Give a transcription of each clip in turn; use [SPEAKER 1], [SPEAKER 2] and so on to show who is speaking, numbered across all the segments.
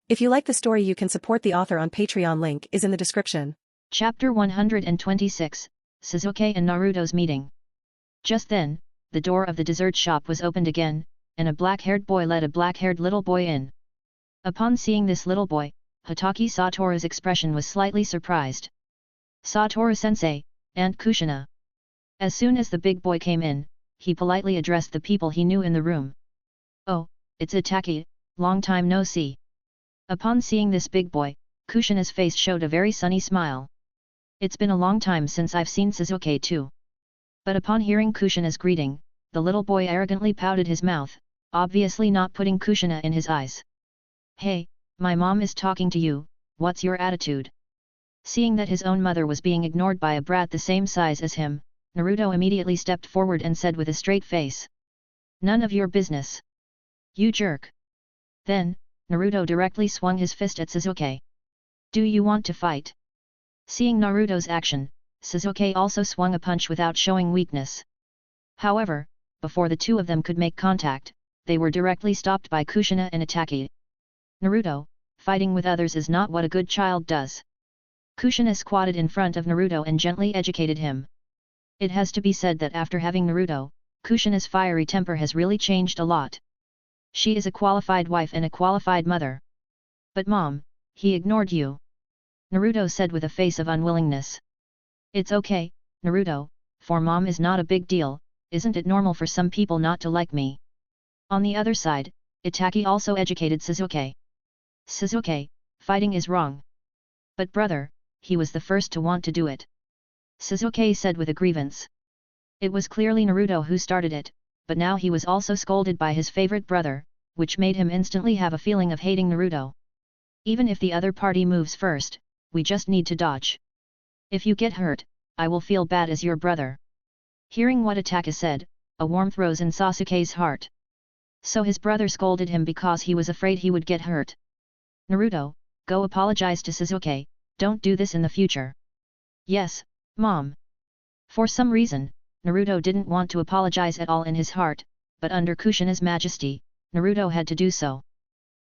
[SPEAKER 1] If you like the story, you can support the author on Patreon. Link is in the description.
[SPEAKER 2] Chapter 126, Sasuke and Naruto's Meeting. Just then, the door of the dessert shop was opened again, and a black-haired boy led a black-haired little boy in. Upon seeing this little boy, Hatake Satoru's expression was slightly surprised. Satoru-sensei, Aunt Kushina. As soon as the big boy came in, he politely addressed the people he knew in the room. "Oh, it's Hatake, long time no see." Upon seeing this big boy, Kushina's face showed a very sunny smile. "It's been a long time since I've seen Sasuke too." But upon hearing Kushina's greeting, the little boy arrogantly pouted his mouth, obviously not putting Kushina in his eyes. "Hey, my mom is talking to you, what's your attitude?" Seeing that his own mother was being ignored by a brat the same size as him, Naruto immediately stepped forward and said with a straight face. "None of your business. You jerk." Then, Naruto directly swung his fist at Sasuke. "Do you want to fight?" Seeing Naruto's action, Sasuke also swung a punch without showing weakness. However, before the two of them could make contact, they were directly stopped by Kushina and Hatake. "Naruto, fighting with others is not what a good child does." Kushina squatted in front of Naruto and gently educated him. It has to be said that after having Naruto, Kushina's fiery temper has really changed a lot. She is a qualified wife and a qualified mother. "But mom, he ignored you," Naruto said with a face of unwillingness. "It's okay, Naruto, for mom is not a big deal. Isn't it normal for some people not to like me?" On the other side, Hatake also educated Sasuke. "Sasuke, fighting is wrong." "But brother, he was the first to want to do it," Sasuke said with a grievance. It was clearly Naruto who started it, but now he was also scolded by his favorite brother, which made him instantly have a feeling of hating Naruto. "Even if the other party moves first, we just need to dodge. If you get hurt, I will feel bad as your brother." Hearing what Hatake said, a warmth rose in Sasuke's heart. So his brother scolded him because he was afraid he would get hurt. "Naruto, go apologize to Sasuke, don't do this in the future." "Yes, mom." For some reason, Naruto didn't want to apologize at all in his heart, but under Kushina's majesty, Naruto had to do so.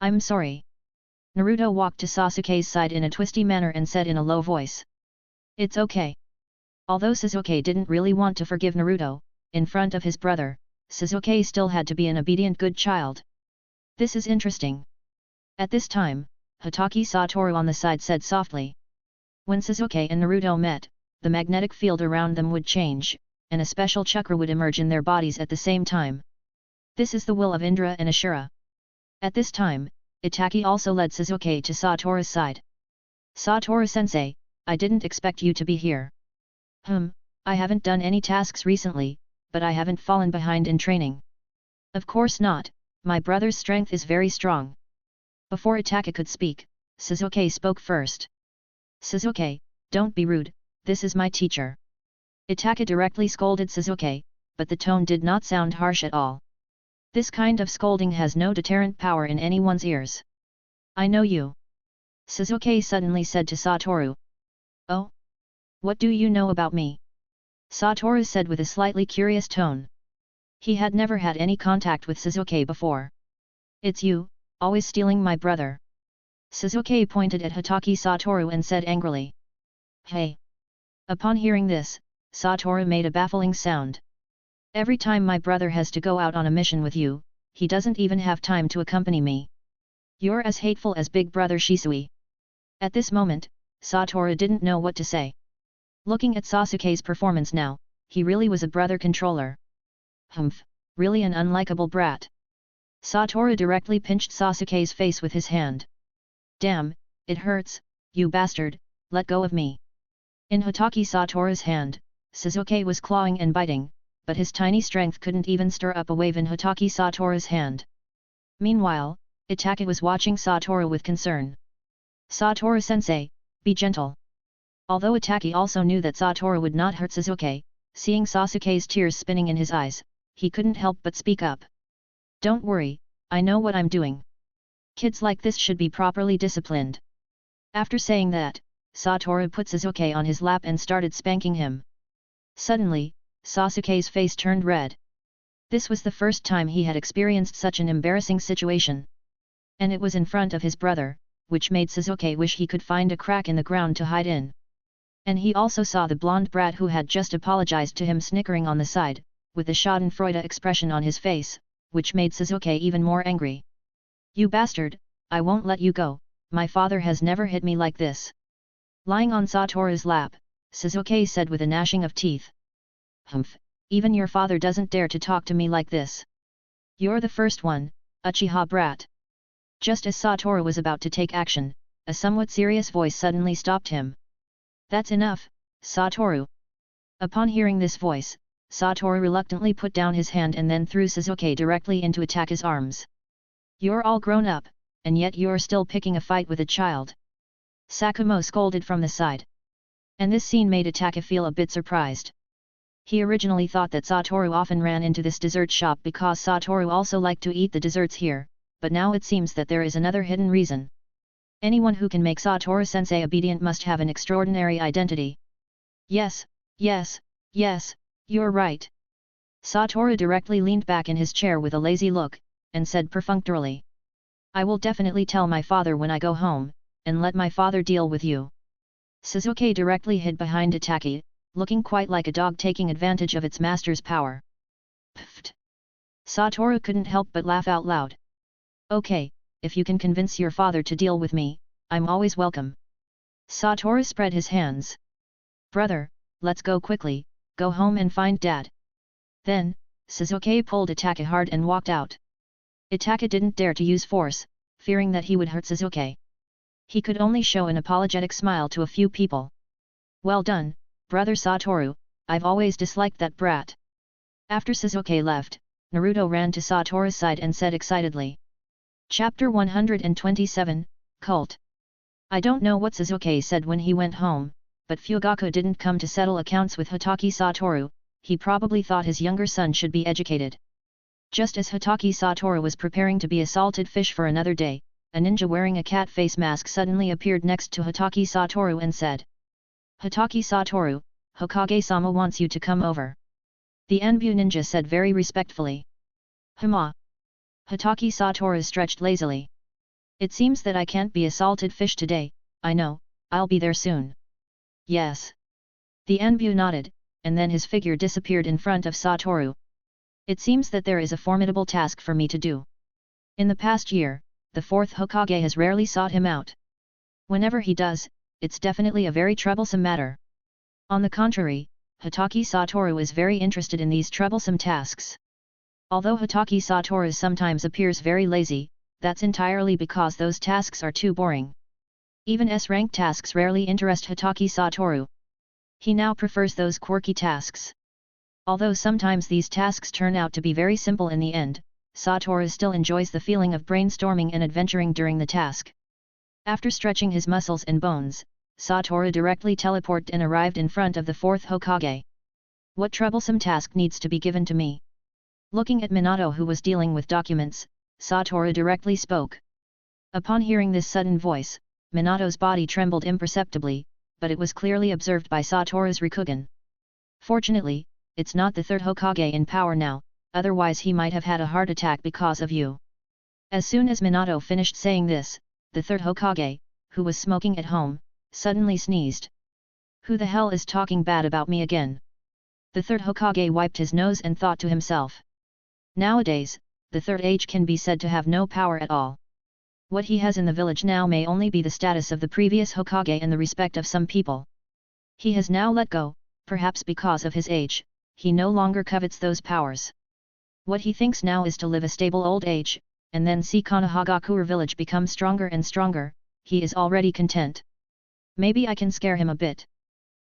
[SPEAKER 2] "I'm sorry." Naruto walked to Sasuke's side in a twisty manner and said in a low voice. "It's okay." Although Sasuke didn't really want to forgive Naruto, in front of his brother, Sasuke still had to be an obedient good child. "This is interesting." At this time, Hatake Satoru on the side said softly. When Sasuke and Naruto met, the magnetic field around them would change, and a special chakra would emerge in their bodies at the same time. This is the will of Indra and Ashura. At this time, Hatake also led Sasuke to Satoru's side. "Satoru-sensei, I didn't expect you to be here." I haven't done any tasks recently, but I haven't fallen behind in training." "Of course not, my brother's strength is very strong." Before Hatake could speak, Sasuke spoke first. "Sasuke, don't be rude, this is my teacher." Hatake directly scolded Sasuke, but the tone did not sound harsh at all. This kind of scolding has no deterrent power in anyone's ears. "I know you," Sasuke suddenly said to Satoru. "Oh? What do you know about me?" Satoru said with a slightly curious tone. He had never had any contact with Sasuke before. "It's you, always stealing my brother." Sasuke pointed at Hatake Satoru and said angrily. "Hey!" Upon hearing this, Satoru made a baffling sound. "Every time my brother has to go out on a mission with you, he doesn't even have time to accompany me. You're as hateful as big brother Shisui." At this moment, Satoru didn't know what to say. Looking at Sasuke's performance now, he really was a brother controller. Really an unlikable brat. Satoru directly pinched Sasuke's face with his hand. "Damn, it hurts, you bastard, let go of me." In Hatake Satoru's hand, Sasuke was clawing and biting, but his tiny strength couldn't even stir up a wave in Hatake Satoru's hand. Meanwhile, Hatake was watching Satoru with concern. "Satoru-sensei, be gentle." Although Hatake also knew that Satoru would not hurt Sasuke, seeing Sasuke's tears spinning in his eyes, he couldn't help but speak up. "Don't worry, I know what I'm doing. Kids like this should be properly disciplined." After saying that, Satoru put Sasuke on his lap and started spanking him. Suddenly, Sasuke's face turned red. This was the first time he had experienced such an embarrassing situation. And it was in front of his brother, which made Sasuke wish he could find a crack in the ground to hide in. And he also saw the blonde brat who had just apologized to him snickering on the side, with a schadenfreude expression on his face, which made Sasuke even more angry. "You bastard, I won't let you go, my father has never hit me like this." Lying on Satoru's lap, Sasuke said with a gnashing of teeth. "Humph, even your father doesn't dare to talk to me like this. You're the first one, Uchiha brat." Just as Satoru was about to take action, a somewhat serious voice suddenly stopped him. "That's enough, Satoru." Upon hearing this voice, Satoru reluctantly put down his hand and then threw Sasuke directly into Atake's arms. "You're all grown up, and yet you're still picking a fight with a child," Sakumo scolded from the side. And this scene made Atake feel a bit surprised. He originally thought that Satoru often ran into this dessert shop because Satoru also liked to eat the desserts here, but now it seems that there is another hidden reason. Anyone who can make Satoru-sensei obedient must have an extraordinary identity. Yes, you're right." Satoru directly leaned back in his chair with a lazy look, and said perfunctorily. "I will definitely tell my father when I go home, and let my father deal with you." Sasuke directly hid behind Atake, looking quite like a dog taking advantage of its master's power. Pfft! Satoru couldn't help but laugh out loud. "Okay, if you can convince your father to deal with me, I'm always welcome." Satoru spread his hands. "Brother, let's go quickly, go home and find Dad." Then, Sasuke pulled Atake hard and walked out. Atake didn't dare to use force, fearing that he would hurt Sasuke. He could only show an apologetic smile to a few people. "Well done, brother Satoru, I've always disliked that brat." After Sasuke left, Naruto ran to Satoru's side and said excitedly. Chapter 127, Cult. I don't know what Sasuke said when he went home, but Fugaku didn't come to settle accounts with Hatake Satoru, he probably thought his younger son should be educated. Just as Hatake Satoru was preparing to be a salted fish for another day, a ninja wearing a cat face mask suddenly appeared next to Hatake Satoru and said. "Hatake Satoru, Hokage-sama wants you to come over." The Anbu ninja said very respectfully. "Hama." Hatake Satoru stretched lazily. "It seems that I can't be a salted fish today, I know, I'll be there soon." "Yes." The Anbu nodded, and then his figure disappeared in front of Satoru. "It seems that there is a formidable task for me to do. In the past year, the fourth Hokage has rarely sought him out. Whenever he does, it's definitely a very troublesome matter. On the contrary, Hatake Satoru is very interested in these troublesome tasks. Although Hatake Satoru sometimes appears very lazy, that's entirely because those tasks are too boring. Even S-rank tasks rarely interest Hatake Satoru. He now prefers those quirky tasks. Although sometimes these tasks turn out to be very simple in the end, Satoru still enjoys the feeling of brainstorming and adventuring during the task. After stretching his muscles and bones, Satoru directly teleported and arrived in front of the fourth Hokage. "What troublesome task needs to be given to me?" Looking at Minato, who was dealing with documents, Satoru directly spoke. Upon hearing this sudden voice, Minato's body trembled imperceptibly, but it was clearly observed by Satoru's Rikugan. "Fortunately, it's not the third Hokage in power now, otherwise he might have had a heart attack because of you." As soon as Minato finished saying this, the third Hokage, who was smoking at home, suddenly sneezed. "Who the hell is talking bad about me again?" The third Hokage wiped his nose and thought to himself. Nowadays, the third age can be said to have no power at all. What he has in the village now may only be the status of the previous Hokage and the respect of some people. He has now let go, perhaps because of his age, he no longer covets those powers. What he thinks now is to live a stable old age, and then see Konohagakure village become stronger and stronger, he is already content. Maybe I can scare him a bit.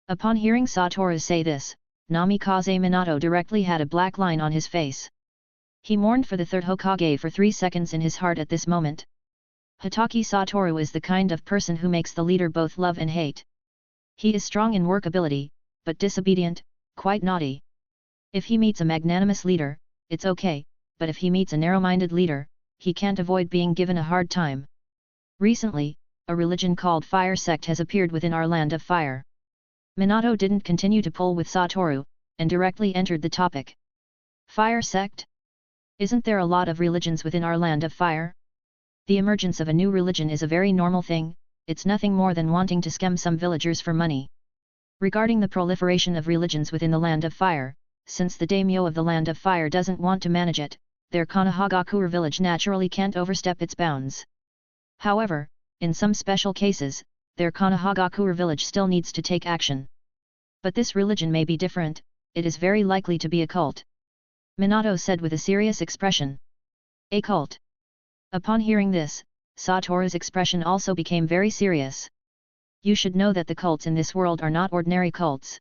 [SPEAKER 2] Upon hearing Satoru say this, Namikaze Minato directly had a black line on his face. He mourned for the third Hokage for 3 seconds in his heart at this moment. Hatake Satoru is the kind of person who makes the leader both love and hate. He is strong in work ability, but disobedient, quite naughty. If he meets a magnanimous leader, it's okay, but if he meets a narrow-minded leader, he can't avoid being given a hard time. Recently, a religion called Fire Sect has appeared within our land of fire. Minato didn't continue to pull with Satoru, and directly entered the topic. Fire Sect? Isn't there a lot of religions within our land of fire? The emergence of a new religion is a very normal thing, it's nothing more than wanting to scam some villagers for money. Regarding the proliferation of religions within the Land of Fire, since the daimyo of the Land of Fire doesn't want to manage it, their Konohagakure village naturally can't overstep its bounds. However, in some special cases, their Konohagakure village still needs to take action. But this religion may be different, it is very likely to be a cult. Minato said with a serious expression. A cult. Upon hearing this, Satoru's expression also became very serious. You should know that the cults in this world are not ordinary cults.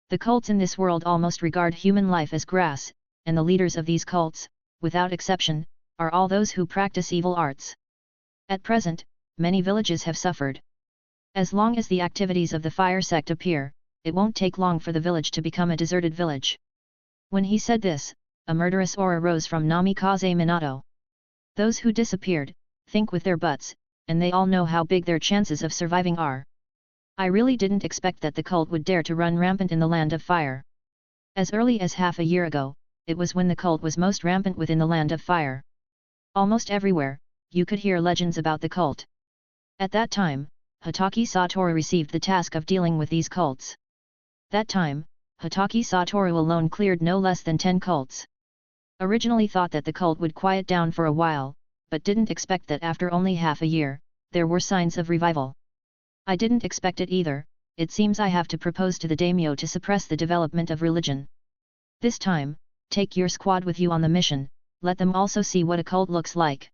[SPEAKER 2] The cults in this world almost regard human life as grass, and the leaders of these cults, without exception, are all those who practice evil arts. At present, many villages have suffered. As long as the activities of the fire sect appear, it won't take long for the village to become a deserted village. When he said this, a murderous aura rose from Namikaze Minato. Those who disappeared, think with their butts, and they all know how big their chances of surviving are. I really didn't expect that the cult would dare to run rampant in the Land of Fire. As early as half a year ago, it was when the cult was most rampant within the Land of Fire. Almost everywhere, you could hear legends about the cult. At that time, Hatake Satoru received the task of dealing with these cults. That time, Hatake Satoru alone cleared no less than 10 cults. Originally thought that the cult would quiet down for a while, but didn't expect that after only half a year, there were signs of revival. I didn't expect it either, it seems I have to propose to the daimyo to suppress the development of religion. This time, take your squad with you on the mission, let them also see what a cult looks like.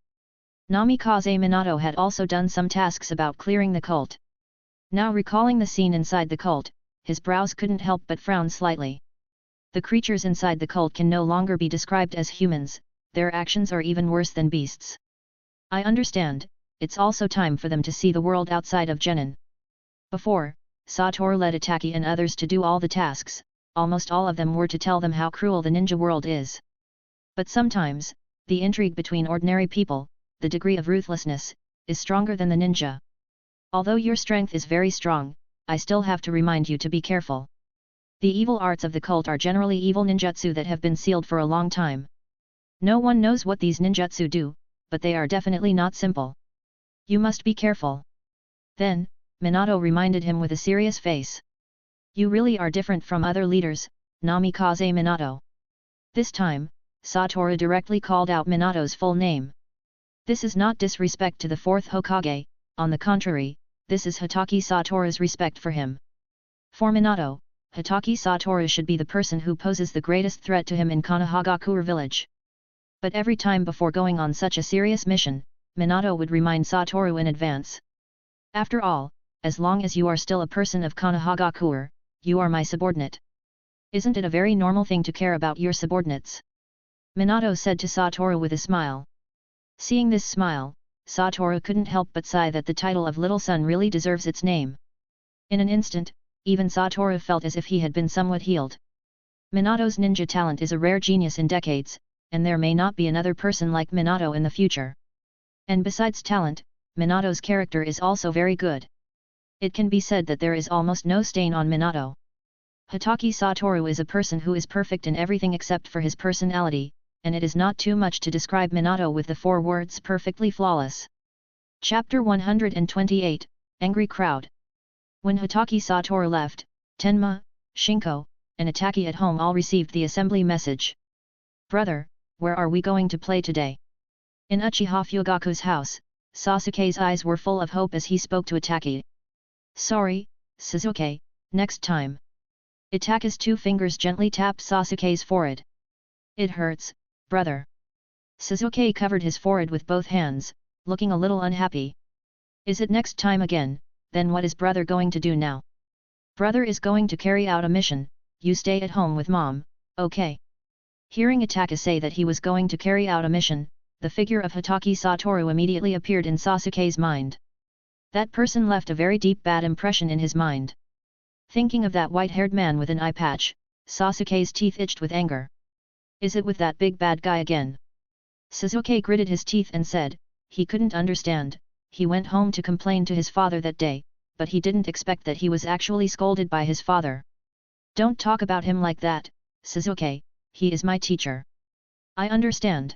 [SPEAKER 2] Namikaze Minato had also done some tasks about clearing the cult. Now recalling the scene inside the cult, his brows couldn't help but frown slightly. The creatures inside the cult can no longer be described as humans, their actions are even worse than beasts. I understand, it's also time for them to see the world outside of Genin. Before, Satoru led Hatake and others to do all the tasks, almost all of them were to tell them how cruel the ninja world is. But sometimes, the intrigue between ordinary people, the degree of ruthlessness, is stronger than the ninja. Although your strength is very strong, I still have to remind you to be careful. The evil arts of the cult are generally evil ninjutsu that have been sealed for a long time. No one knows what these ninjutsu do, but they are definitely not simple. You must be careful. Then, Minato reminded him with a serious face. You really are different from other leaders, Namikaze Minato. This time, Satoru directly called out Minato's full name. This is not disrespect to the fourth Hokage, on the contrary, this is Hatake Satoru's respect for him. For Minato, Hatake Satoru should be the person who poses the greatest threat to him in Konohagakure village. But every time before going on such a serious mission, Minato would remind Satoru in advance. After all, as long as you are still a person of Konohagakure, you are my subordinate. Isn't it a very normal thing to care about your subordinates? Minato said to Satoru with a smile. Seeing this smile, Satoru couldn't help but sigh that the title of little son really deserves its name. In an instant, even Satoru felt as if he had been somewhat healed. Minato's ninja talent is a rare genius in decades, and there may not be another person like Minato in the future. And besides talent, Minato's character is also very good. It can be said that there is almost no stain on Minato. Hatake Satoru is a person who is perfect in everything except for his personality, and it is not too much to describe Minato with the 4 words perfectly flawless. Chapter 128, Angry Crowd. When Hatake Satoru left, Tenma, Shinko, and Hatake at home all received the assembly message. Brother, where are we going to play today? In Uchiha Fugaku's house, Sasuke's eyes were full of hope as he spoke to Hatake. Sorry, Sasuke, next time. Itake's 2 fingers gently tapped Sasuke's forehead. It hurts, brother. Sasuke covered his forehead with both hands, looking a little unhappy. Is it next time again? Then what is brother going to do now? Brother is going to carry out a mission, you stay at home with mom, okay? Hearing Hatake say that he was going to carry out a mission, the figure of Hatake Satoru immediately appeared in Sasuke's mind. That person left a very deep bad impression in his mind. Thinking of that white-haired man with an eye patch, Sasuke's teeth itched with anger. Is it with that big bad guy again? Sasuke gritted his teeth and said, he couldn't understand. He went home to complain to his father that day, but he didn't expect that he was actually scolded by his father. Don't talk about him like that, Sasuke, he is my teacher. I understand.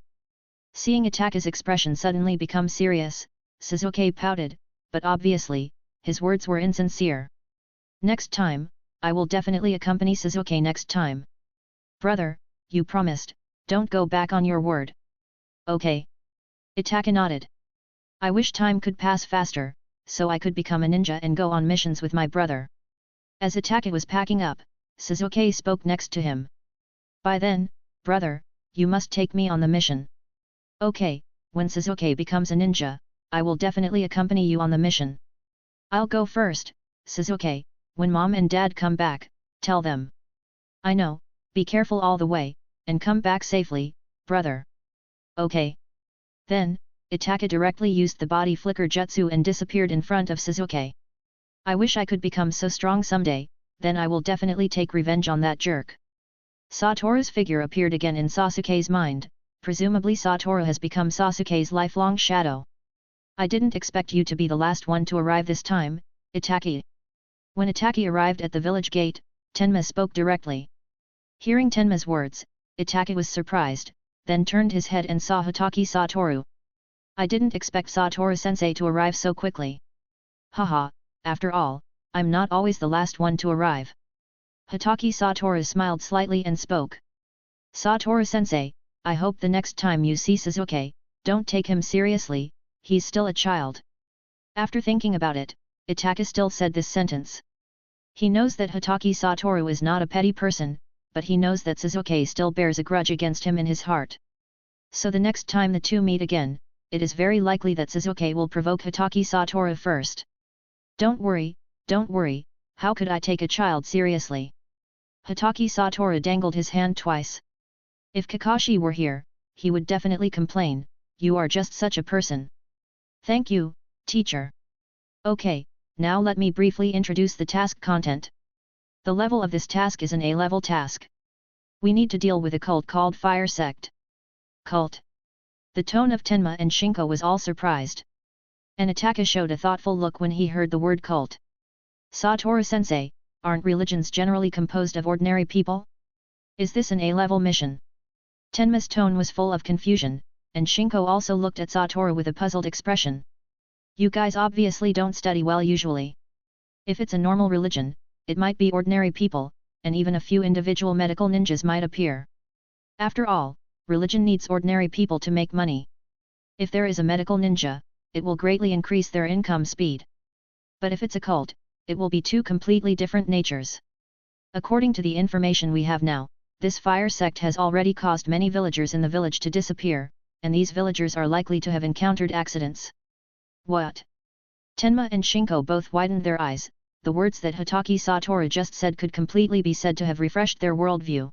[SPEAKER 2] Seeing Hatake's expression suddenly become serious, Sasuke pouted, but obviously, his words were insincere. Next time, I will definitely accompany Sasuke next time. Brother, you promised, don't go back on your word. Okay. Hatake nodded. I wish time could pass faster, so I could become a ninja and go on missions with my brother. As Hatake was packing up, Sasuke spoke next to him. By then, brother, you must take me on the mission. Okay, when Sasuke becomes a ninja, I will definitely accompany you on the mission. I'll go first, Sasuke, when mom and dad come back, tell them. I know, be careful all the way, and come back safely, brother. Okay. Then, Hatake directly used the body flicker jutsu and disappeared in front of Sasuke. I wish I could become so strong someday, then I will definitely take revenge on that jerk. Satoru's figure appeared again in Sasuke's mind, presumably Satoru has become Sasuke's lifelong shadow. I didn't expect you to be the last one to arrive this time, Hatake. When Hatake arrived at the village gate, Tenma spoke directly. Hearing Tenma's words, Hatake was surprised, then turned his head and saw Hatake Satoru. I didn't expect Satoru-sensei to arrive so quickly. Haha, after all, I'm not always the last one to arrive. Hatake Satoru smiled slightly and spoke. Satoru-sensei, I hope the next time you see Sasuke, don't take him seriously, he's still a child. After thinking about it, Hatake still said this sentence. He knows that Hatake Satoru is not a petty person, but he knows that Sasuke still bears a grudge against him in his heart. So the next time the two meet again, it is very likely that Sasuke will provoke Hatake Satoru first. Don't worry, how could I take a child seriously? Hatake Satoru dangled his hand twice. If Kakashi were here, he would definitely complain, you are just such a person. Thank you, teacher. Okay, now let me briefly introduce the task content. The level of this task is an A-level task. We need to deal with a cult called Fire Sect. Cult. The tone of Tenma and Shinko was all surprised. And Hatake showed a thoughtful look when he heard the word cult. Satoru-sensei, aren't religions generally composed of ordinary people? Is this an A-level mission? Tenma's tone was full of confusion, and Shinko also looked at Satoru with a puzzled expression. You guys obviously don't study well usually. If it's a normal religion, it might be ordinary people, and even a few individual medical ninjas might appear. After all, religion needs ordinary people to make money. If there is a medical ninja, it will greatly increase their income speed. But if it's a cult, it will be two completely different natures. According to the information we have now, this fire sect has already caused many villagers in the village to disappear, and these villagers are likely to have encountered accidents. What? Tenma and Shinko both widened their eyes. The words that Hatake Satoru just said could completely be said to have refreshed their worldview.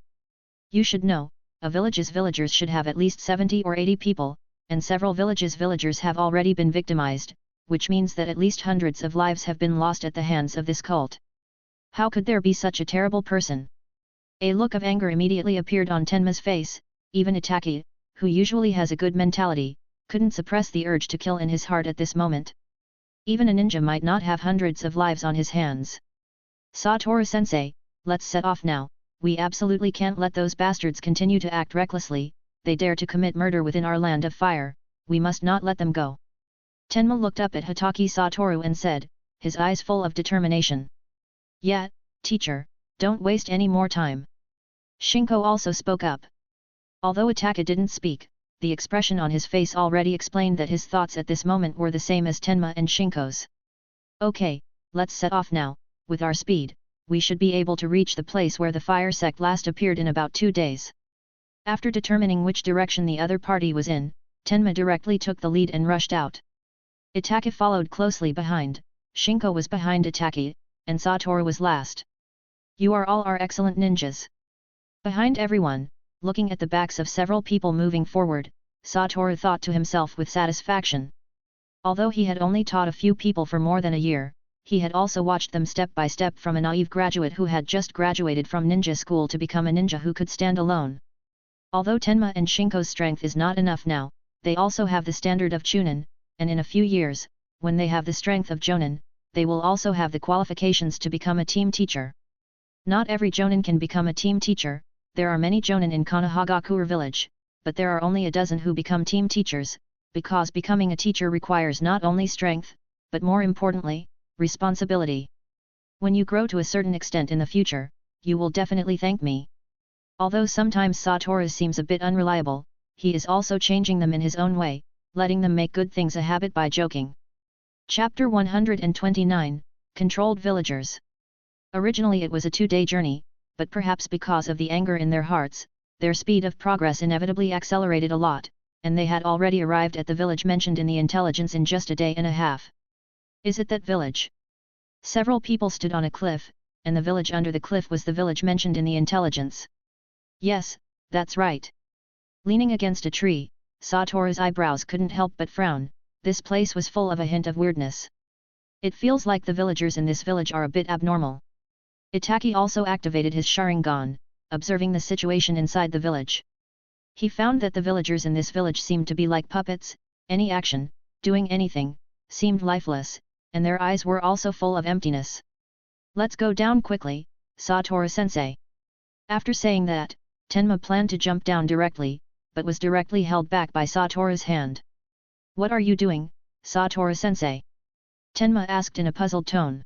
[SPEAKER 2] You should know, a village's villagers should have at least 70 or 80 people, and several villages' villagers have already been victimized, which means that at least hundreds of lives have been lost at the hands of this cult. How could there be such a terrible person? A look of anger immediately appeared on Tenma's face. Even Hatake, who usually has a good mentality, couldn't suppress the urge to kill in his heart at this moment. Even a ninja might not have hundreds of lives on his hands. Satoru-sensei, let's set off now, we absolutely can't let those bastards continue to act recklessly, they dare to commit murder within our land of fire, we must not let them go. Tenma looked up at Hatake Satoru and said, his eyes full of determination. Yeah, teacher, don't waste any more time. Shinko also spoke up. Although Hatake didn't speak, the expression on his face already explained that his thoughts at this moment were the same as Tenma and Shinko's. Okay, let's set off now, with our speed, we should be able to reach the place where the fire sect last appeared in about 2 days. After determining which direction the other party was in, Tenma directly took the lead and rushed out. Hatake followed closely behind, Shinko was behind Hatake, and Satoru was last. You are all our excellent ninjas. Behind everyone, looking at the backs of several people moving forward, Satoru thought to himself with satisfaction. Although he had only taught a few people for more than a year, he had also watched them step by step from a naive graduate who had just graduated from ninja school to become a ninja who could stand alone. Although Tenma and Shinko's strength is not enough now, they also have the standard of Chunin, and in a few years, when they have the strength of Jonin, they will also have the qualifications to become a team teacher. Not every Jonin can become a team teacher. There are many Jonin in Konohagakure village, but there are only a dozen who become team teachers, because becoming a teacher requires not only strength, but more importantly, responsibility. When you grow to a certain extent in the future, you will definitely thank me. Although sometimes Satoru seems a bit unreliable, he is also changing them in his own way, letting them make good things a habit by joking. Chapter 129, Controlled Villagers. Originally it was a 2-day journey, but perhaps because of the anger in their hearts, their speed of progress inevitably accelerated a lot, and they had already arrived at the village mentioned in the intelligence in just a day and a half. Is it that village? Several people stood on a cliff, and the village under the cliff was the village mentioned in the intelligence. Yes, that's right. Leaning against a tree, Satoru's eyebrows couldn't help but frown. This place was full of a hint of weirdness. It feels like the villagers in this village are a bit abnormal. Itaki also activated his Sharingan, observing the situation inside the village. He found that the villagers in this village seemed to be like puppets, any action, doing anything, seemed lifeless, and their eyes were also full of emptiness. Let's go down quickly, Satoru-sensei. After saying that, Tenma planned to jump down directly, but was directly held back by Satoru's hand. What are you doing, Satoru-sensei? Tenma asked in a puzzled tone.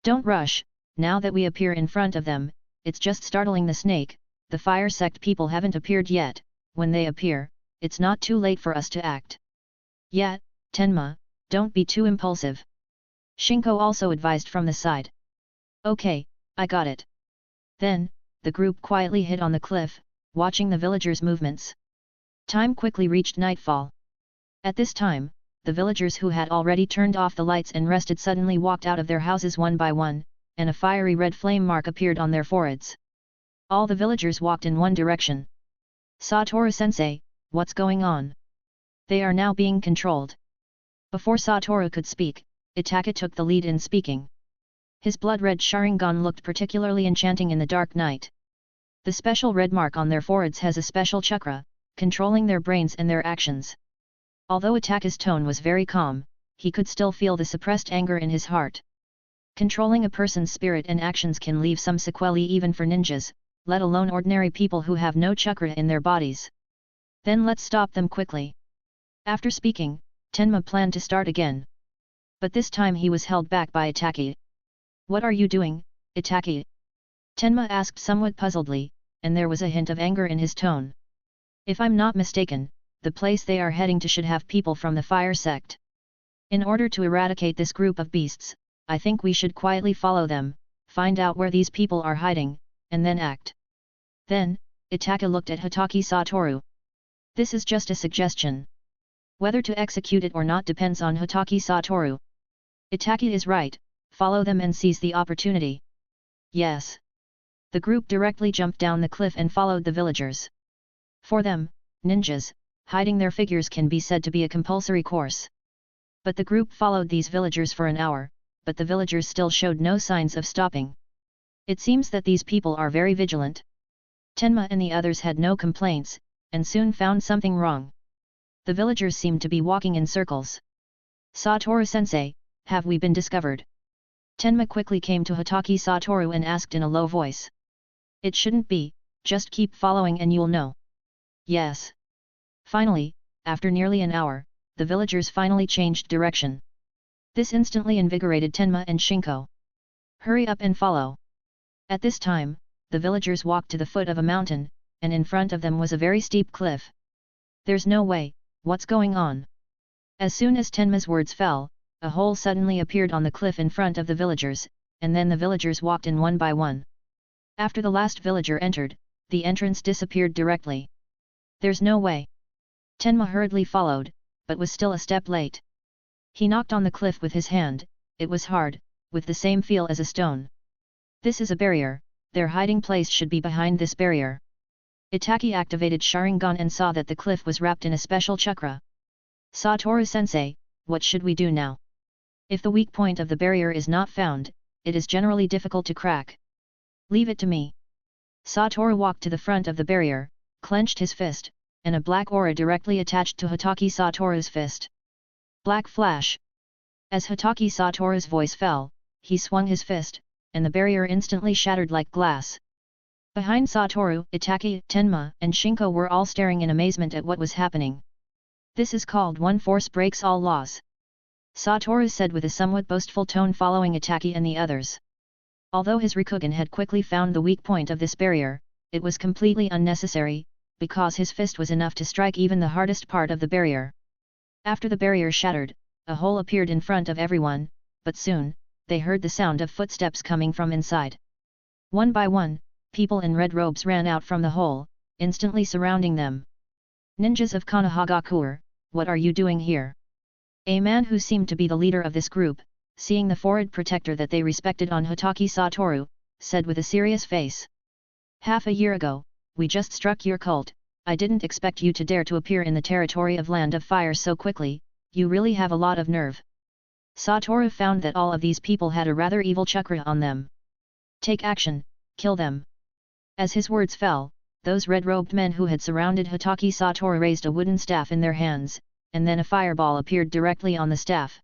[SPEAKER 2] Don't rush, now that we appear in front of them, it's just startling the snake, the fire sect people haven't appeared yet, when they appear, it's not too late for us to act. Yeah, Tenma, don't be too impulsive. Shinko also advised from the side. Okay, I got it. Then, the group quietly hid on the cliff, watching the villagers' movements. Time quickly reached nightfall. At this time, the villagers who had already turned off the lights and rested suddenly walked out of their houses one by one, and a fiery red flame mark appeared on their foreheads. All the villagers walked in one direction. Satoru-sensei, what's going on? They are now being controlled. Before Satoru could speak, Itaka took the lead in speaking. His blood-red Sharingan looked particularly enchanting in the dark night. The special red mark on their foreheads has a special chakra, controlling their brains and their actions. Although Itaka's tone was very calm, he could still feel the suppressed anger in his heart. Controlling a person's spirit and actions can leave some sequelae even for ninjas, let alone ordinary people who have no chakra in their bodies. Then let's stop them quickly. After speaking, Tenma planned to start again. But this time he was held back by Itaki. What are you doing, Itaki? Tenma asked somewhat puzzledly, and there was a hint of anger in his tone. If I'm not mistaken, the place they are heading to should have people from the fire sect. In order to eradicate this group of beasts, I think we should quietly follow them, find out where these people are hiding, and then act. Then, Itaka looked at Hatake Satoru. This is just a suggestion. Whether to execute it or not depends on Hatake Satoru. Itaki is right, follow them and seize the opportunity. Yes. The group directly jumped down the cliff and followed the villagers. For them, ninjas, hiding their figures can be said to be a compulsory course. But the group followed these villagers for an hour, but the villagers still showed no signs of stopping. It seems that these people are very vigilant. Tenma and the others had no complaints, and soon found something wrong. The villagers seemed to be walking in circles. Satoru-sensei, have we been discovered? Tenma quickly came to Hatake Satoru and asked in a low voice. It shouldn't be, just keep following and you'll know. Yes. Finally, after nearly an hour, the villagers finally changed direction. This instantly invigorated Tenma and Shinko. Hurry up and follow. At this time, the villagers walked to the foot of a mountain, and in front of them was a very steep cliff. There's no way, what's going on? As soon as Tenma's words fell, a hole suddenly appeared on the cliff in front of the villagers, and then the villagers walked in one by one. After the last villager entered, the entrance disappeared directly. There's no way. Tenma hurriedly followed, but was still a step late. He knocked on the cliff with his hand, it was hard, with the same feel as a stone. This is a barrier, their hiding place should be behind this barrier. Itaki activated Sharingan and saw that the cliff was wrapped in a special chakra. Satoru-sensei, what should we do now? If the weak point of the barrier is not found, it is generally difficult to crack. Leave it to me. Satoru walked to the front of the barrier, clenched his fist, and a black aura directly attached to Hatake Satoru's fist. Black flash. As Hatake Satoru's voice fell, he swung his fist, and the barrier instantly shattered like glass. Behind Satoru, Hatake, Tenma, and Shinko were all staring in amazement at what was happening. This is called one force breaks all laws. Satoru said with a somewhat boastful tone following Hatake and the others. Although his Rikugan had quickly found the weak point of this barrier, it was completely unnecessary, because his fist was enough to strike even the hardest part of the barrier. After the barrier shattered, a hole appeared in front of everyone, but soon, they heard the sound of footsteps coming from inside. One by one, people in red robes ran out from the hole, instantly surrounding them. Ninjas of Konohagakure, what are you doing here? A man who seemed to be the leader of this group, seeing the forehead protector that they respected on Hatake Satoru, said with a serious face. Half a year ago, we just struck your cult. I didn't expect you to dare to appear in the territory of Land of Fire so quickly, you really have a lot of nerve. Satoru found that all of these people had a rather evil chakra on them. Take action, kill them. As his words fell, those red-robed men who had surrounded Hatake Satoru raised a wooden staff in their hands, and then a fireball appeared directly on the staff.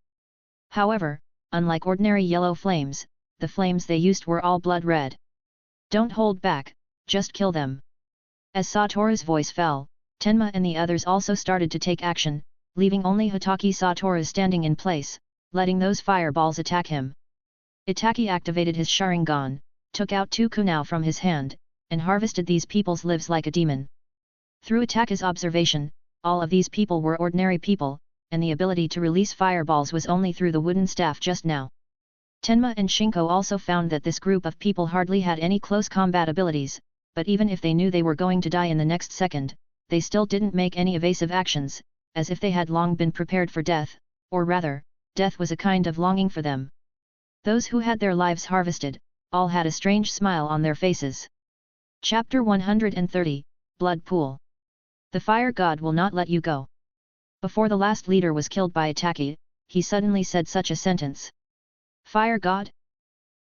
[SPEAKER 2] However, unlike ordinary yellow flames, the flames they used were all blood red. Don't hold back, just kill them. As Satoru's voice fell, Tenma and the others also started to take action, leaving only Hatake Satoru standing in place, letting those fireballs attack him. Hatake activated his Sharingan, took out 2 kunai from his hand, and harvested these people's lives like a demon. Through Hatake's observation, all of these people were ordinary people, and the ability to release fireballs was only through the wooden staff just now. Tenma and Shinko also found that this group of people hardly had any close combat abilities, but even if they knew they were going to die in the next second, they still didn't make any evasive actions, as if they had long been prepared for death, or rather, death was a kind of longing for them. Those who had their lives harvested, all had a strange smile on their faces. Chapter 130, Blood Pool. The Fire God will not let you go. Before the last leader was killed by Hatake, he suddenly said such a sentence. Fire God?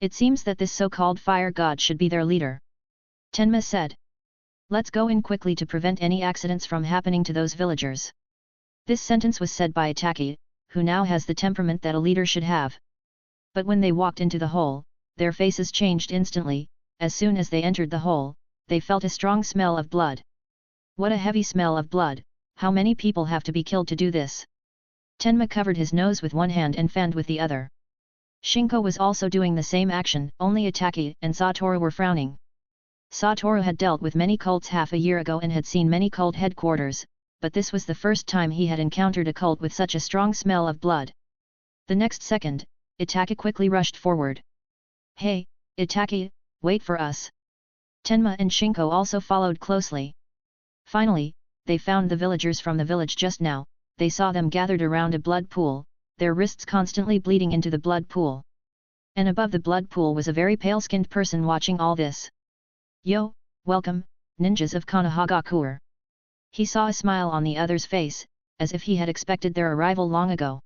[SPEAKER 2] It seems that this so-called Fire God should be their leader. Tenma said. Let's go in quickly to prevent any accidents from happening to those villagers. This sentence was said by Hatake, who now has the temperament that a leader should have. But when they walked into the hole, their faces changed instantly. As soon as they entered the hole, they felt a strong smell of blood. What a heavy smell of blood, how many people have to be killed to do this? Tenma covered his nose with one hand and fanned with the other. Shinko was also doing the same action, only Hatake and Satoru were frowning. Satoru had dealt with many cults half a year ago and had seen many cult headquarters, but this was the first time he had encountered a cult with such a strong smell of blood. The next second, Hatake quickly rushed forward. Hey, Hatake, wait for us. Tenma and Shinko also followed closely. Finally, they found the villagers from the village just now. They saw them gathered around a blood pool, their wrists constantly bleeding into the blood pool. And above the blood pool was a very pale-skinned person watching all this. Yo, welcome, ninjas of Konohagakure. He saw a smile on the other's face, as if he had expected their arrival long ago.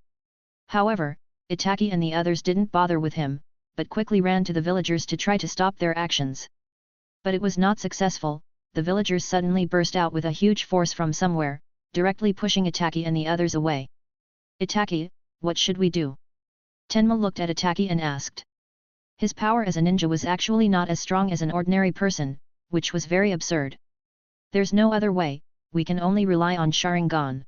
[SPEAKER 2] However, Hatake and the others didn't bother with him, but quickly ran to the villagers to try to stop their actions. But it was not successful. The villagers suddenly burst out with a huge force from somewhere, directly pushing Hatake and the others away. Hatake, what should we do? Tenma looked at Hatake and asked. His power as a ninja was actually not as strong as an ordinary person, which was very absurd. There's no other way, we can only rely on Sharingan.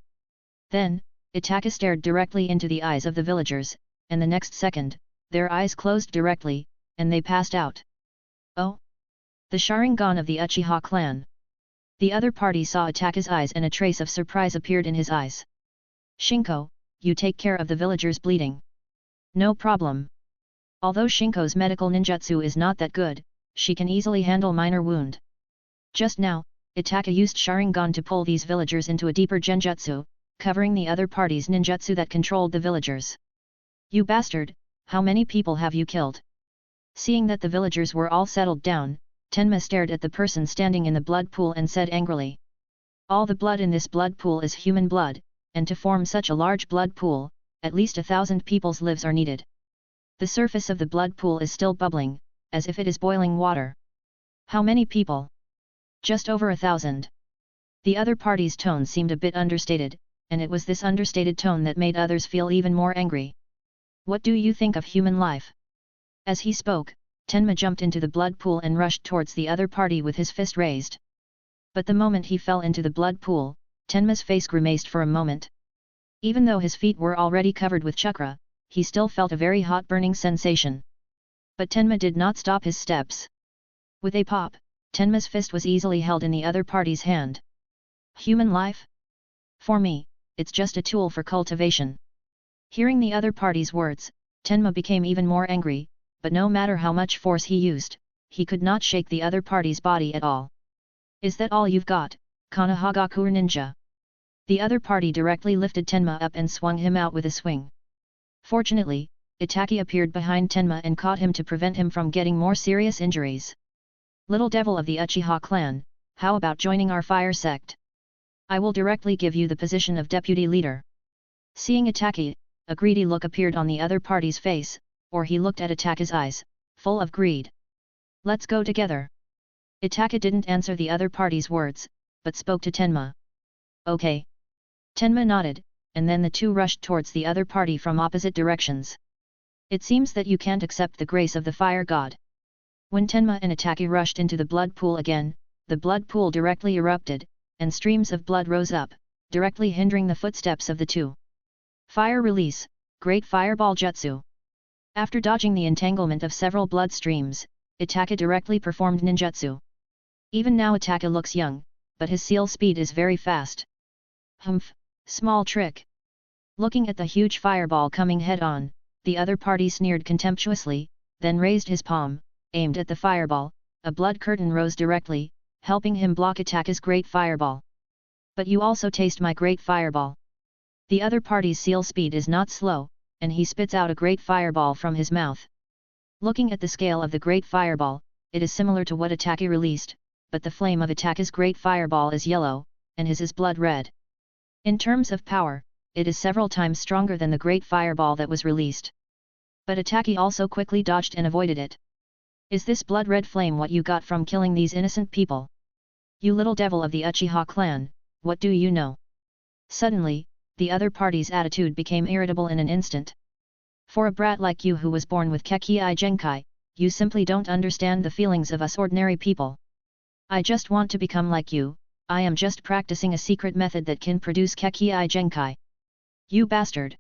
[SPEAKER 2] Then, Hatake stared directly into the eyes of the villagers, and the next second, their eyes closed directly, and they passed out. Oh! The Sharingan of the Uchiha clan. The other party saw Hatake's eyes and a trace of surprise appeared in his eyes. Shinko, you take care of the villagers bleeding. No problem. Although Shinko's medical ninjutsu is not that good, she can easily handle minor wound. Just now, Hatake used Sharingan to pull these villagers into a deeper genjutsu, covering the other party's ninjutsu that controlled the villagers. You bastard, how many people have you killed? Seeing that the villagers were all settled down, Tenma stared at the person standing in the blood pool and said angrily. All the blood in this blood pool is human blood, and to form such a large blood pool, at least 1,000 people's lives are needed. The surface of the blood pool is still bubbling, as if it is boiling water. How many people? Just over 1,000. The other party's tone seemed a bit understated, and it was this understated tone that made others feel even more angry. What do you think of human life? As he spoke, Tenma jumped into the blood pool and rushed towards the other party with his fist raised. But the moment he fell into the blood pool, Tenma's face grimaced for a moment. Even though his feet were already covered with chakra, he still felt a very hot burning sensation. But Tenma did not stop his steps. With a pop, Tenma's fist was easily held in the other party's hand. Human life? For me, it's just a tool for cultivation. Hearing the other party's words, Tenma became even more angry, but no matter how much force he used, he could not shake the other party's body at all. Is that all you've got, Konohagakure ninja? The other party directly lifted Tenma up and swung him out with a swing. Fortunately, Hatake appeared behind Tenma and caught him to prevent him from getting more serious injuries. Little devil of the Uchiha clan, how about joining our fire sect? I will directly give you the position of deputy leader. Seeing Hatake, a greedy look appeared on the other party's face, or he looked at Hatake's eyes, full of greed. Let's go together. Hatake didn't answer the other party's words, but spoke to Tenma. Okay. Tenma nodded, and then the two rushed towards the other party from opposite directions. It seems that you can't accept the grace of the fire god. When Tenma and Hatake rushed into the blood pool again, the blood pool directly erupted, and streams of blood rose up, directly hindering the footsteps of the two. Fire release, Great Fireball Jutsu. After dodging the entanglement of several blood streams, Hatake directly performed ninjutsu. Even now Hatake looks young, but his seal speed is very fast. Humph, small trick. Looking at the huge fireball coming head-on, the other party sneered contemptuously, then raised his palm, aimed at the fireball. A blood curtain rose directly, helping him block Hatake's great fireball. But you also taste my great fireball. The other party's seal speed is not slow, and he spits out a great fireball from his mouth. Looking at the scale of the great fireball, it is similar to what Hatake released, but the flame of Hatake's great fireball is yellow, and his is blood red. In terms of power, it is several times stronger than the great fireball that was released. But Hatake also quickly dodged and avoided it. Is this blood red flame what you got from killing these innocent people? You little devil of the Uchiha clan, what do you know? Suddenly, the other party's attitude became irritable in an instant. For a brat like you who was born with Kekkei Genkai, you simply don't understand the feelings of us ordinary people. I just want to become like you, I am just practicing a secret method that can produce Kekkei Genkai. You bastard!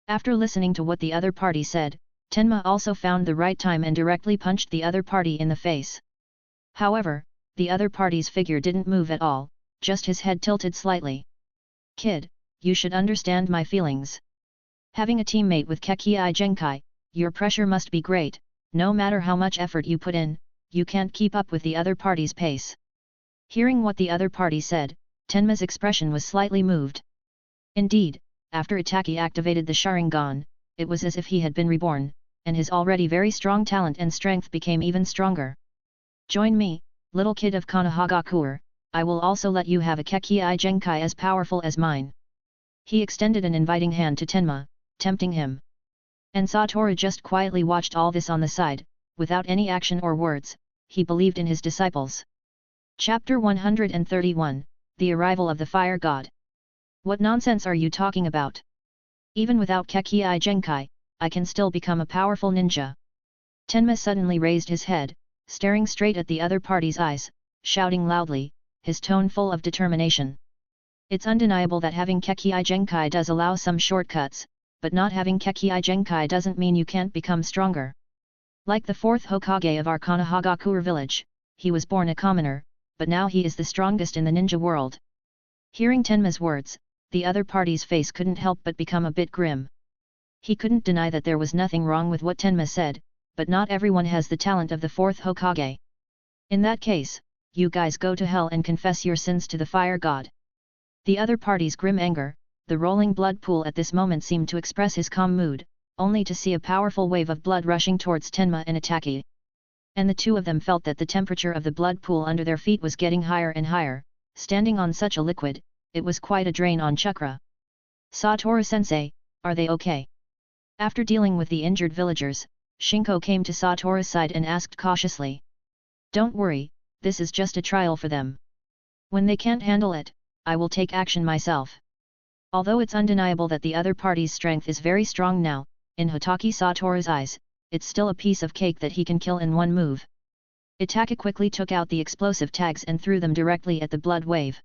[SPEAKER 2] After listening to what the other party said, Tenma also found the right time and directly punched the other party in the face. However, the other party's figure didn't move at all, just his head tilted slightly. Kid, you should understand my feelings. Having a teammate with Kekkei Genkai, your pressure must be great. No matter how much effort you put in, you can't keep up with the other party's pace. Hearing what the other party said, Tenma's expression was slightly moved. Indeed, after Hatake activated the Sharingan, it was as if he had been reborn, and his already very strong talent and strength became even stronger. Join me, little kid of Konohagakure, I will also let you have a Kekkei Genkai as powerful as mine. He extended an inviting hand to Tenma, tempting him. And Satoru just quietly watched all this on the side, without any action or words. He believed in his disciples. Chapter 131, The Arrival of the Fire God. What nonsense are you talking about? Even without Kekkei Genkai, I can still become a powerful ninja. Tenma suddenly raised his head, staring straight at the other party's eyes, shouting loudly, his tone full of determination. It's undeniable that having Kekkei Genkai does allow some shortcuts, but not having Kekkei Genkai doesn't mean you can't become stronger. Like the fourth Hokage of our Konohagakure village, he was born a commoner, but now he is the strongest in the ninja world. Hearing Tenma's words, the other party's face couldn't help but become a bit grim. He couldn't deny that there was nothing wrong with what Tenma said, but not everyone has the talent of the fourth Hokage. In that case, you guys go to hell and confess your sins to the fire god. The other party's grim anger, the rolling blood pool at this moment seemed to express his calm mood, only to see a powerful wave of blood rushing towards Tenma and Hatake. And the two of them felt that the temperature of the blood pool under their feet was getting higher and higher. Standing on such a liquid, it was quite a drain on chakra. Satoru-sensei, are they okay? After dealing with the injured villagers, Shinko came to Satoru's side and asked cautiously. Don't worry, this is just a trial for them. When they can't handle it, I will take action myself. Although it's undeniable that the other party's strength is very strong now, in Hatake Satoru's eyes, it's still a piece of cake that he can kill in one move. Hatake quickly took out the explosive tags and threw them directly at the blood wave.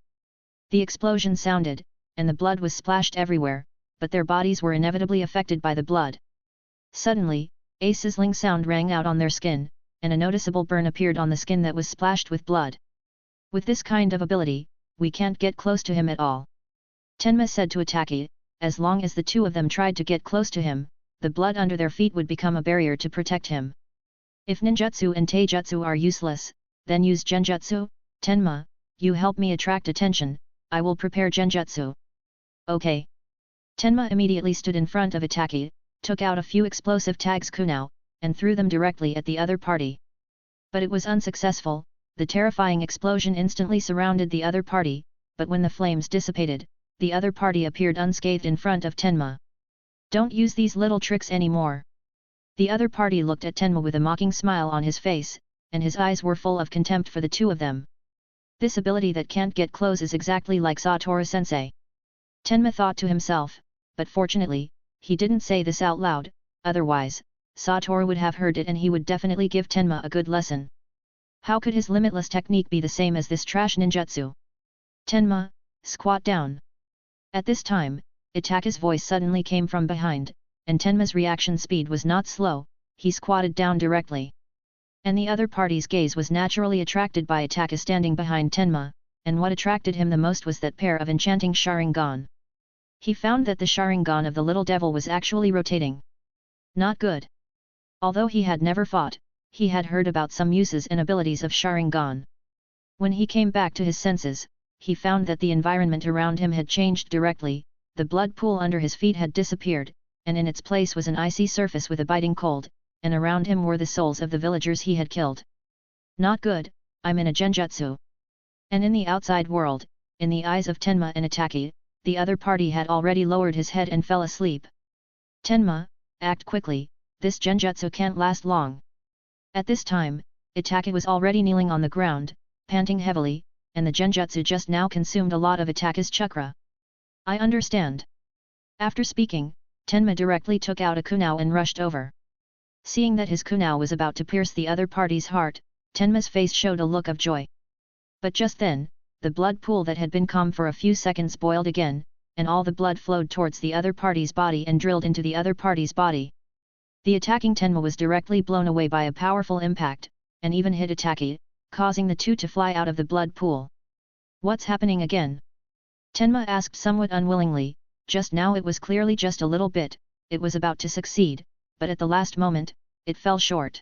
[SPEAKER 2] The explosion sounded, and the blood was splashed everywhere, but their bodies were inevitably affected by the blood. Suddenly, a sizzling sound rang out on their skin, and a noticeable burn appeared on the skin that was splashed with blood. With this kind of ability, we can't get close to him at all. Tenma said to Hatake, as long as the two of them tried to get close to him, the blood under their feet would become a barrier to protect him. If ninjutsu and taijutsu are useless, then use genjutsu. Tenma, you help me attract attention, I will prepare genjutsu. Okay. Tenma immediately stood in front of Hatake, took out a few explosive tags kunao, and threw them directly at the other party. But it was unsuccessful, the terrifying explosion instantly surrounded the other party, but when the flames dissipated, the other party appeared unscathed in front of Tenma. Don't use these little tricks anymore. The other party looked at Tenma with a mocking smile on his face, and his eyes were full of contempt for the two of them. This ability that can't get close is exactly like Satoru-sensei. Tenma thought to himself, but fortunately, he didn't say this out loud, otherwise, Satoru would have heard it and he would definitely give Tenma a good lesson. How could his limitless technique be the same as this trash ninjutsu? Tenma, squat down. At this time, Hatake's voice suddenly came from behind, and Tenma's reaction speed was not slow, he squatted down directly. And the other party's gaze was naturally attracted by Hatake standing behind Tenma, and what attracted him the most was that pair of enchanting Sharingan. He found that the Sharingan of the little devil was actually rotating. Not good. Although he had never fought, he had heard about some uses and abilities of Sharingan. When he came back to his senses, he found that the environment around him had changed directly, the blood pool under his feet had disappeared, and in its place was an icy surface with a biting cold, and around him were the souls of the villagers he had killed. Not good, I'm in a genjutsu. And in the outside world, in the eyes of Tenma and Hatake, the other party had already lowered his head and fell asleep. Tenma, act quickly, this genjutsu can't last long. At this time, Hatake was already kneeling on the ground, panting heavily, and the genjutsu just now consumed a lot of Hatake's chakra. I understand. After speaking, Tenma directly took out a kunao and rushed over. Seeing that his kunao was about to pierce the other party's heart, Tenma's face showed a look of joy. But just then, the blood pool that had been calm for a few seconds boiled again, and all the blood flowed towards the other party's body and drilled into the other party's body. The attacking Tenma was directly blown away by a powerful impact, and even hit Hatake, causing the two to fly out of the blood pool. What's happening again? Tenma asked somewhat unwillingly. Just now it was clearly just a little bit, it was about to succeed, but at the last moment, it fell short.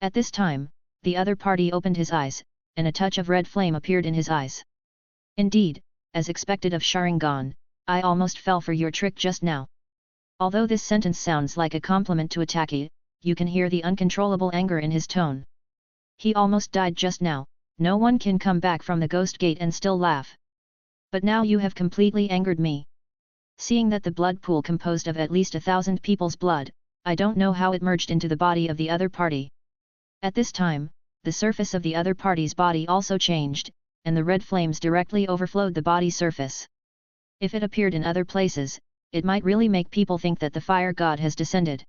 [SPEAKER 2] At this time, the other party opened his eyes, and a touch of red flame appeared in his eyes. Indeed, as expected of Sharingan, I almost fell for your trick just now. Although this sentence sounds like a compliment to Hatake, you can hear the uncontrollable anger in his tone. He almost died just now, no one can come back from the ghost gate and still laugh. But now you have completely angered me. Seeing that the blood pool composed of at least 1,000 people's blood, I don't know how it merged into the body of the other party. At this time, the surface of the other party's body also changed, and the red flames directly overflowed the body surface. If it appeared in other places, it might really make people think that the fire god has descended.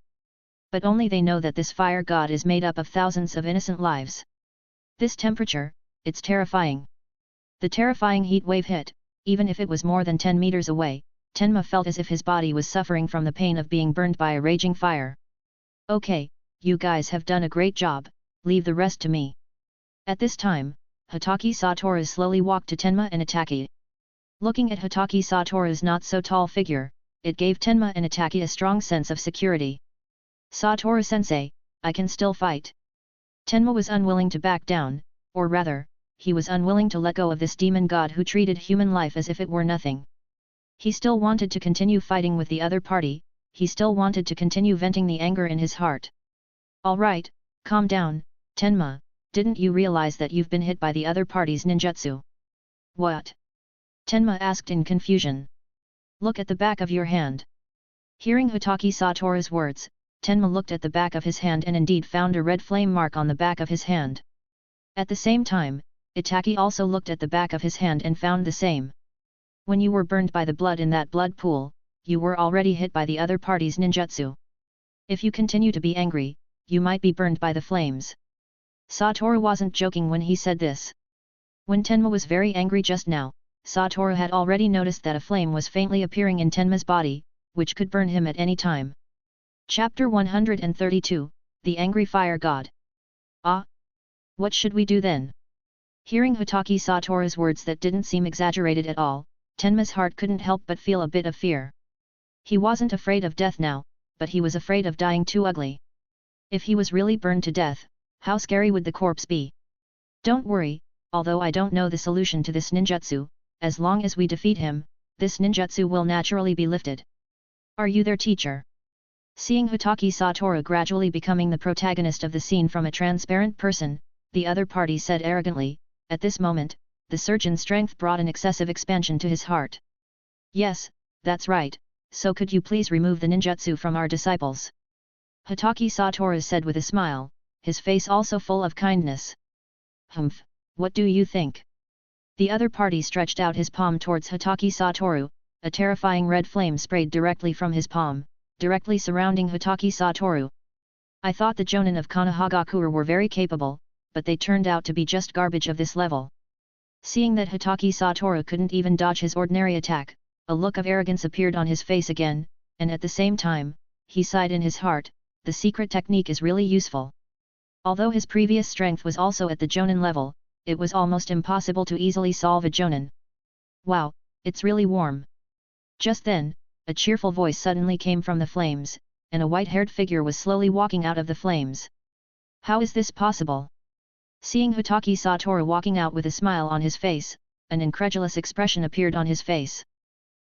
[SPEAKER 2] But only they know that this fire god is made up of thousands of innocent lives. This temperature, it's terrifying. The terrifying heat wave hit, even if it was more than 10 meters away. Tenma felt as if his body was suffering from the pain of being burned by a raging fire. Okay, you guys have done a great job, leave the rest to me. At this time, Hatake Satoru slowly walked to Tenma and Hatake. Looking at Hatake Satoru's not-so-tall figure, it gave Tenma and Hatake a strong sense of security. Satoru-sensei, I can still fight. Tenma was unwilling to back down, or rather, he was unwilling to let go of this demon god who treated human life as if it were nothing. He still wanted to continue fighting with the other party, he still wanted to continue venting the anger in his heart. Alright, calm down, Tenma, didn't you realize that you've been hit by the other party's ninjutsu? What? Tenma asked in confusion. Look at the back of your hand. Hearing Hatake Satoru's words, Tenma looked at the back of his hand and indeed found a red flame mark on the back of his hand. At the same time, Hatake also looked at the back of his hand and found the same. When you were burned by the blood in that blood pool, you were already hit by the other party's ninjutsu. If you continue to be angry, you might be burned by the flames. Satoru wasn't joking when he said this. When Tenma was very angry just now, Satoru had already noticed that a flame was faintly appearing in Tenma's body, which could burn him at any time. Chapter 132, The Angry Fire God. Ah! What should we do then? Hearing Hatake Satoru's words that didn't seem exaggerated at all, Tenma's heart couldn't help but feel a bit of fear. He wasn't afraid of death now, but he was afraid of dying too ugly. If he was really burned to death, how scary would the corpse be? Don't worry, although I don't know the solution to this ninjutsu, as long as we defeat him, this ninjutsu will naturally be lifted. Are you their teacher? Seeing Hatake Satoru gradually becoming the protagonist of the scene from a transparent person, the other party said arrogantly. At this moment, the surge in strength brought an excessive expansion to his heart. Yes, that's right, so could you please remove the ninjutsu from our disciples? Hatake Satoru said with a smile, his face also full of kindness. Humph, what do you think? The other party stretched out his palm towards Hatake Satoru, a terrifying red flame sprayed directly from his palm, directly surrounding Hatake Satoru. I thought the Jonin of Konohagakure were very capable, but they turned out to be just garbage of this level. Seeing that Hatake Satoru couldn't even dodge his ordinary attack, a look of arrogance appeared on his face again, and at the same time, he sighed in his heart, the secret technique is really useful. Although his previous strength was also at the Jonin level, it was almost impossible to easily solve a Jonin. Wow, it's really warm. Just then, a cheerful voice suddenly came from the flames, and a white-haired figure was slowly walking out of the flames. How is this possible? Seeing Hatake Satoru walking out with a smile on his face, an incredulous expression appeared on his face.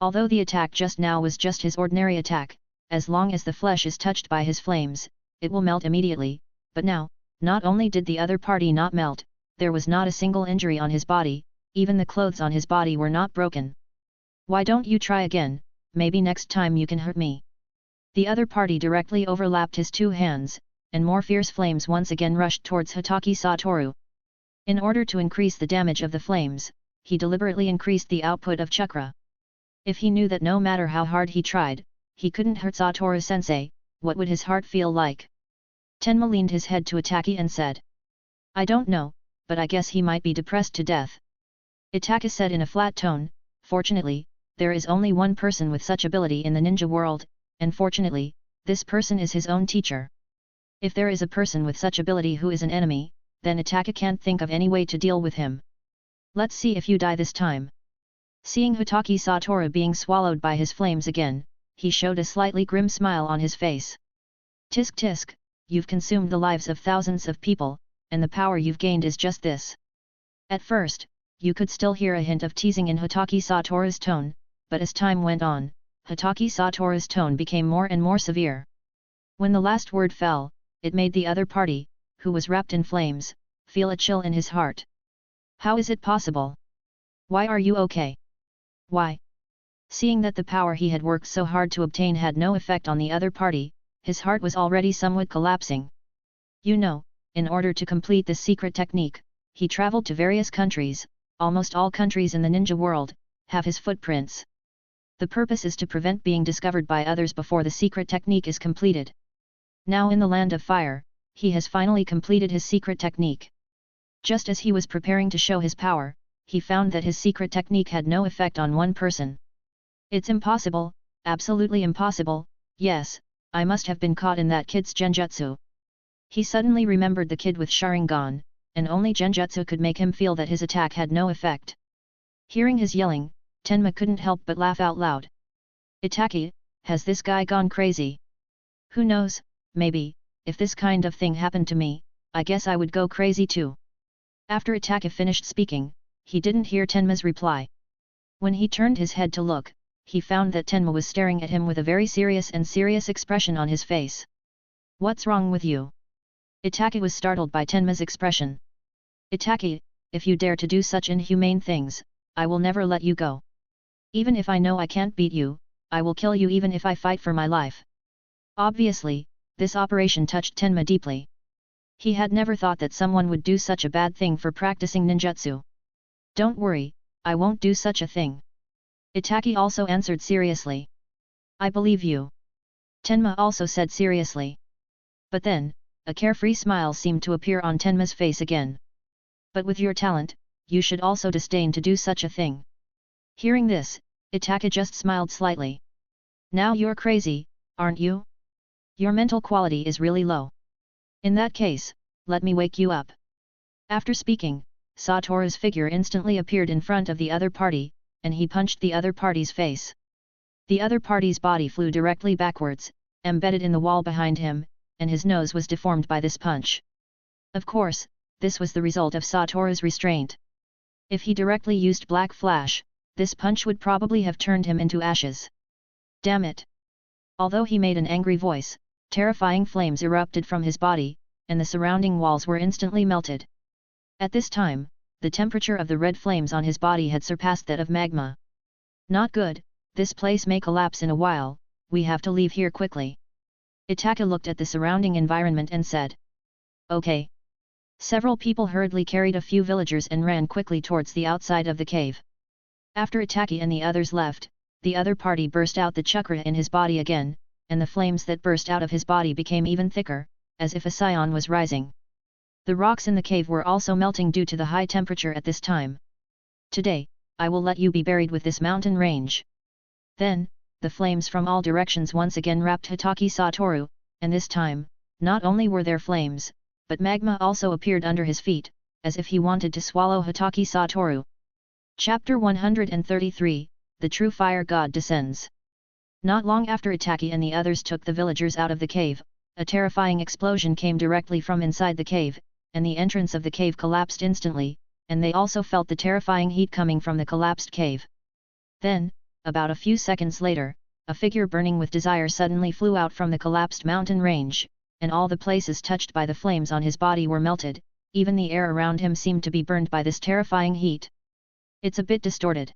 [SPEAKER 2] Although the attack just now was just his ordinary attack, as long as the flesh is touched by his flames, it will melt immediately, but now, not only did the other party not melt, there was not a single injury on his body, even the clothes on his body were not broken. Why don't you try again, maybe next time you can hurt me. The other party directly overlapped his two hands, and more fierce flames once again rushed towards Hatake Satoru. In order to increase the damage of the flames, he deliberately increased the output of chakra. If he knew that no matter how hard he tried, he couldn't hurt Satoru-sensei, what would his heart feel like? Tenma leaned his head to Itake and said. I don't know, but I guess he might be depressed to death. Itake said in a flat tone, fortunately, there is only one person with such ability in the ninja world, and fortunately, this person is his own teacher. If there is a person with such ability who is an enemy, then Itake can't think of any way to deal with him. Let's see if you die this time. Seeing Hatake Satoru being swallowed by his flames again, he showed a slightly grim smile on his face. Tisk tisk, you've consumed the lives of thousands of people, and the power you've gained is just this. At first, you could still hear a hint of teasing in Hatake Satoru's tone, but as time went on, Hatake Satoru's tone became more and more severe. When the last word fell, it made the other party, who was wrapped in flames, feel a chill in his heart. How is it possible? Why are you okay? Why? Seeing that the power he had worked so hard to obtain had no effect on the other party, his heart was already somewhat collapsing. You know, in order to complete this secret technique, he traveled to various countries, almost all countries in the ninja world, have his footprints. The purpose is to prevent being discovered by others before the secret technique is completed. Now in the Land of Fire, he has finally completed his secret technique. Just as he was preparing to show his power, he found that his secret technique had no effect on one person. It's impossible, absolutely impossible, yes, I must have been caught in that kid's genjutsu. He suddenly remembered the kid with Sharingan, and only genjutsu could make him feel that his attack had no effect. Hearing his yelling, Tenma couldn't help but laugh out loud. Itake, has this guy gone crazy? Who knows, maybe, if this kind of thing happened to me, I guess I would go crazy too. After Itake finished speaking, he didn't hear Tenma's reply. When he turned his head to look, he found that Tenma was staring at him with a very serious expression on his face. What's wrong with you? Itake was startled by Tenma's expression. Itake, if you dare to do such inhumane things, I will never let you go. Even if I know I can't beat you, I will kill you even if I fight for my life. Obviously, this operation touched Tenma deeply. He had never thought that someone would do such a bad thing for practicing ninjutsu. Don't worry, I won't do such a thing. Itake also answered seriously. I believe you. Tenma also said seriously. But then, a carefree smile seemed to appear on Tenma's face again. But with your talent, you should also disdain to do such a thing. Hearing this, Hatake just smiled slightly. Now you're crazy, aren't you? Your mental quality is really low. In that case, let me wake you up. After speaking, Satoru's figure instantly appeared in front of the other party, and he punched the other party's face. The other party's body flew directly backwards, embedded in the wall behind him, and his nose was deformed by this punch. Of course, this was the result of Satoru's restraint. If he directly used Black Flash, this punch would probably have turned him into ashes. Damn it! Although he made an angry voice, terrifying flames erupted from his body, and the surrounding walls were instantly melted. At this time, the temperature of the red flames on his body had surpassed that of magma. Not good, this place may collapse in a while, we have to leave here quickly. Hatake looked at the surrounding environment and said. Okay. Several people hurriedly carried a few villagers and ran quickly towards the outside of the cave. After Hatake and the others left, the other party burst out the chakra in his body again, and the flames that burst out of his body became even thicker, as if a scion was rising. The rocks in the cave were also melting due to the high temperature at this time. Today, I will let you be buried with this mountain range. Then, the flames from all directions once again wrapped Hatake Satoru, and this time, not only were there flames, but magma also appeared under his feet, as if he wanted to swallow Hatake Satoru. Chapter 133, The True Fire God Descends. Not long after Hatake and the others took the villagers out of the cave, a terrifying explosion came directly from inside the cave, and the entrance of the cave collapsed instantly, and they also felt the terrifying heat coming from the collapsed cave. Then, about a few seconds later, a figure burning with desire suddenly flew out from the collapsed mountain range, and all the places touched by the flames on his body were melted, even the air around him seemed to be burned by this terrifying heat. It's a bit distorted.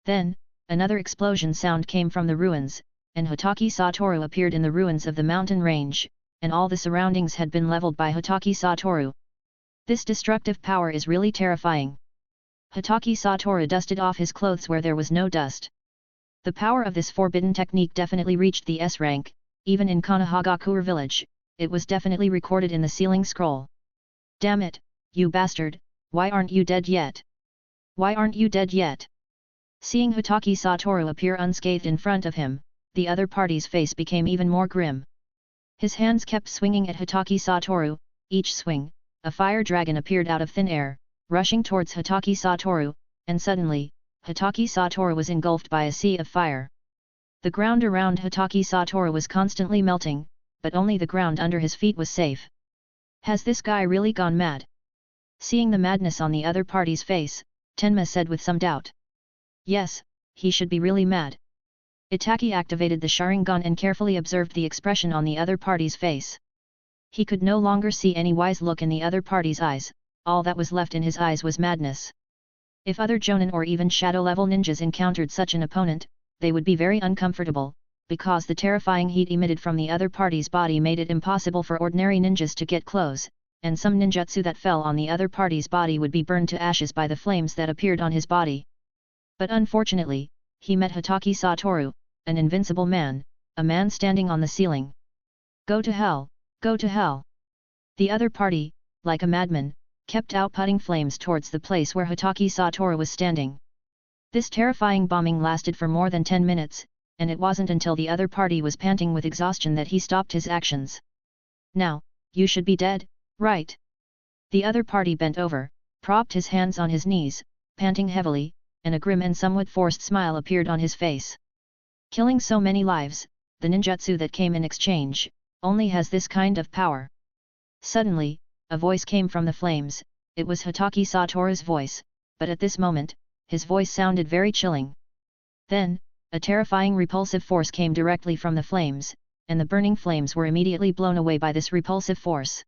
[SPEAKER 2] Then, another explosion sound came from the ruins, and Hatake Satoru appeared in the ruins of the mountain range, and all the surroundings had been leveled by Hatake Satoru. This destructive power is really terrifying. Hatake Satoru dusted off his clothes where there was no dust. The power of this forbidden technique definitely reached the S rank, even in Konohagakure village, it was definitely recorded in the ceiling scroll. Damn it, you bastard, why aren't you dead yet? Why aren't you dead yet? Seeing Hatake Satoru appear unscathed in front of him, the other party's face became even more grim. His hands kept swinging at Hatake Satoru, each swing, a fire dragon appeared out of thin air, rushing towards Hatake Satoru, and suddenly, Hatake Satoru was engulfed by a sea of fire. The ground around Hatake Satoru was constantly melting, but only the ground under his feet was safe. Has this guy really gone mad? Seeing the madness on the other party's face, Tenma said with some doubt. Yes, he should be really mad. Hatake activated the Sharingan and carefully observed the expression on the other party's face. He could no longer see any wise look in the other party's eyes, all that was left in his eyes was madness. If other Jonin or even shadow-level ninjas encountered such an opponent, they would be very uncomfortable, because the terrifying heat emitted from the other party's body made it impossible for ordinary ninjas to get close, and some ninjutsu that fell on the other party's body would be burned to ashes by the flames that appeared on his body. But unfortunately, he met Hatake Satoru, an invincible man, a man standing on the ceiling. Go to hell, go to hell! The other party, like a madman, kept outputting flames towards the place where Hatake Satoru was standing. This terrifying bombing lasted for more than 10 minutes, and it wasn't until the other party was panting with exhaustion that he stopped his actions. Now, you should be dead, right? The other party bent over, propped his hands on his knees, panting heavily, and a grim and somewhat forced smile appeared on his face. Killing so many lives, the ninjutsu that came in exchange, only has this kind of power. Suddenly, a voice came from the flames, it was Hatake Satoru's voice, but at this moment, his voice sounded very chilling. Then, a terrifying repulsive force came directly from the flames, and the burning flames were immediately blown away by this repulsive force.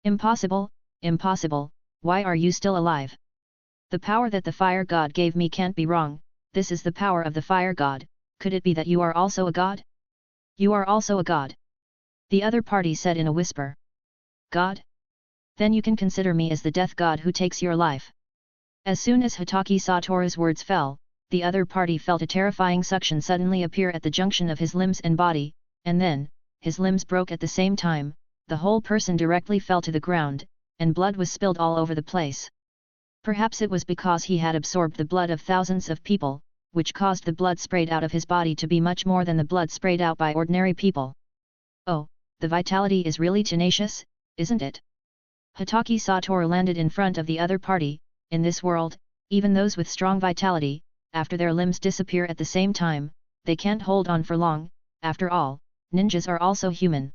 [SPEAKER 2] Impossible, impossible, why are you still alive? The power that the fire god gave me can't be wrong, this is the power of the fire god, could it be that you are also a god? You are also a god. The other party said in a whisper. God? Then you can consider me as the death god who takes your life. As soon as Hatake Satoru's words fell, the other party felt a terrifying suction suddenly appear at the junction of his limbs and body, and then, his limbs broke at the same time, the whole person directly fell to the ground, and blood was spilled all over the place. Perhaps it was because he had absorbed the blood of thousands of people, which caused the blood sprayed out of his body to be much more than the blood sprayed out by ordinary people. Oh, the vitality is really tenacious, isn't it? Hatake Satoru landed in front of the other party. In this world, even those with strong vitality, after their limbs disappear at the same time, they can't hold on for long. After all, ninjas are also human.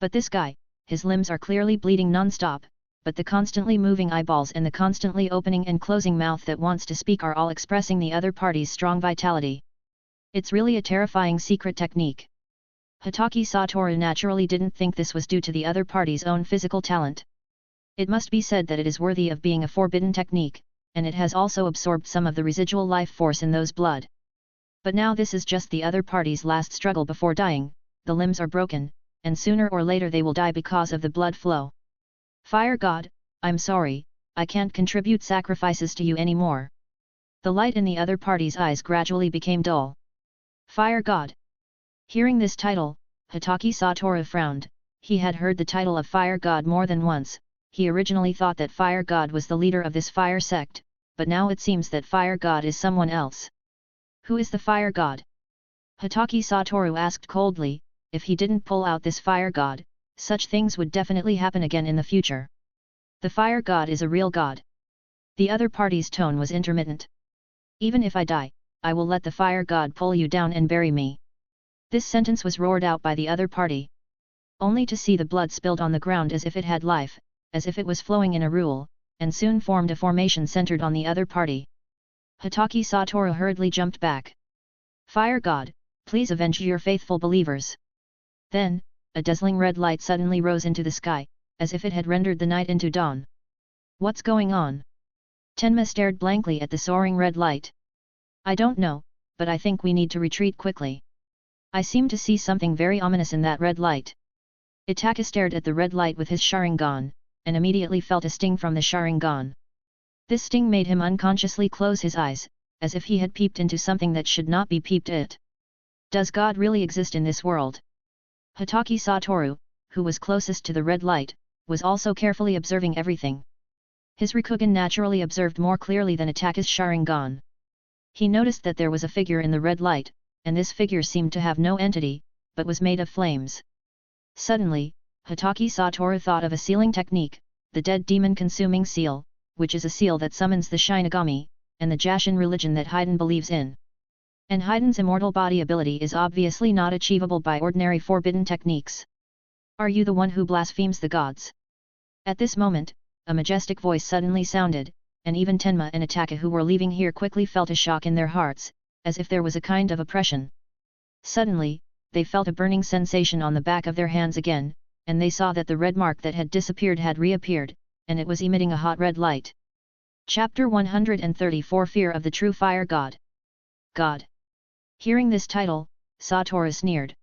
[SPEAKER 2] But this guy, his limbs are clearly bleeding non-stop, but the constantly moving eyeballs and the constantly opening and closing mouth that wants to speak are all expressing the other party's strong vitality. It's really a terrifying secret technique. Hatake Satoru naturally didn't think this was due to the other party's own physical talent. It must be said that it is worthy of being a forbidden technique, and it has also absorbed some of the residual life force in those blood. But now this is just the other party's last struggle before dying. The limbs are broken, and sooner or later they will die because of the blood flow. Fire God, I'm sorry, I can't contribute sacrifices to you anymore. The light in the other party's eyes gradually became dull. Fire God. Hearing this title, Hatake Satoru frowned. He had heard the title of Fire God more than once. He originally thought that Fire God was the leader of this fire sect, but now it seems that Fire God is someone else. Who is the Fire God? Hatake Satoru asked coldly. If he didn't pull out this Fire God, such things would definitely happen again in the future. The Fire God is a real god. The other party's tone was intermittent. Even if I die, I will let the Fire God pull you down and bury me. This sentence was roared out by the other party. Only to see the blood spilled on the ground as if it had life, as if it was flowing in a rule, and soon formed a formation centered on the other party. Hatake Satoru hurriedly jumped back. Fire God, please avenge your faithful believers. Then, a dazzling red light suddenly rose into the sky, as if it had rendered the night into dawn. What's going on? Tenma stared blankly at the soaring red light. I don't know, but I think we need to retreat quickly. I seem to see something very ominous in that red light. Itaka stared at the red light with his Sharingan, and immediately felt a sting from the Sharingan. This sting made him unconsciously close his eyes, as if he had peeped into something that should not be peeped at. Does God really exist in this world? Hatake Satoru, who was closest to the red light, was also carefully observing everything. His Rikugan naturally observed more clearly than Itaka's Sharingan. He noticed that there was a figure in the red light, and this figure seemed to have no entity, but was made of flames. Suddenly, Hatake Satoru thought of a sealing technique, the dead demon consuming seal, which is a seal that summons the Shinigami, and the Jashin religion that Haiden believes in. And Haiden's immortal body ability is obviously not achievable by ordinary forbidden techniques. Are you the one who blasphemes the gods? At this moment, a majestic voice suddenly sounded, and even Tenma and Itaka who were leaving here quickly felt a shock in their hearts, as if there was a kind of oppression. Suddenly, they felt a burning sensation on the back of their hands again, and they saw that the red mark that had disappeared had reappeared, and it was emitting a hot red light. Chapter 134 Fear of the True Fire God. God. Hearing this title, Satoru sneered.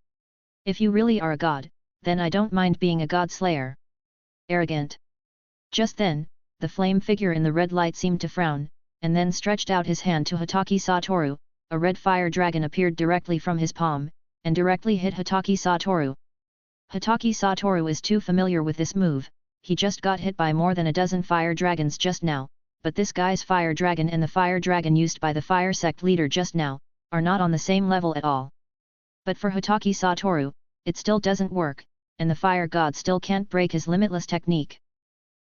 [SPEAKER 2] If you really are a god, then I don't mind being a god slayer. Arrogant. Just then, the flame figure in the red light seemed to frown, and then stretched out his hand to Hatake Satoru. A red fire dragon appeared directly from his palm, and directly hit Hatake Satoru. Hatake Satoru is too familiar with this move. He just got hit by more than a dozen fire dragons just now, but this guy's fire dragon and the fire dragon used by the fire sect leader just now, are not on the same level at all. But for Hatake Satoru, it still doesn't work, and the fire god still can't break his limitless technique.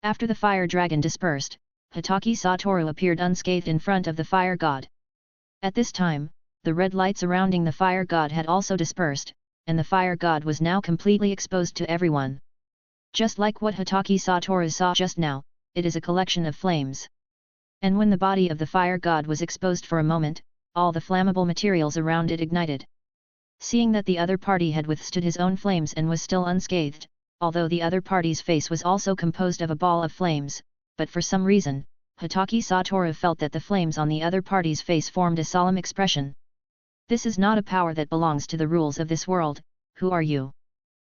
[SPEAKER 2] After the fire dragon dispersed, Hatake Satoru appeared unscathed in front of the fire god. At this time, the red light surrounding the fire god had also dispersed, and the fire god was now completely exposed to everyone. Just like what Hatake Satoru saw just now, it is a collection of flames. And when the body of the fire god was exposed for a moment, all the flammable materials around it ignited. Seeing that the other party had withstood his own flames and was still unscathed, although the other party's face was also composed of a ball of flames, but for some reason, Hatake Satoru felt that the flames on the other party's face formed a solemn expression. This is not a power that belongs to the rules of this world. Who are you?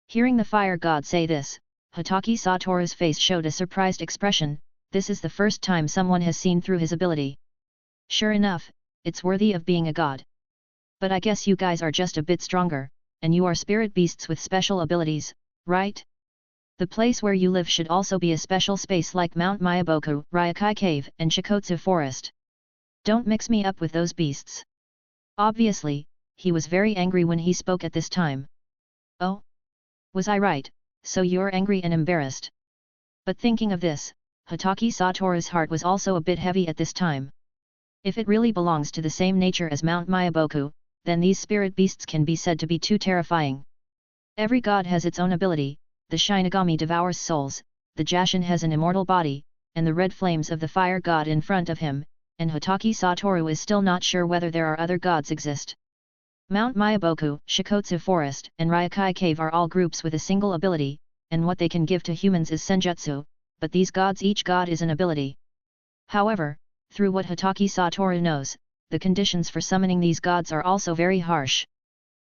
[SPEAKER 2] Hearing the fire god say this, Hatake Satoru's face showed a surprised expression. This is the first time someone has seen through his ability. Sure enough, it's worthy of being a god. But I guess you guys are just a bit stronger, and you are spirit beasts with special abilities, right? The place where you live should also be a special space like Mount Myaboku, Ryokai Cave, and Shikotsu Forest. Don't mix me up with those beasts. Obviously, he was very angry when he spoke at this time. Oh? Was I right? So you're angry and embarrassed. But thinking of this, Hatake Satoru's heart was also a bit heavy at this time. If it really belongs to the same nature as Mount Myaboku, then these spirit beasts can be said to be too terrifying. Every god has its own ability, the Shinigami devours souls, the Jashin has an immortal body, and the red flames of the fire god in front of him, and Hatake Satoru is still not sure whether there are other gods exist. Mount Myaboku, Shikotsu Forest, and Ryokai Cave are all groups with a single ability, and what they can give to humans is senjutsu, but these gods each god is an ability. However, through what Hatake Satoru knows, the conditions for summoning these gods are also very harsh.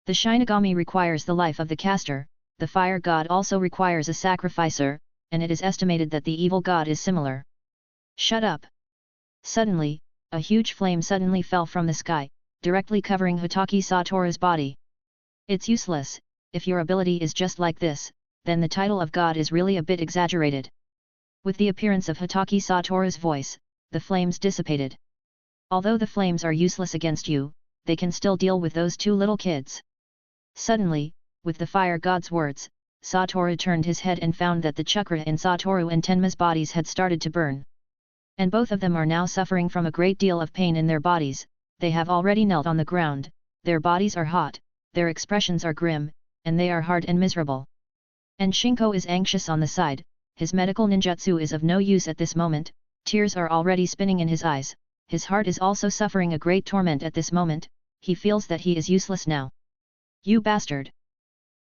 [SPEAKER 2] The Shinigami requires the life of the caster, the fire god also requires a sacrificer, and it is estimated that the evil god is similar. Shut up! Suddenly, a huge flame suddenly fell from the sky, directly covering Hatake Satoru's body. It's useless. If your ability is just like this, then the title of god is really a bit exaggerated. With the appearance of Hatake Satoru's voice, the flames dissipated. Although the flames are useless against you, they can still deal with those two little kids. Suddenly, with the fire god's words, Satoru turned his head and found that the chakra in Satoru and Tenma's bodies had started to burn. And both of them are now suffering from a great deal of pain in their bodies. They have already knelt on the ground, their bodies are hot, their expressions are grim, and they are hard and miserable. And Shinko is anxious on the side, his medical ninjutsu is of no use at this moment, tears are already spinning in his eyes, his heart is also suffering a great torment at this moment, he feels that he is useless now. You bastard!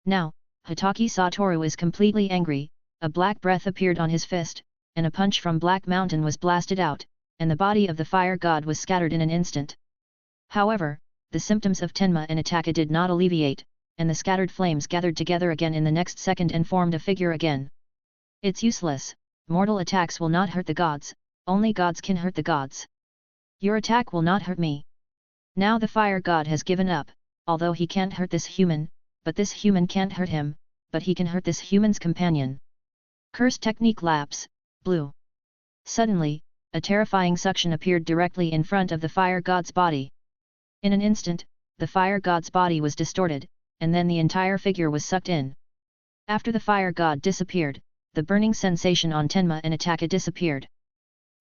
[SPEAKER 2] Now, Hatake Satoru is completely angry, a black breath appeared on his fist, and a punch from Black Mountain was blasted out, and the body of the fire god was scattered in an instant. However, the symptoms of Tenma and Hatake did not alleviate, and the scattered flames gathered together again in the next second and formed a figure again. It's useless, mortal attacks will not hurt the gods, only gods can hurt the gods. Your attack will not hurt me. Now the fire god has given up, although he can't hurt this human, but this human can't hurt him, but he can hurt this human's companion. Curse technique lapse, blue. Suddenly, a terrifying suction appeared directly in front of the fire god's body. In an instant, the fire god's body was distorted, and then the entire figure was sucked in. After the fire god disappeared, the burning sensation on Tenma and Hatake disappeared.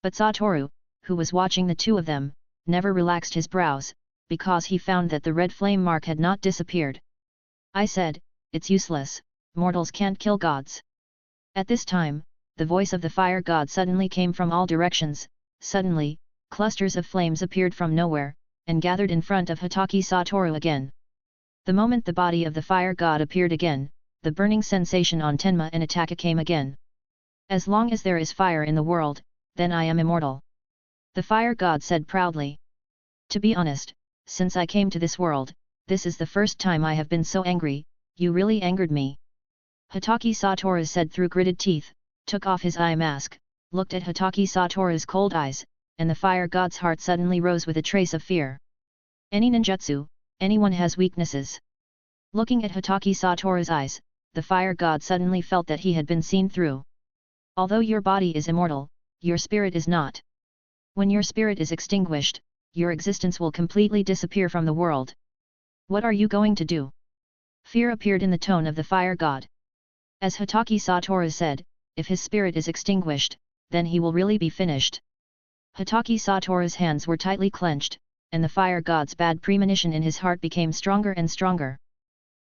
[SPEAKER 2] But Satoru, who was watching the two of them, never relaxed his brows, because he found that the red flame mark had not disappeared. I said, it's useless, mortals can't kill gods. At this time, the voice of the fire god suddenly came from all directions, suddenly, clusters of flames appeared from nowhere, and gathered in front of Hatake Satoru again. The moment the body of the fire god appeared again, the burning sensation on Tenma and Hatake came again. As long as there is fire in the world, then I am immortal. The fire god said proudly. To be honest, since I came to this world, this is the first time I have been so angry, you really angered me. Hatake Satoru said through gritted teeth, took off his eye mask, looked at Hatake Satoru's cold eyes, and the fire god's heart suddenly rose with a trace of fear. Any ninjutsu, anyone has weaknesses. Looking at Hatake Satoru's eyes, the fire god suddenly felt that he had been seen through. Although your body is immortal, your spirit is not. When your spirit is extinguished, your existence will completely disappear from the world. What are you going to do? Fear appeared in the tone of the fire god. As Hatake Satoru said, if his spirit is extinguished, then he will really be finished. Hatake Satoru's hands were tightly clenched, and the fire god's bad premonition in his heart became stronger and stronger.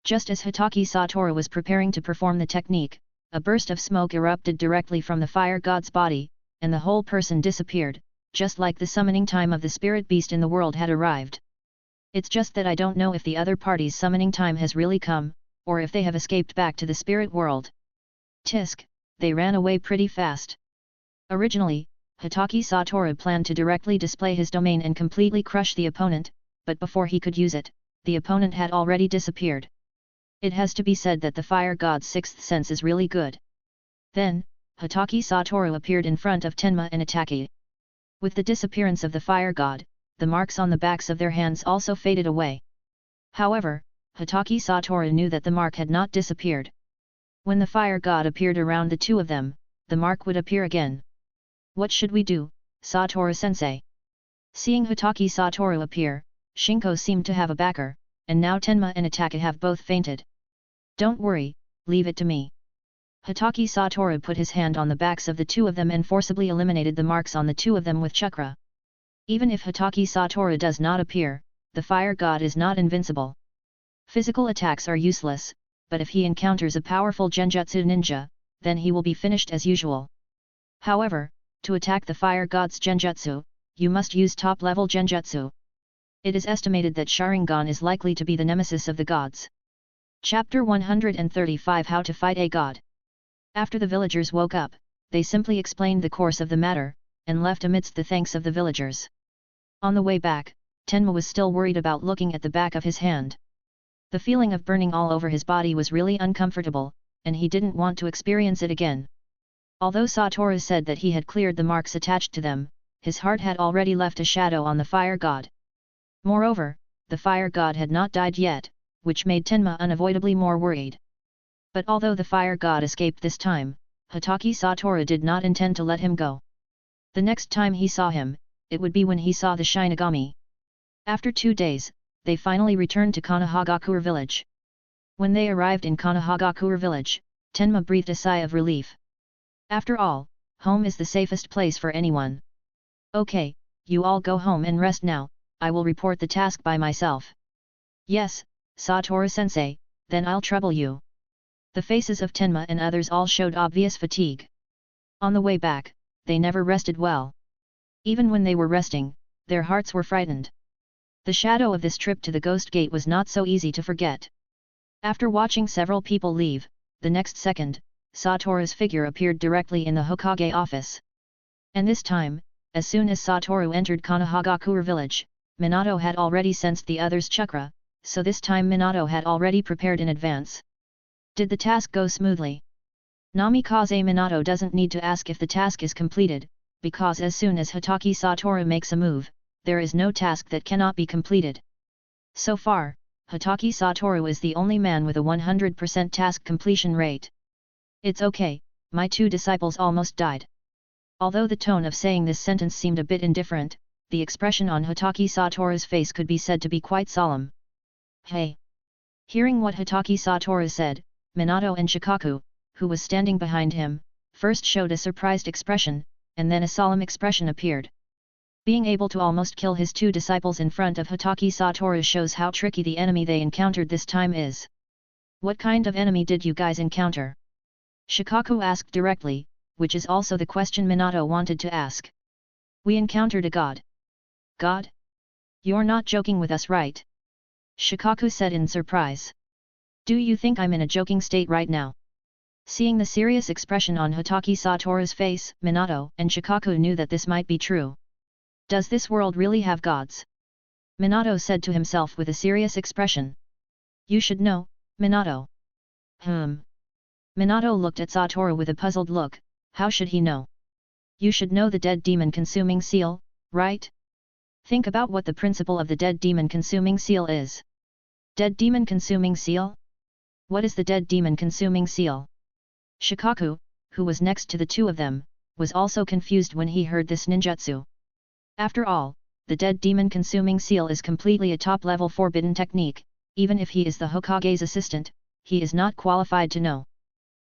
[SPEAKER 2] Just as Hatake Satoru was preparing to perform the technique, a burst of smoke erupted directly from the fire god's body, and the whole person disappeared, just like the summoning time of the spirit beast in the world had arrived. It's just that I don't know if the other party's summoning time has really come, or if they have escaped back to the spirit world. Tisk, they ran away pretty fast. Originally, Hatake Satoru planned to directly display his domain and completely crush the opponent, but before he could use it, the opponent had already disappeared. It has to be said that the fire god's sixth sense is really good. Then, Hatake Satoru appeared in front of Tenma and Hatake. With the disappearance of the fire god, the marks on the backs of their hands also faded away. However, Hatake Satoru knew that the mark had not disappeared. When the fire god appeared around the two of them, the mark would appear again. What should we do, Satoru-sensei? Seeing Hatake Satoru appear, Shinko seemed to have a backer, and now Tenma and Hatake have both fainted. Don't worry, leave it to me. Hatake Satoru put his hand on the backs of the two of them and forcibly eliminated the marks on the two of them with chakra. Even if Hatake Satoru does not appear, the fire god is not invincible. Physical attacks are useless, but if he encounters a powerful genjutsu ninja, then he will be finished as usual. However, to attack the fire god's genjutsu, you must use top-level genjutsu. It is estimated that Sharingan is likely to be the nemesis of the gods. Chapter 135 How to Fight a God. After the villagers woke up, they simply explained the course of the matter, and left amidst the thanks of the villagers. On the way back, Tenma was still worried about looking at the back of his hand. The feeling of burning all over his body was really uncomfortable, and he didn't want to experience it again. Although Satoru said that he had cleared the marks attached to them, his heart had already left a shadow on the fire god. Moreover, the fire god had not died yet, which made Tenma unavoidably more worried. But although the fire god escaped this time, Hatake Satoru did not intend to let him go. The next time he saw him, it would be when he saw the Shinigami. After 2 days, they finally returned to Konohagakure village. When they arrived in Konohagakure village, Tenma breathed a sigh of relief. After all, home is the safest place for anyone. Okay, you all go home and rest now, I will report the task by myself. Yes, Satoru-sensei, then I'll trouble you. The faces of Tenma and others all showed obvious fatigue. On the way back, they never rested well. Even when they were resting, their hearts were frightened. The shadow of this trip to the Ghost Gate was not so easy to forget. After watching several people leave, the next second, Satoru's figure appeared directly in the Hokage office. And this time, as soon as Satoru entered Konohagakure village, Minato had already sensed the other's chakra, so this time Minato had already prepared in advance. Did the task go smoothly? Namikaze Minato doesn't need to ask if the task is completed, because as soon as Hatake Satoru makes a move, there is no task that cannot be completed. So far, Hatake Satoru is the only man with a 100% task completion rate. It's okay, my 2 disciples almost died. Although the tone of saying this sentence seemed a bit indifferent, the expression on Hatake Satoru's face could be said to be quite solemn. Hey! Hearing what Hatake Satoru said, Minato and Shikaku, who was standing behind him, first showed a surprised expression, and then a solemn expression appeared. Being able to almost kill his 2 disciples in front of Hatake Satoru shows how tricky the enemy they encountered this time is. What kind of enemy did you guys encounter? Shikaku asked directly, which is also the question Minato wanted to ask. We encountered a god. God? You're not joking with us, right? Shikaku said in surprise. Do you think I'm in a joking state right now? Seeing the serious expression on Hatake Satoru's face, Minato and Shikaku knew that this might be true. Does this world really have gods? Minato said to himself with a serious expression. You should know, Minato. Minato looked at Satoru with a puzzled look. How should he know? You should know the dead demon consuming seal, right? Think about what the principle of the dead demon consuming seal is. Dead demon consuming seal? What is the dead demon consuming seal? Shikaku, who was next to the 2 of them, was also confused when he heard this ninjutsu. After all, the dead demon consuming seal is completely a top-level forbidden technique. Even if he is the Hokage's assistant, he is not qualified to know.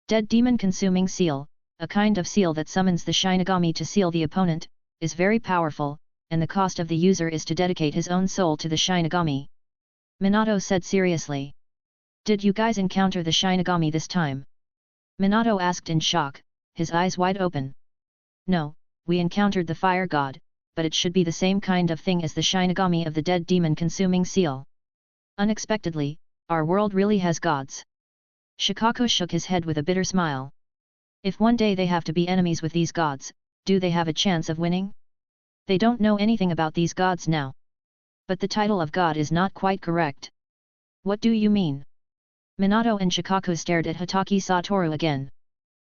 [SPEAKER 2] Dead demon consuming seal, a kind of seal that summons the Shinigami to seal the opponent, is very powerful, and the cost of the user is to dedicate his own soul to the Shinigami. Minato said seriously. Did you guys encounter the Shinigami this time? Minato asked in shock, his eyes wide open. No, we encountered the fire god, but it should be the same kind of thing as the Shinigami of the dead demon consuming seal. Unexpectedly, our world really has gods. Shikaku shook his head with a bitter smile. If one day they have to be enemies with these gods, do they have a chance of winning? They don't know anything about these gods now. But the title of god is not quite correct. What do you mean? Minato and Shikaku stared at Hatake Satoru again.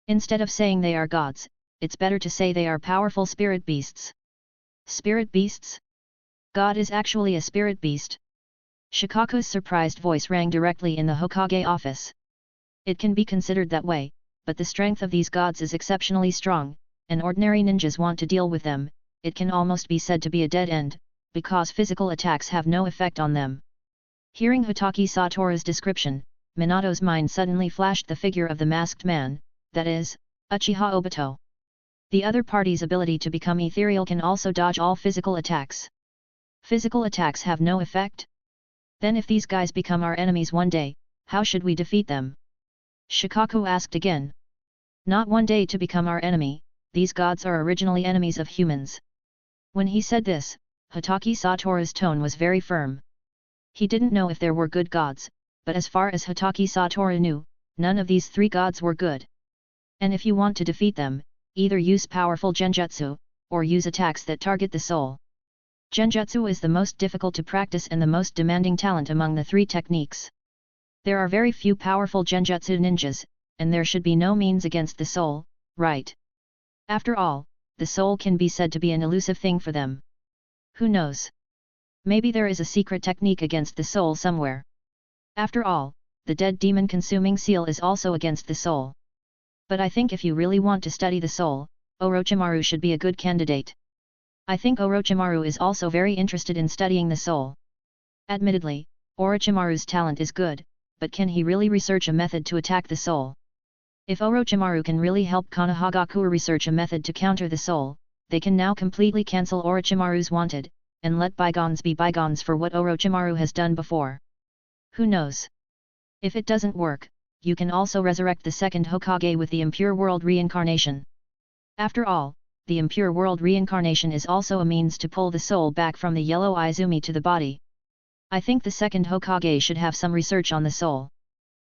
[SPEAKER 2] Instead of saying they are gods, it's better to say they are powerful spirit beasts. Spirit beasts? God is actually a spirit beast? Shikaku's surprised voice rang directly in the Hokage office. It can be considered that way, but the strength of these gods is exceptionally strong, and ordinary ninjas want to deal with them. It can almost be said to be a dead end, because physical attacks have no effect on them. Hearing Hatake Satoru's description, Minato's mind suddenly flashed the figure of the masked man, that is, Uchiha Obito. The other party's ability to become ethereal can also dodge all physical attacks. Physical attacks have no effect? Then if these guys become our enemies one day, how should we defeat them? Shikaku asked again. Not one day to become our enemy, these gods are originally enemies of humans. When he said this, Hatake Satoru's tone was very firm. He didn't know if there were good gods, but as far as Hatake Satoru knew, none of these three gods were good. And if you want to defeat them, either use powerful genjutsu, or use attacks that target the soul. Genjutsu is the most difficult to practice and the most demanding talent among the three techniques. There are very few powerful genjutsu ninjas, and there should be no means against the soul, right? After all, the soul can be said to be an elusive thing for them. Who knows? Maybe there is a secret technique against the soul somewhere. After all, the dead demon consuming seal is also against the soul. But I think if you really want to study the soul, Orochimaru should be a good candidate. I think Orochimaru is also very interested in studying the soul. Admittedly, Orochimaru's talent is good, but can he really research a method to attack the soul? If Orochimaru can really help Konohagakure research a method to counter the soul, they can now completely cancel Orochimaru's wanted, and let bygones be bygones for what Orochimaru has done before. Who knows? If it doesn't work, you can also resurrect the second Hokage with the impure world reincarnation. After all, the impure world reincarnation is also a means to pull the soul back from the yellow Izumi to the body. I think the second Hokage should have some research on the soul.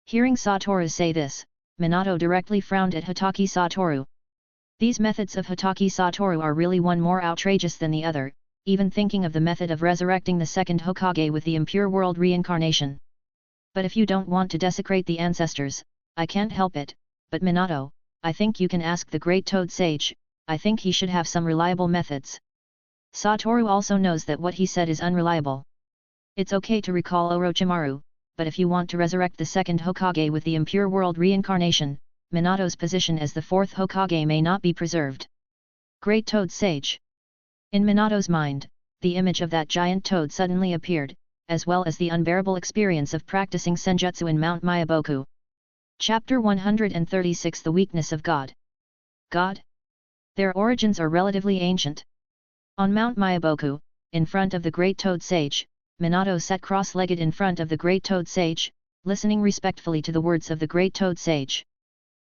[SPEAKER 2] Hearing Satoru say this, Minato directly frowned at Hatake Satoru. These methods of Hatake Satoru are really one more outrageous than the other, even thinking of the method of resurrecting the second Hokage with the impure world reincarnation. But if you don't want to desecrate the ancestors, I can't help it, but Minato, I think you can ask the great Toad Sage, I think he should have some reliable methods. Satoru also knows that what he said is unreliable. It's okay to recall Orochimaru, but if you want to resurrect the second Hokage with the impure world reincarnation, Minato's position as the fourth Hokage may not be preserved. Great Toad Sage. In Minato's mind, the image of that giant toad suddenly appeared, as well as the unbearable experience of practicing senjutsu in Mount Myaboku. Chapter 136 The Weakness of God. God? Their origins are relatively ancient. On Mount Myaboku, in front of the Great Toad Sage, Minato sat cross-legged in front of the Great Toad Sage, listening respectfully to the words of the Great Toad Sage.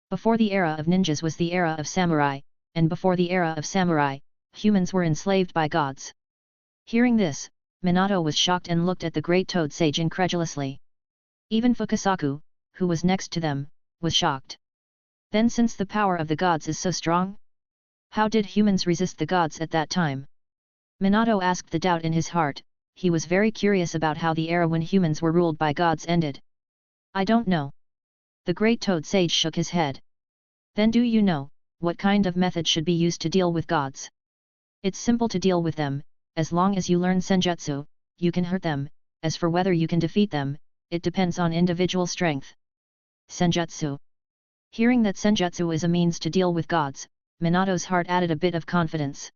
[SPEAKER 2] Before the era of ninjas was the era of samurai, and before the era of samurai, humans were enslaved by gods. Hearing this, Minato was shocked and looked at the Great Toad Sage incredulously. Even Fukasaku, who was next to them, was shocked. Then since the power of the gods is so strong? How did humans resist the gods at that time? Minato asked the doubt in his heart. He was very curious about how the era when humans were ruled by gods ended. I don't know. The Great Toad Sage shook his head. Then do you know, what kind of method should be used to deal with gods? It's simple to deal with them, as long as you learn senjutsu, you can hurt them, as for whether you can defeat them, it depends on individual strength. Senjutsu. Hearing that senjutsu is a means to deal with gods, Minato's heart added a bit of confidence.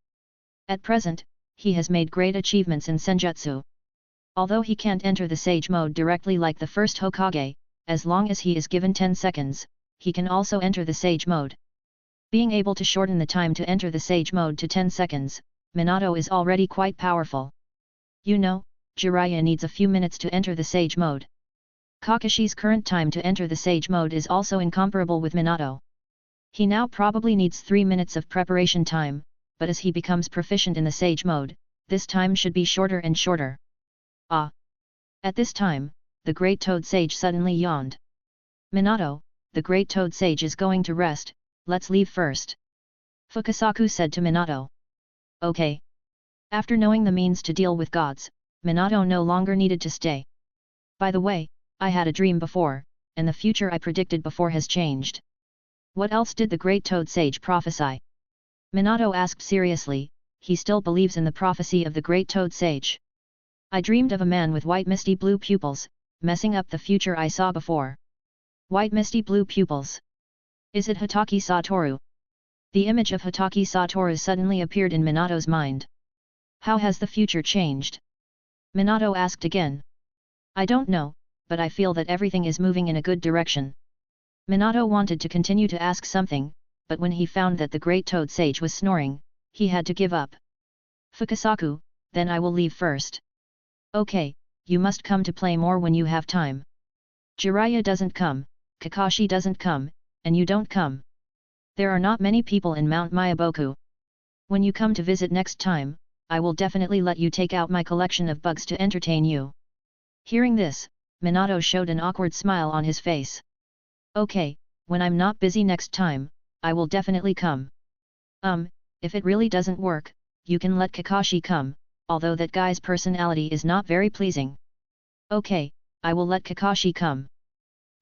[SPEAKER 2] At present, he has made great achievements in senjutsu. Although he can't enter the sage mode directly like the first Hokage, as long as he is given 10 seconds, he can also enter the sage mode. Being able to shorten the time to enter the sage mode to 10 seconds, Minato is already quite powerful. You know, Jiraiya needs a few minutes to enter the sage mode. Kakashi's current time to enter the sage mode is also incomparable with Minato. He now probably needs 3 minutes of preparation time, but as he becomes proficient in the sage mode, this time should be shorter and shorter. Ah! At this time, the Great Toad Sage suddenly yawned. Minato, the Great Toad Sage is going to rest, let's leave first. Fukasaku said to Minato. Okay. After knowing the means to deal with gods, Minato no longer needed to stay. By the way, I had a dream before, and the future I predicted before has changed. What else did the Great Toad Sage prophesy? Minato asked seriously, he still believes in the prophecy of the Great Toad Sage. I dreamed of a man with white misty blue pupils, messing up the future I saw before. White misty blue pupils. Is it Hatake Satoru? The image of Hatake Satoru suddenly appeared in Minato's mind. How has the future changed? Minato asked again. I don't know, but I feel that everything is moving in a good direction. Minato wanted to continue to ask something, but when he found that the great toad sage was snoring, he had to give up. Fukasaku, then I will leave first. Okay, you must come to play more when you have time. Jiraiya doesn't come, Kakashi doesn't come, and you don't come. There are not many people in Mount Myaboku. When you come to visit next time, I will definitely let you take out my collection of bugs to entertain you. Hearing this, Minato showed an awkward smile on his face. Okay, when I'm not busy next time, I will definitely come. If it really doesn't work, you can let Kakashi come, although that guy's personality is not very pleasing. Okay, I will let Kakashi come.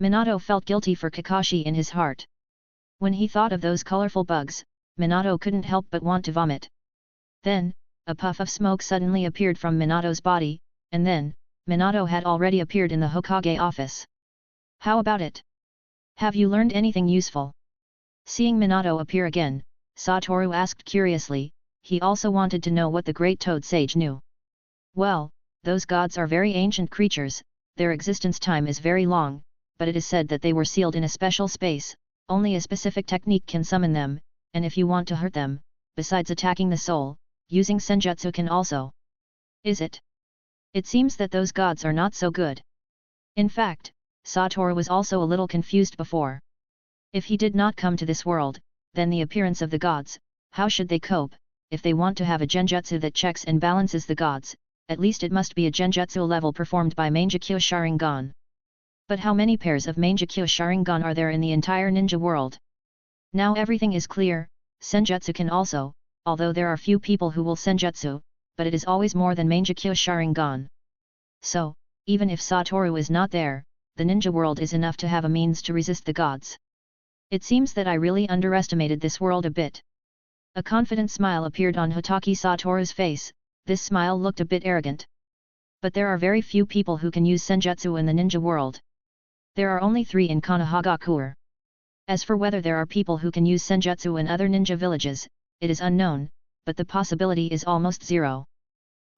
[SPEAKER 2] Minato felt guilty for Kakashi in his heart. When he thought of those colorful bugs, Minato couldn't help but want to vomit. Then, a puff of smoke suddenly appeared from Minato's body, and then, Minato had already appeared in the Hokage office. How about it? Have you learned anything useful? Seeing Minato appear again, Satoru asked curiously. He also wanted to know what the great toad sage knew. Well, those gods are very ancient creatures, their existence time is very long, but it is said that they were sealed in a special space, only a specific technique can summon them, and if you want to hurt them, besides attacking the soul, using senjutsu can also. Is it? It seems that those gods are not so good. In fact, Satoru was also a little confused before. If he did not come to this world, then the appearance of the gods, how should they cope? If they want to have a genjutsu that checks and balances the gods, at least it must be a genjutsu level performed by Mangekyo Sharingan. But how many pairs of Mangekyo Sharingan are there in the entire ninja world? Now everything is clear. Senjutsu can also, although there are few people who will senjutsu, but it is always more than Mangekyo Sharingan. So, even if Satoru is not there, the ninja world is enough to have a means to resist the gods. It seems that I really underestimated this world a bit. A confident smile appeared on Hatake Satoru's face. This smile looked a bit arrogant. But there are very few people who can use senjutsu in the ninja world. There are only 3 in Konohagakure. As for whether there are people who can use senjutsu in other ninja villages, it is unknown, but the possibility is almost zero.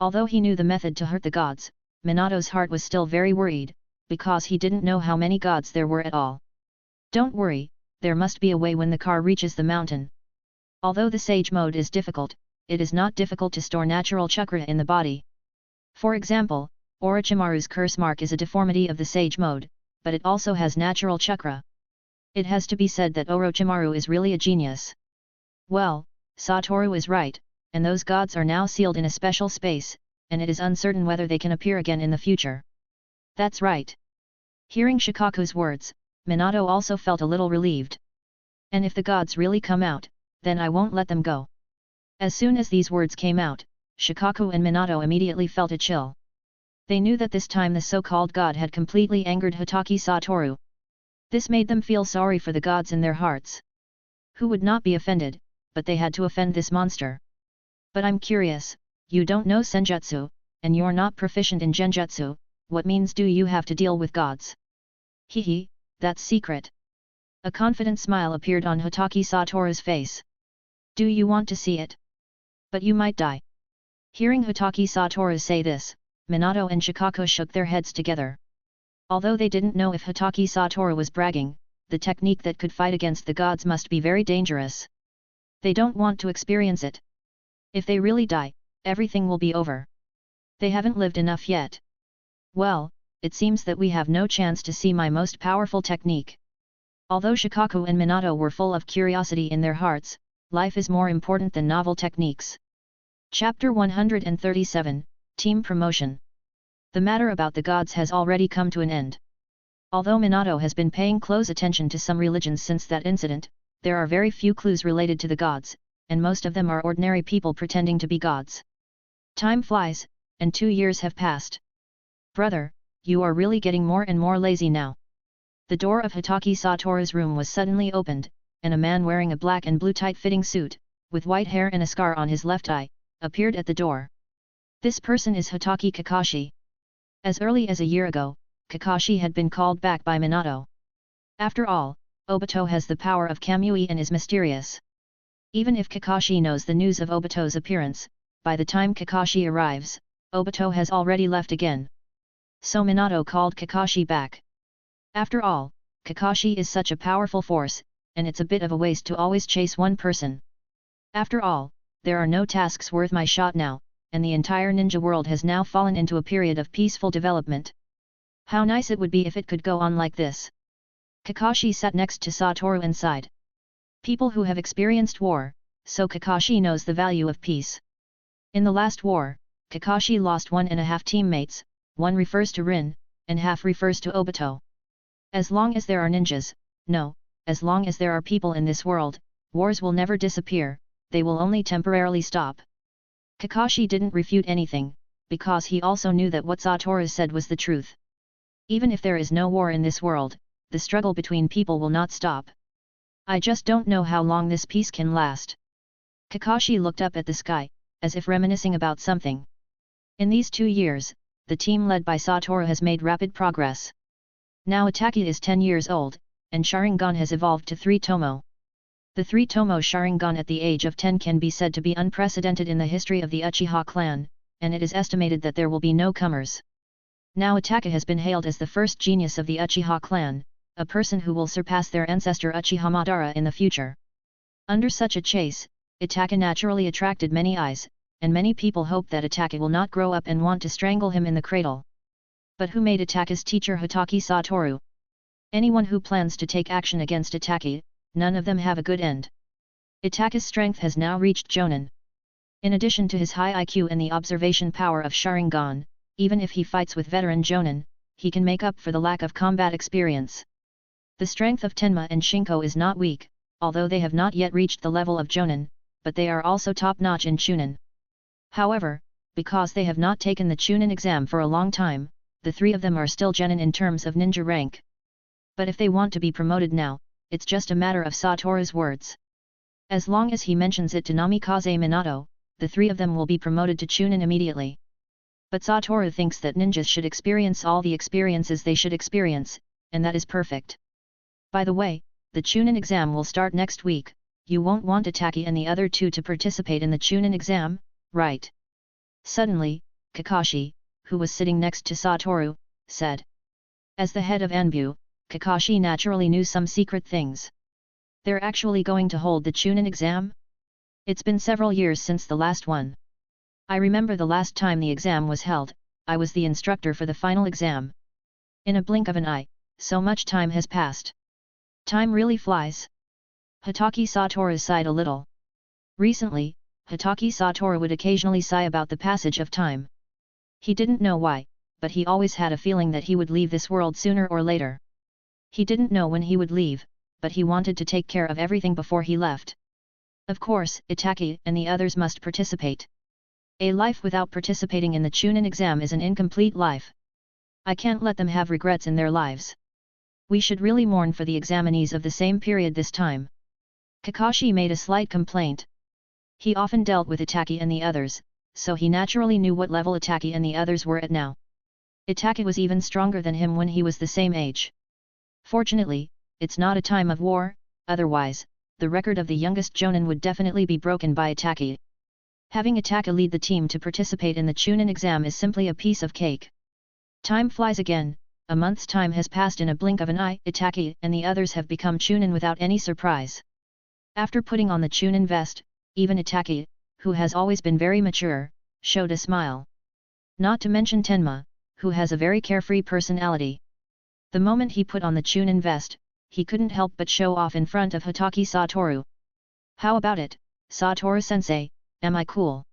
[SPEAKER 2] Although he knew the method to hurt the gods, Minato's heart was still very worried, because he didn't know how many gods there were at all. Don't worry, there must be a way when the car reaches the mountain. Although the sage mode is difficult, it is not difficult to store natural chakra in the body. For example, Orochimaru's curse mark is a deformity of the sage mode, but it also has natural chakra. It has to be said that Orochimaru is really a genius. Well, Satoru is right, and those gods are now sealed in a special space, and it is uncertain whether they can appear again in the future. That's right. Hearing Shikaku's words, Minato also felt a little relieved. And if the gods really come out, then I won't let them go. As soon as these words came out, Shikaku and Minato immediately felt a chill. They knew that this time the so-called god had completely angered Hatake Satoru. This made them feel sorry for the gods in their hearts. Who would not be offended, but they had to offend this monster. But I'm curious, you don't know senjutsu, and you're not proficient in genjutsu, what means do you have to deal with gods? Hehe, that's secret. A confident smile appeared on Hatake Satoru's face. Do you want to see it? But you might die. Hearing Hatake Satoru say this, Minato and Shikaku shook their heads together. Although they didn't know if Hatake Satoru was bragging, the technique that could fight against the gods must be very dangerous. They don't want to experience it. If they really die, everything will be over. They haven't lived enough yet. Well, it seems that we have no chance to see my most powerful technique. Although Shikaku and Minato were full of curiosity in their hearts, life is more important than novel techniques. Chapter 137, Team Promotion. The matter about the gods has already come to an end. Although Minato has been paying close attention to some religions since that incident, there are very few clues related to the gods, and most of them are ordinary people pretending to be gods. Time flies, and 2 years have passed. Brother, you are really getting more and more lazy now. The door of Hatake Satoru's room was suddenly opened, and a man wearing a black and blue tight-fitting suit, with white hair and a scar on his left eye, appeared at the door. This person is Hatake Kakashi. As early as a year ago, Kakashi had been called back by Minato. After all, Obito has the power of Kamui and is mysterious. Even if Kakashi knows the news of Obito's appearance, by the time Kakashi arrives, Obito has already left again. So Minato called Kakashi back. After all, Kakashi is such a powerful force, and it's a bit of a waste to always chase one person. After all, there are no tasks worth my shot now, and the entire ninja world has now fallen into a period of peaceful development. How nice it would be if it could go on like this. Kakashi sat next to Satoru and sighed. People who have experienced war, so Kakashi knows the value of peace. In the last war, Kakashi lost 1.5 teammates, one refers to Rin, and half refers to Obito. As long as there are ninjas, no, as long as there are people in this world, wars will never disappear, they will only temporarily stop. Kakashi didn't refute anything, because he also knew that what Satoru said was the truth. Even if there is no war in this world, the struggle between people will not stop. I just don't know how long this peace can last. Kakashi looked up at the sky, as if reminiscing about something. In these 2 years, the team led by Satoru has made rapid progress. Now Hatake is 10 years old, and Sharingan has evolved to 3 Tomo. The 3 Tomo Sharingan at the age of 10 can be said to be unprecedented in the history of the Uchiha clan, and it is estimated that there will be no comers. Now Hatake has been hailed as the first genius of the Uchiha clan, a person who will surpass their ancestor Uchiha Madara in the future. Under such a chase, Hatake naturally attracted many eyes, and many people hope that Hatake will not grow up and want to strangle him in the cradle. But who made Hatake's teacher Hatake Satoru? Anyone who plans to take action against Hatake, none of them have a good end. Hatake's strength has now reached Jonin. In addition to his high IQ and the observation power of Sharingan, even if he fights with veteran Jonin, he can make up for the lack of combat experience. The strength of Tenma and Shinko is not weak, although they have not yet reached the level of Jonin, but they are also top-notch in Chunin. However, because they have not taken the Chunin exam for a long time, the 3 of them are still genin in terms of ninja rank. But if they want to be promoted now, it's just a matter of Satoru's words. As long as he mentions it to Namikaze Minato, the 3 of them will be promoted to Chunin immediately. But Satoru thinks that ninjas should experience all the experiences they should experience, and that is perfect. By the way, the Chunin exam will start next week. You won't want Hatake and the other 2 to participate in the Chunin exam, right? Suddenly, Kakashi, who was sitting next to Satoru, said. As the head of Anbu, Kakashi naturally knew some secret things. They're actually going to hold the Chunin exam? It's been several years since the last one. I remember the last time the exam was held, I was the instructor for the final exam. In a blink of an eye, so much time has passed. Time really flies. Hatake Satoru sighed a little. Recently, Hatake Satoru would occasionally sigh about the passage of time. He didn't know why, but he always had a feeling that he would leave this world sooner or later. He didn't know when he would leave, but he wanted to take care of everything before he left. Of course, Hatake and the others must participate. A life without participating in the Chunin exam is an incomplete life. I can't let them have regrets in their lives. We should really mourn for the examinees of the same period this time. Kakashi made a slight complaint. He often dealt with Hatake and the others, so he naturally knew what level Hatake and the others were at now. Hatake was even stronger than him when he was the same age. Fortunately, it's not a time of war, otherwise, the record of the youngest Jonin would definitely be broken by Hatake. Having Hatake lead the team to participate in the Chunin exam is simply a piece of cake. Time flies again. A month's time has passed in a blink of an eye. Hatake and the others have become Chunin without any surprise. After putting on the Chunin vest, even Hatake, who has always been very mature, showed a smile. Not to mention Tenma, who has a very carefree personality. The moment he put on the Chunin vest, he couldn't help but show off in front of Hatake Satoru. How about it, Satoru-sensei, am I cool?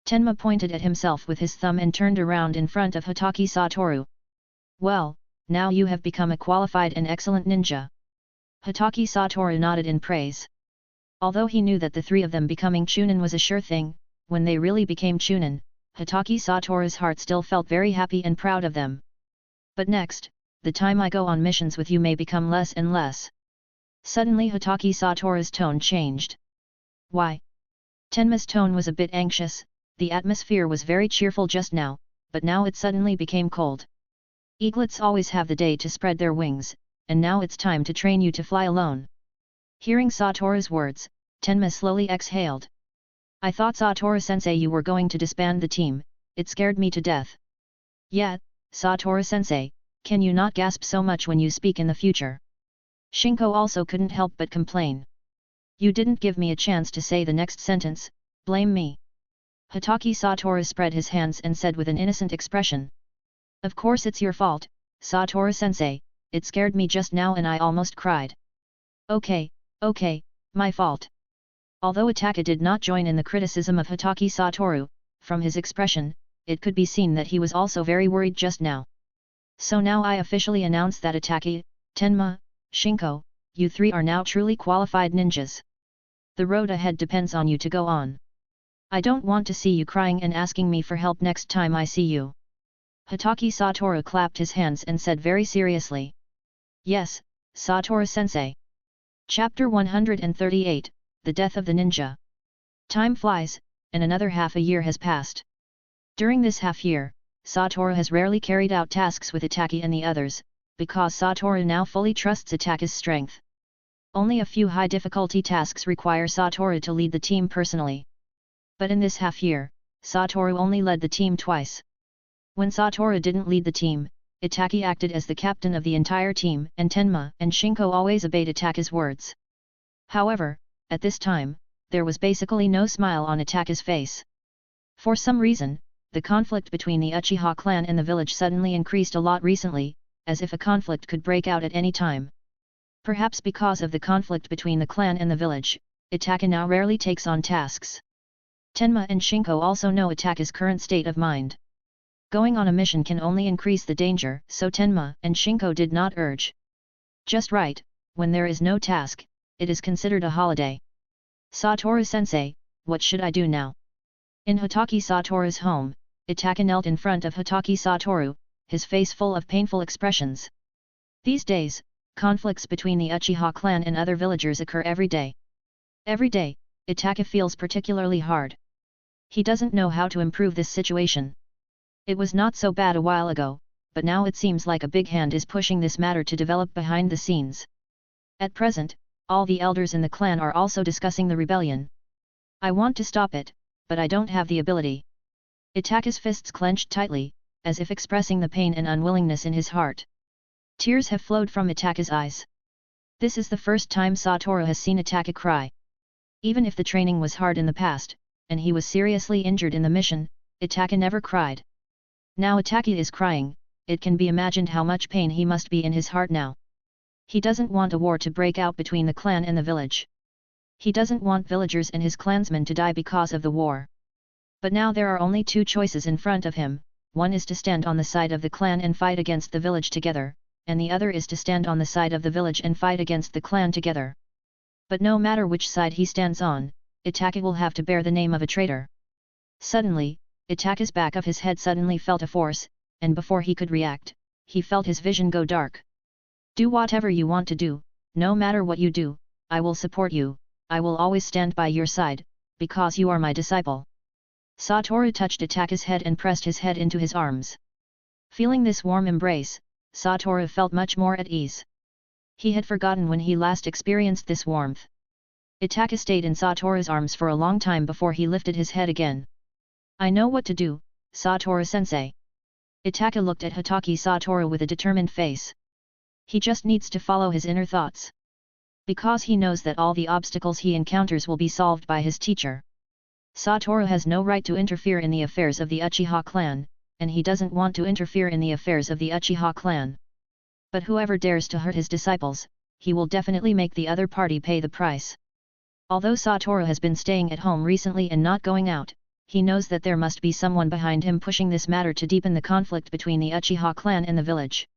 [SPEAKER 2] Tenma pointed at himself with his thumb and turned around in front of Hatake Satoru. Well, now you have become a qualified and excellent ninja. Hatake Satoru nodded in praise. Although he knew that the 3 of them becoming Chunin was a sure thing, when they really became Chunin, Hatake Satoru's heart still felt very happy and proud of them. But next, the time I go on missions with you may become less and less. Suddenly Hatake Satoru's tone changed. Why? Tenma's tone was a bit anxious. The atmosphere was very cheerful just now, but now it suddenly became cold. Eaglets always have the day to spread their wings, and now it's time to train you to fly alone. Hearing Satoru's words, Tenma slowly exhaled. I thought Satoru-sensei you were going to disband the team, it scared me to death. Yeah, Satoru-sensei, can you not gasp so much when you speak in the future? Shinko also couldn't help but complain. You didn't give me a chance to say the next sentence, blame me. Hatake Satoru spread his hands and said with an innocent expression. Of course it's your fault, Satoru-sensei, it scared me just now and I almost cried. Okay, my fault. Although Hatake did not join in the criticism of Hatake Satoru, from his expression, it could be seen that he was also very worried just now. So now I officially announce that Hatake, Tenma, Shinko, you three are now truly qualified ninjas. The road ahead depends on you to go on. I don't want to see you crying and asking me for help next time I see you. Hatake Satoru clapped his hands and said very seriously. Yes, Satoru-sensei. Chapter 138, The Death of the Ninja. Time flies, and another half a year has passed. During this half year, Satoru has rarely carried out tasks with Hatake and the others, because Satoru now fully trusts Hatake's strength. Only a few high-difficulty tasks require Satoru to lead the team personally. But in this half year, Satoru only led the team twice. When Satoru didn't lead the team, Hatake acted as the captain of the entire team and Tenma and Shinko always obeyed Hatake's words. However, at this time, there was basically no smile on Hatake's face. For some reason, the conflict between the Uchiha clan and the village suddenly increased a lot recently, as if a conflict could break out at any time. Perhaps because of the conflict between the clan and the village, Hatake now rarely takes on tasks. Tenma and Shinko also know Hatake's current state of mind. Going on a mission can only increase the danger, so Tenma and Shinko did not urge. Just right, when there is no task, it is considered a holiday. Satoru-sensei, what should I do now? In Hatake Satoru's home, Hatake knelt in front of Hatake Satoru, his face full of painful expressions. These days, conflicts between the Uchiha clan and other villagers occur every day. Every day, Hatake feels particularly hard. He doesn't know how to improve this situation. It was not so bad a while ago, but now it seems like a big hand is pushing this matter to develop behind the scenes. At present, all the elders in the clan are also discussing the rebellion. I want to stop it, but I don't have the ability. Hatake's fists clenched tightly, as if expressing the pain and unwillingness in his heart. Tears have flowed from Hatake's eyes. This is the first time Satoru has seen Hatake cry. Even if the training was hard in the past, and he was seriously injured in the mission, Hatake never cried. Now Hatake is crying, it can be imagined how much pain he must be in his heart now. He doesn't want a war to break out between the clan and the village. He doesn't want villagers and his clansmen to die because of the war. But now there are only two choices in front of him, one is to stand on the side of the clan and fight against the village together, and the other is to stand on the side of the village and fight against the clan together. But no matter which side he stands on, Hatake will have to bear the name of a traitor. Suddenly, Hatake's back of his head suddenly felt a force, and before he could react, he felt his vision go dark. Do whatever you want to do, no matter what you do, I will support you, I will always stand by your side, because you are my disciple. Satoru touched Hatake's head and pressed his head into his arms. Feeling this warm embrace, Satoru felt much more at ease. He had forgotten when he last experienced this warmth. Hatake stayed in Satoru's arms for a long time before he lifted his head again. I know what to do, Satoru-sensei. Hatake looked at Hatake Satoru with a determined face. He just needs to follow his inner thoughts. Because he knows that all the obstacles he encounters will be solved by his teacher. Satoru has no right to interfere in the affairs of the Uchiha clan, and he doesn't want to interfere in the affairs of the Uchiha clan. But whoever dares to hurt his disciples, he will definitely make the other party pay the price. Although Satoru has been staying at home recently and not going out, he knows that there must be someone behind him pushing this matter to deepen the conflict between the Uchiha clan and the village.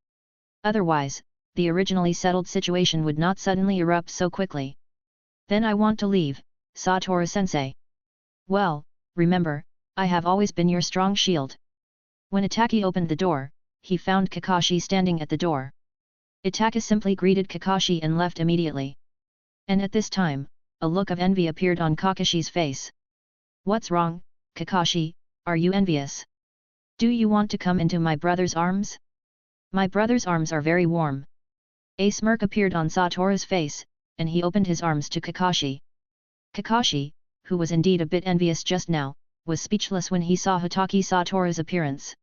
[SPEAKER 2] Otherwise, the originally settled situation would not suddenly erupt so quickly. Then I want to leave, Satoru-sensei. Well, remember, I have always been your strong shield. When Hatake opened the door, he found Kakashi standing at the door. Hatake simply greeted Kakashi and left immediately. And at this time, a look of envy appeared on Kakashi's face. What's wrong, Kakashi, are you envious? Do you want to come into my brother's arms? My brother's arms are very warm. A smirk appeared on Satoru's face, and he opened his arms to Kakashi. Kakashi, who was indeed a bit envious just now, was speechless when he saw Hatake Satoru's appearance.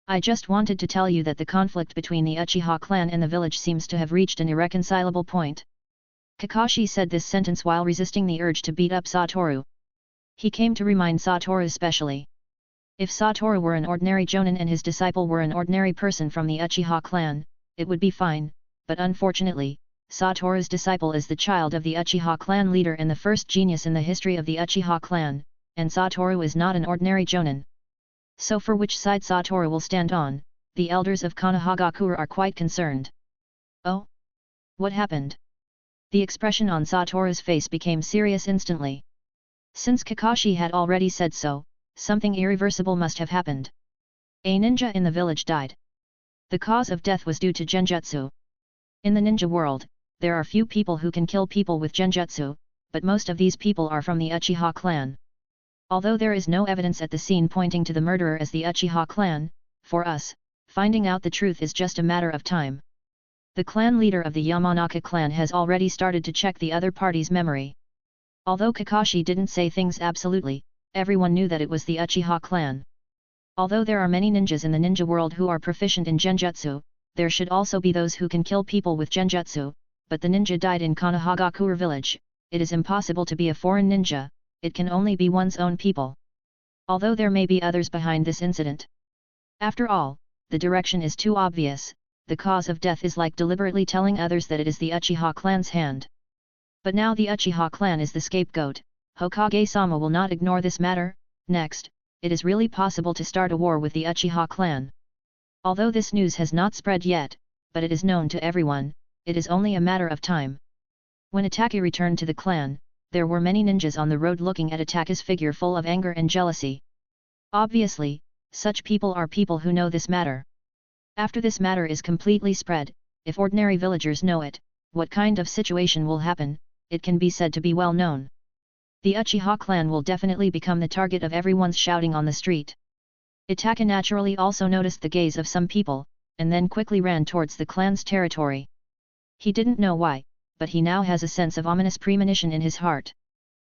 [SPEAKER 2] I just wanted to tell you that the conflict between the Uchiha clan and the village seems to have reached an irreconcilable point. Kakashi said this sentence while resisting the urge to beat up Satoru. He came to remind Satoru specially. If Satoru were an ordinary jonin and his disciple were an ordinary person from the Uchiha clan, it would be fine, but unfortunately, Satoru's disciple is the child of the Uchiha clan leader and the first genius in the history of the Uchiha clan, and Satoru is not an ordinary jonin. So for which side Satoru will stand on, the elders of Konohagakure are quite concerned. Oh? What happened? The expression on Satoru's face became serious instantly. Since Kakashi had already said so, something irreversible must have happened. A ninja in the village died. The cause of death was due to genjutsu. In the ninja world, there are few people who can kill people with genjutsu, but most of these people are from the Uchiha clan. Although there is no evidence at the scene pointing to the murderer as the Uchiha clan, for us, finding out the truth is just a matter of time. The clan leader of the Yamanaka clan has already started to check the other party's memory. Although Kakashi didn't say things absolutely, everyone knew that it was the Uchiha clan. Although there are many ninjas in the ninja world who are proficient in genjutsu, there should also be those who can kill people with genjutsu, but the ninja died in Konohagakure village. It is impossible to be a foreign ninja, it can only be one's own people. Although there may be others behind this incident. After all, the direction is too obvious, the cause of death is like deliberately telling others that it is the Uchiha clan's hand. But now the Uchiha clan is the scapegoat, Hokage-sama will not ignore this matter. Next, it is really possible to start a war with the Uchiha clan. Although this news has not spread yet, but it is known to everyone, it is only a matter of time. When Hatake returned to the clan, there were many ninjas on the road looking at Hatake's figure full of anger and jealousy. Obviously, such people are people who know this matter. After this matter is completely spread, if ordinary villagers know it, what kind of situation will happen, it can be said to be well known. The Uchiha clan will definitely become the target of everyone's shouting on the street. Hatake naturally also noticed the gaze of some people, and then quickly ran towards the clan's territory. He didn't know why, but he now has a sense of ominous premonition in his heart.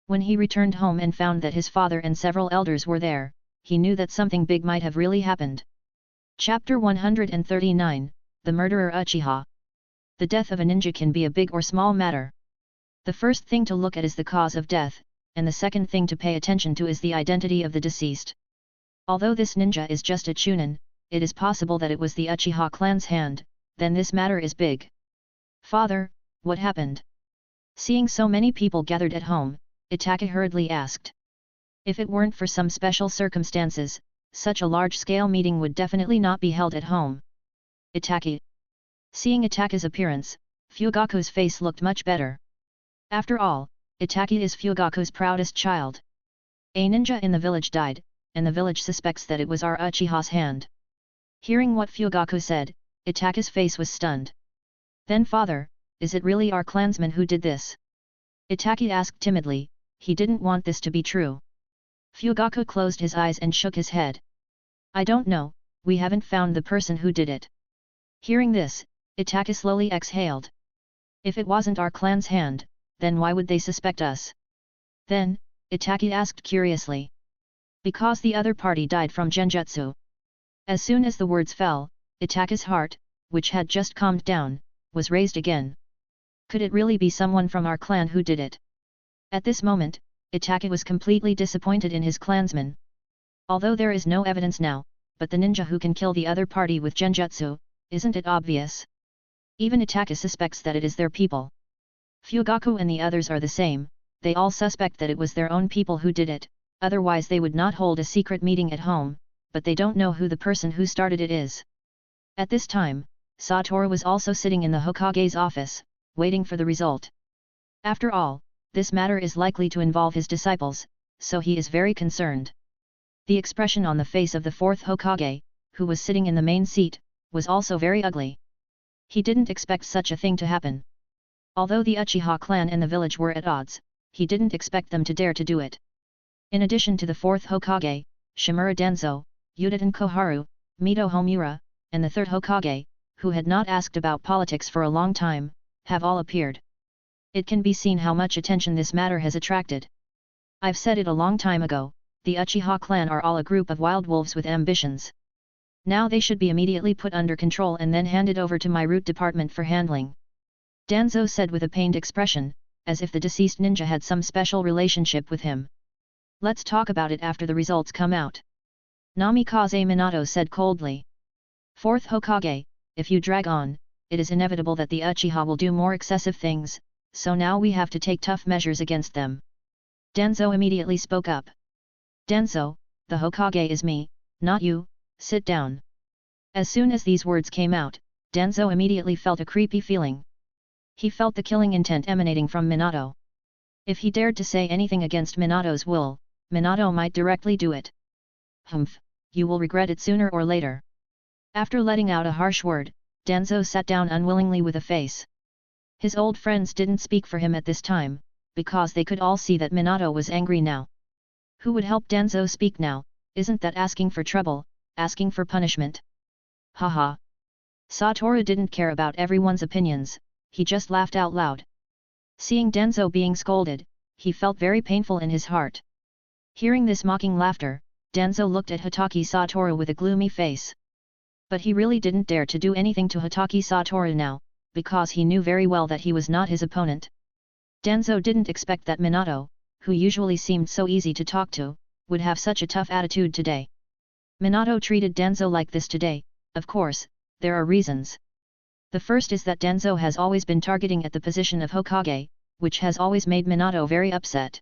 [SPEAKER 2] When he returned home and found that his father and several elders were there, he knew that something big might have really happened. Chapter 139, The Murderer Uchiha. The death of a ninja can be a big or small matter. The first thing to look at is the cause of death, and the second thing to pay attention to is the identity of the deceased. Although this ninja is just a chunin, it is possible that it was the Uchiha clan's hand, then this matter is big. Father, what happened? Seeing so many people gathered at home, Hatake hurriedly asked. If it weren't for some special circumstances, such a large-scale meeting would definitely not be held at home. Hatake. Seeing Hatake's appearance, Fugaku's face looked much better. After all, Hatake is Fugaku's proudest child. A ninja in the village died, and the village suspects that it was our Uchiha's hand. Hearing what Fugaku said, Hatake's face was stunned. Then father, is it really our clansman who did this? Hatake asked timidly, he didn't want this to be true. Fugaku closed his eyes and shook his head. I don't know, we haven't found the person who did it. Hearing this, Hatake slowly exhaled. If it wasn't our clan's hand, then why would they suspect us? Then, Hatake asked curiously. Because the other party died from genjutsu. As soon as the words fell, Hatake's heart, which had just calmed down, was raised again. Could it really be someone from our clan who did it? At this moment, Hatake was completely disappointed in his clansmen. Although there is no evidence now, but the ninja who can kill the other party with genjutsu, isn't it obvious? Even Hatake suspects that it is their people. Fugaku and the others are the same, they all suspect that it was their own people who did it, otherwise they would not hold a secret meeting at home, but they don't know who the person who started it is. At this time, Satoru was also sitting in the Hokage's office, waiting for the result. After all, this matter is likely to involve his disciples, so he is very concerned. The expression on the face of the fourth Hokage, who was sitting in the main seat, was also very ugly. He didn't expect such a thing to happen. Although the Uchiha clan and the village were at odds, he didn't expect them to dare to do it. In addition to the fourth Hokage, Shimura Denzo, Udaten Koharu, Mito Homura, and the third Hokage, who had not asked about politics for a long time, have all appeared. It can be seen how much attention this matter has attracted. I've said it a long time ago, the Uchiha clan are all a group of wild wolves with ambitions. Now they should be immediately put under control and then handed over to my root department for handling. Danzo said with a pained expression, as if the deceased ninja had some special relationship with him. Let's talk about it after the results come out. Namikaze Minato said coldly. Fourth Hokage, if you drag on, it is inevitable that the Uchiha will do more excessive things, so now we have to take tough measures against them. Danzo immediately spoke up. Danzo, the Hokage is me, not you, sit down. As soon as these words came out, Danzo immediately felt a creepy feeling. He felt the killing intent emanating from Minato. If he dared to say anything against Minato's will, Minato might directly do it. Humph, you will regret it sooner or later. After letting out a harsh word, Danzo sat down unwillingly with a face. His old friends didn't speak for him at this time, because they could all see that Minato was angry now. Who would help Danzo speak now? Isn't that asking for trouble, asking for punishment? Haha. Satoru didn't care about everyone's opinions, he just laughed out loud. Seeing Danzo being scolded, he felt very painful in his heart. Hearing this mocking laughter, Danzo looked at Hatake Satoru with a gloomy face. But he really didn't dare to do anything to Hatake Satoru now, because he knew very well that he was not his opponent. Danzo didn't expect that Minato, who usually seemed so easy to talk to, would have such a tough attitude today. Minato treated Danzo like this today. Of course, there are reasons. The first is that Danzo has always been targeting at the position of Hokage, which has always made Minato very upset.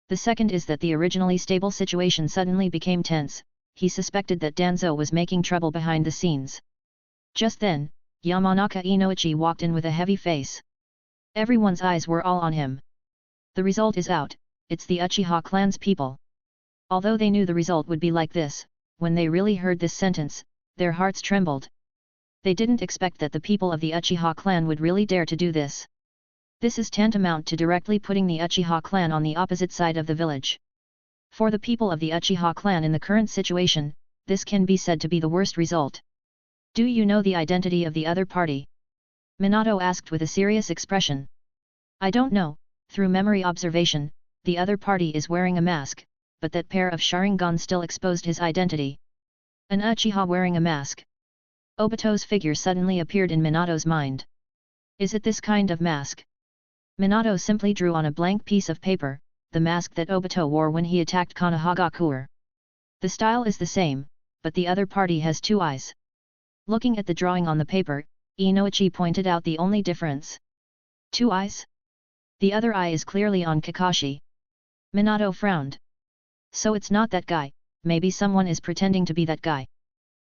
[SPEAKER 2] The second is that the originally stable situation suddenly became tense. He suspected that Danzo was making trouble behind the scenes. Just then, Yamanaka Inoichi walked in with a heavy face. Everyone's eyes were all on him. The result is out, it's the Uchiha clan's people. Although they knew the result would be like this, when they really heard this sentence, their hearts trembled. They didn't expect that the people of the Uchiha clan would really dare to do this. This is tantamount to directly putting the Uchiha clan on the opposite side of the village. For the people of the Uchiha clan in the current situation, this can be said to be the worst result. Do you know the identity of the other party? Minato asked with a serious expression. I don't know, through memory observation, the other party is wearing a mask, but that pair of Sharingan still exposed his identity. An Uchiha wearing a mask. Obito's figure suddenly appeared in Minato's mind. Is it this kind of mask? Minato simply drew on a blank piece of paper, the mask that Obito wore when he attacked Konohagakure. The style is the same, but the other party has two eyes. Looking at the drawing on the paper, Inoichi pointed out the only difference. Two eyes? The other eye is clearly on Kakashi. Minato frowned. So it's not that guy, maybe someone is pretending to be that guy.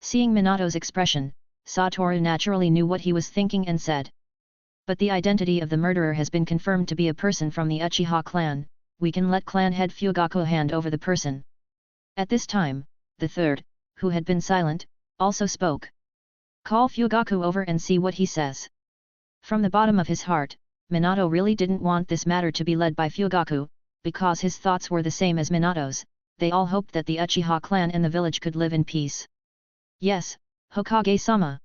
[SPEAKER 2] Seeing Minato's expression, Satoru naturally knew what he was thinking and said. But the identity of the murderer has been confirmed to be a person from the Uchiha clan, we can let clan head Fugaku hand over the person. At this time, the third, who had been silent, also spoke. Call Fugaku over and see what he says. From the bottom of his heart, Minato really didn't want this matter to be led by Fugaku, because his thoughts were the same as Minato's. They all hoped that the Uchiha clan and the village could live in peace. Yes, Hokage-sama.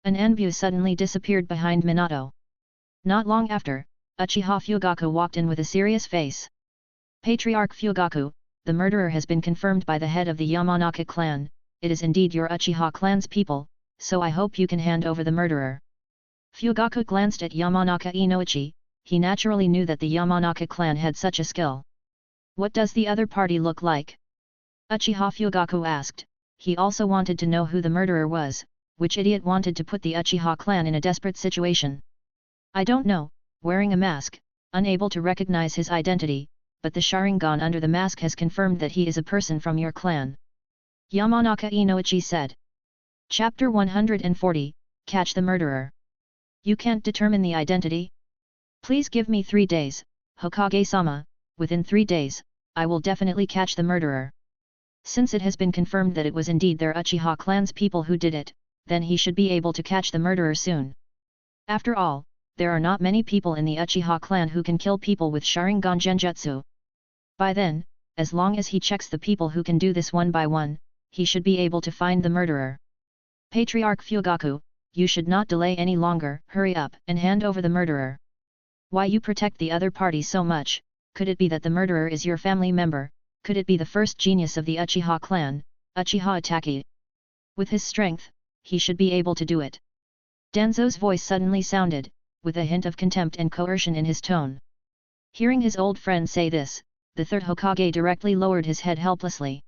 [SPEAKER 2] An enbu suddenly disappeared behind Minato. Not long after, Uchiha Fugaku walked in with a serious face. Patriarch Fugaku, the murderer has been confirmed by the head of the Yamanaka clan. It is indeed your Uchiha clan's people, so I hope you can hand over the murderer. Fugaku glanced at Yamanaka Inoichi. He naturally knew that the Yamanaka clan had such a skill. What does the other party look like? Uchiha Fugaku asked. He also wanted to know who the murderer was. Which idiot wanted to put the Uchiha clan in a desperate situation? I don't know, wearing a mask, unable to recognize his identity, but the Sharingan under the mask has confirmed that he is a person from your clan. Yamanaka Inoichi said. Chapter 140, Catch the Murderer. You can't determine the identity? Please give me 3 days, Hokage-sama. Within 3 days, I will definitely catch the murderer. Since it has been confirmed that it was indeed their Uchiha clan's people who did it, then he should be able to catch the murderer soon. After all, there are not many people in the Uchiha clan who can kill people with Sharingan Genjutsu. By then, as long as he checks the people who can do this one by one, he should be able to find the murderer. Patriarch Fugaku, you should not delay any longer, hurry up and hand over the murderer. Why you protect the other party so much? Could it be that the murderer is your family member? Could it be the first genius of the Uchiha clan, Uchiha Hatake? With his strength, he should be able to do it. Danzo's voice suddenly sounded, with a hint of contempt and coercion in his tone. Hearing his old friend say this, the third Hokage directly lowered his head helplessly.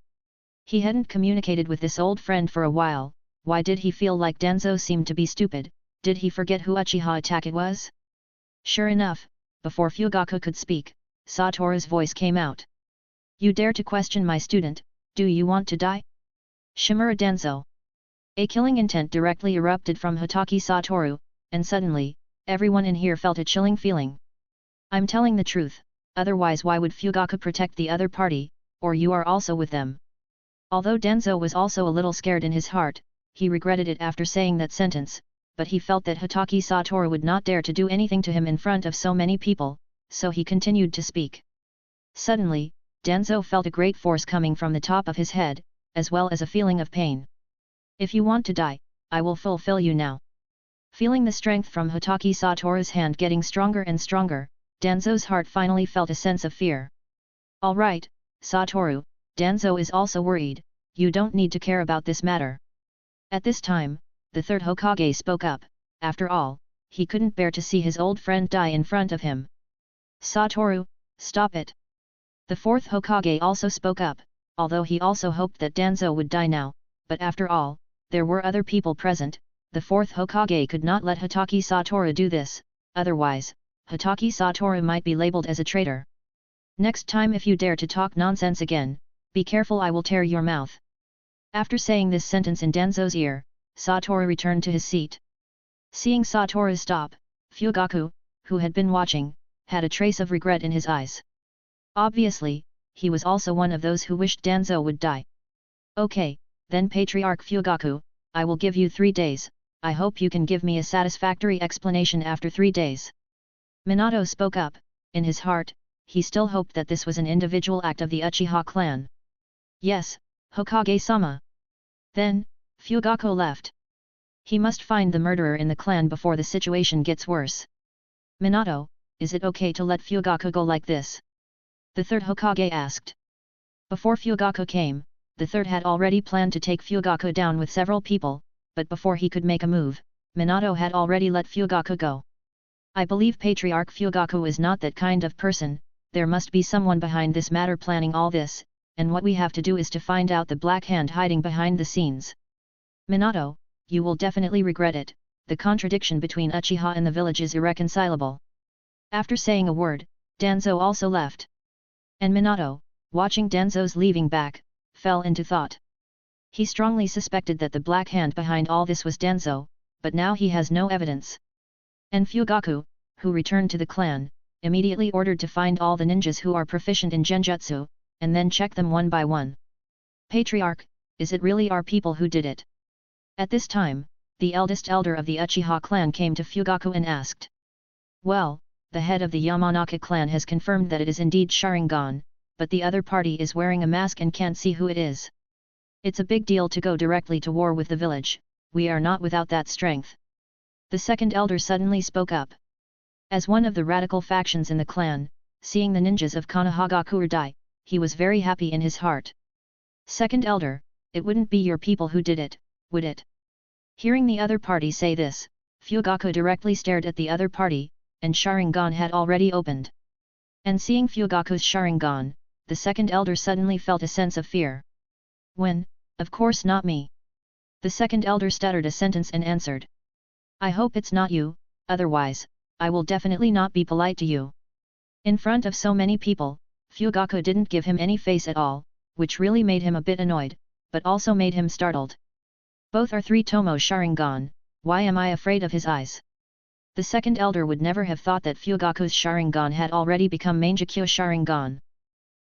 [SPEAKER 2] He hadn't communicated with this old friend for a while. Why did he feel like Danzo seemed to be stupid? Did he forget who Uchiha Hatake was? Sure enough, before Fugaku could speak, Satoru's voice came out. You dare to question my student, do you want to die? Shimura Danzo. A killing intent directly erupted from Hatake Satoru, and suddenly, everyone in here felt a chilling feeling. I'm telling the truth, otherwise why would Fugaku protect the other party, or you are also with them? Although Danzo was also a little scared in his heart, he regretted it after saying that sentence, but he felt that Hatake Satoru would not dare to do anything to him in front of so many people, so he continued to speak. Suddenly, Danzo felt a great force coming from the top of his head, as well as a feeling of pain. If you want to die, I will fulfill you now. Feeling the strength from Hatake Satoru's hand getting stronger and stronger, Danzo's heart finally felt a sense of fear. Alright, Satoru, Danzo is also worried, you don't need to care about this matter. At this time, the third Hokage spoke up. After all, he couldn't bear to see his old friend die in front of him. Satoru, stop it. The fourth Hokage also spoke up, although he also hoped that Danzo would die now, but after all, there were other people present. The fourth Hokage could not let Hatake Satoru do this, otherwise, Hatake Satoru might be labeled as a traitor. Next time if you dare to talk nonsense again, be careful, I will tear your mouth. After saying this sentence in Danzo's ear, Satoru returned to his seat. Seeing Satoru stop, Fugaku, who had been watching, had a trace of regret in his eyes. Obviously, he was also one of those who wished Danzo would die. Okay, then Patriarch Fugaku, I will give you 3 days, I hope you can give me a satisfactory explanation after 3 days. Minato spoke up. In his heart, he still hoped that this was an individual act of the Uchiha clan. Yes, Hokage-sama. Then, Fugaku left. He must find the murderer in the clan before the situation gets worse. Minato, is it okay to let Fugaku go like this? The third Hokage asked. Before Fugaku came, the third had already planned to take Fugaku down with several people, but before he could make a move, Minato had already let Fugaku go. I believe Patriarch Fugaku is not that kind of person. There must be someone behind this matter planning all this, and what we have to do is to find out the black hand hiding behind the scenes. Minato, you will definitely regret it, the contradiction between Uchiha and the village is irreconcilable. After saying a word, Danzo also left. And Minato, watching Danzo's leaving back, fell into thought. He strongly suspected that the black hand behind all this was Danzo, but now he has no evidence. And Fugaku, who returned to the clan, immediately ordered to find all the ninjas who are proficient in genjutsu, and then check them one by one. Patriarch, is it really our people who did it? At this time, the eldest elder of the Uchiha clan came to Fugaku and asked. Well, the head of the Yamanaka clan has confirmed that it is indeed Sharingan, but the other party is wearing a mask and can't see who it is. It's a big deal to go directly to war with the village, we are not without that strength. The second elder suddenly spoke up. As one of the radical factions in the clan, seeing the ninjas of Konohagakure die, he was very happy in his heart. Second elder, it wouldn't be your people who did it, would it? Hearing the other party say this, Fugaku directly stared at the other party, and Sharingan had already opened. And seeing Fugaku's Sharingan, the second elder suddenly felt a sense of fear. When, of course not me. The second elder stuttered a sentence and answered. I hope it's not you, otherwise, I will definitely not be polite to you. In front of so many people, Fugaku didn't give him any face at all, which really made him a bit annoyed, but also made him startled. Both are 3 Tomo Sharingan, why am I afraid of his eyes? The second elder would never have thought that Fugaku's Sharingan had already become Mangekyo Sharingan.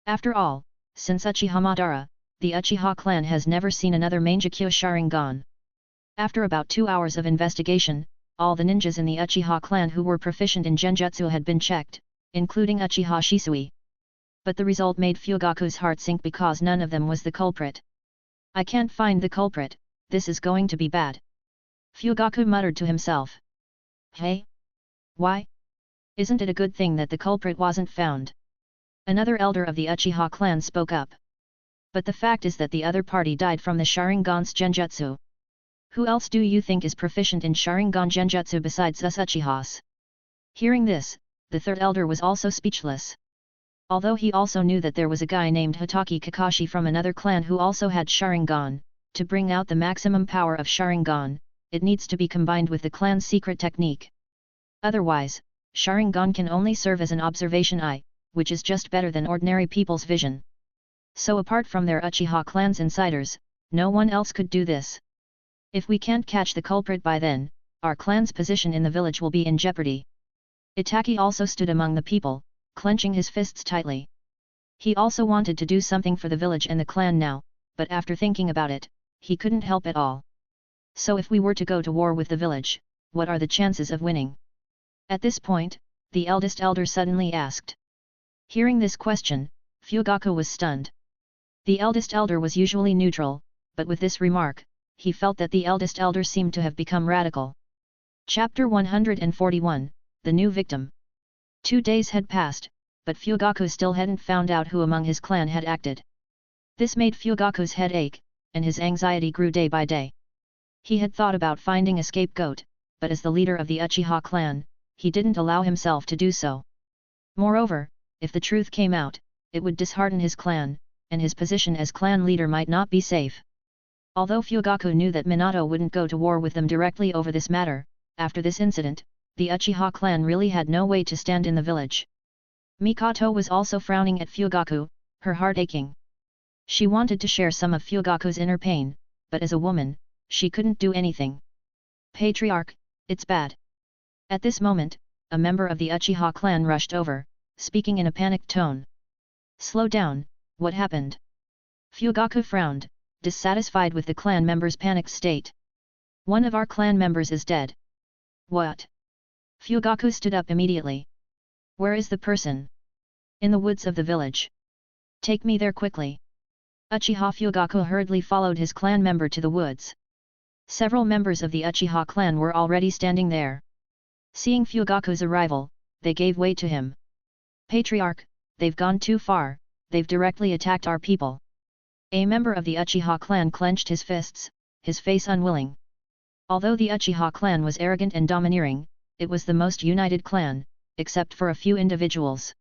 [SPEAKER 2] After all, since Uchiha Madara, the Uchiha clan has never seen another Mangekyo Sharingan. After about 2 hours of investigation, all the ninjas in the Uchiha clan who were proficient in genjutsu had been checked, including Uchiha Shisui. But the result made Fugaku's heart sink because none of them was the culprit. I can't find the culprit, this is going to be bad. Fugaku muttered to himself. Hey? Why? Isn't it a good thing that the culprit wasn't found? Another elder of the Uchiha clan spoke up. But the fact is that the other party died from the Sharingan's genjutsu. Who else do you think is proficient in Sharingan genjutsu besides us Uchihas? Hearing this, the third elder was also speechless. Although he also knew that there was a guy named Hatake Kakashi from another clan who also had Sharingan, to bring out the maximum power of Sharingan, it needs to be combined with the clan's secret technique. Otherwise, Sharingan can only serve as an observation eye, which is just better than ordinary people's vision. So apart from their Uchiha clan's insiders, no one else could do this. If we can't catch the culprit by then, our clan's position in the village will be in jeopardy. Itaki also stood among the people, clenching his fists tightly. He also wanted to do something for the village and the clan now, but after thinking about it, he couldn't help at all. So if we were to go to war with the village, what are the chances of winning? At this point, the eldest elder suddenly asked. Hearing this question, Fugaku was stunned. The eldest elder was usually neutral, but with this remark, he felt that the eldest elder seemed to have become radical. Chapter 141, The New Victim. 2 days had passed, but Fugaku still hadn't found out who among his clan had acted. This made Fugaku's head ache, and his anxiety grew day by day. He had thought about finding a scapegoat, but as the leader of the Uchiha clan, he didn't allow himself to do so. Moreover, if the truth came out, it would dishearten his clan, and his position as clan leader might not be safe. Although Fugaku knew that Minato wouldn't go to war with them directly over this matter, after this incident, the Uchiha clan really had no way to stand in the village. Mikoto was also frowning at Fugaku, her heart aching. She wanted to share some of Fugaku's inner pain, but as a woman, she couldn't do anything. Patriarch, it's bad. At this moment, a member of the Uchiha clan rushed over, speaking in a panicked tone. Slow down, what happened? Fugaku frowned, dissatisfied with the clan member's panicked state. One of our clan members is dead. What? Fugaku stood up immediately. Where is the person? In the woods of the village. Take me there quickly. Uchiha Fugaku hurriedly followed his clan member to the woods. Several members of the Uchiha clan were already standing there. Seeing Fugaku's arrival, they gave way to him. Patriarch, they've gone too far, they've directly attacked our people. A member of the Uchiha clan clenched his fists, his face unwilling. Although the Uchiha clan was arrogant and domineering, it was the most united clan, except for a few individuals.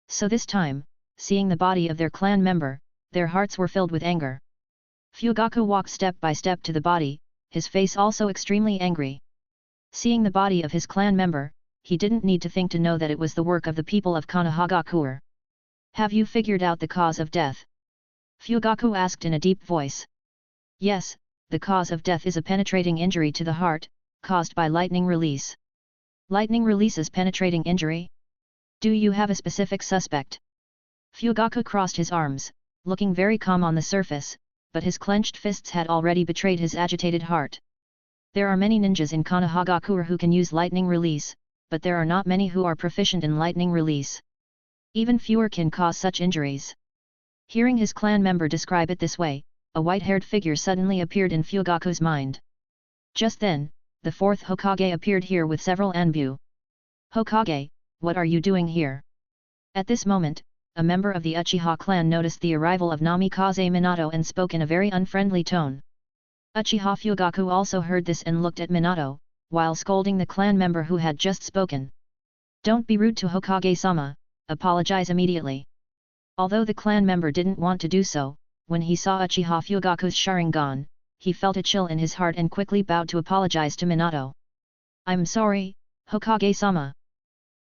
[SPEAKER 2] So this time, seeing the body of their clan member, their hearts were filled with anger. Fugaku walked step by step to the body, his face also extremely angry. Seeing the body of his clan member, he didn't need to think to know that it was the work of the people of Konohagakure. Have you figured out the cause of death? Fugaku asked in a deep voice. Yes, the cause of death is a penetrating injury to the heart, caused by lightning release. Lightning releases penetrating injury? Do you have a specific suspect? Fugaku crossed his arms, looking very calm on the surface, but his clenched fists had already betrayed his agitated heart. There are many ninjas in Konohagakure who can use lightning release, but there are not many who are proficient in lightning release. Even fewer can cause such injuries. Hearing his clan member describe it this way, a white-haired figure suddenly appeared in Fugaku's mind. Just then, the fourth Hokage appeared here with several Anbu. Hokage, what are you doing here? At this moment, a member of the Uchiha clan noticed the arrival of Namikaze Minato and spoke in a very unfriendly tone. Uchiha Fugaku also heard this and looked at Minato, while scolding the clan member who had just spoken. Don't be rude to Hokage-sama, apologize immediately. Although the clan member didn't want to do so, when he saw Uchiha Fugaku's Sharingan, he felt a chill in his heart and quickly bowed to apologize to Minato. I'm sorry, Hokage-sama.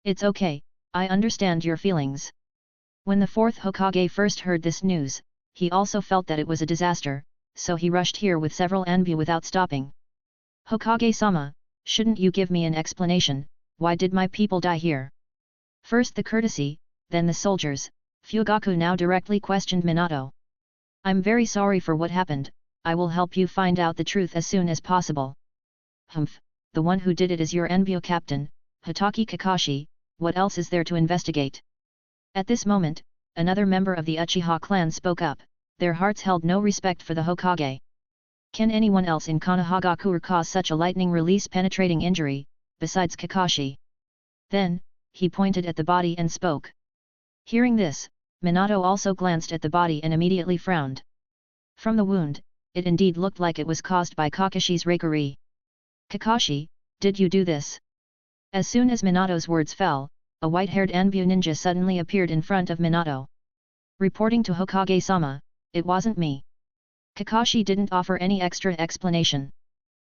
[SPEAKER 2] It's okay, I understand your feelings. When the fourth Hokage first heard this news, he also felt that it was a disaster, so he rushed here with several Anbu without stopping. Hokage-sama, shouldn't you give me an explanation, why did my people die here? First the courtesy, then the soldiers, Fugaku now directly questioned Minato. I'm very sorry for what happened, I will help you find out the truth as soon as possible. Humph, the one who did it is your Anbu captain, Hatake Kakashi, what else is there to investigate? At this moment, another member of the Uchiha clan spoke up, their hearts held no respect for the Hokage. Can anyone else in Konohagakure cause such a lightning release penetrating injury, besides Kakashi? Then, he pointed at the body and spoke. Hearing this, Minato also glanced at the body and immediately frowned. From the wound, it indeed looked like it was caused by Kakashi's Reikuri. Kakashi, did you do this? As soon as Minato's words fell, a white-haired Anbu ninja suddenly appeared in front of Minato. Reporting to Hokage-sama, it wasn't me. Kakashi didn't offer any extra explanation.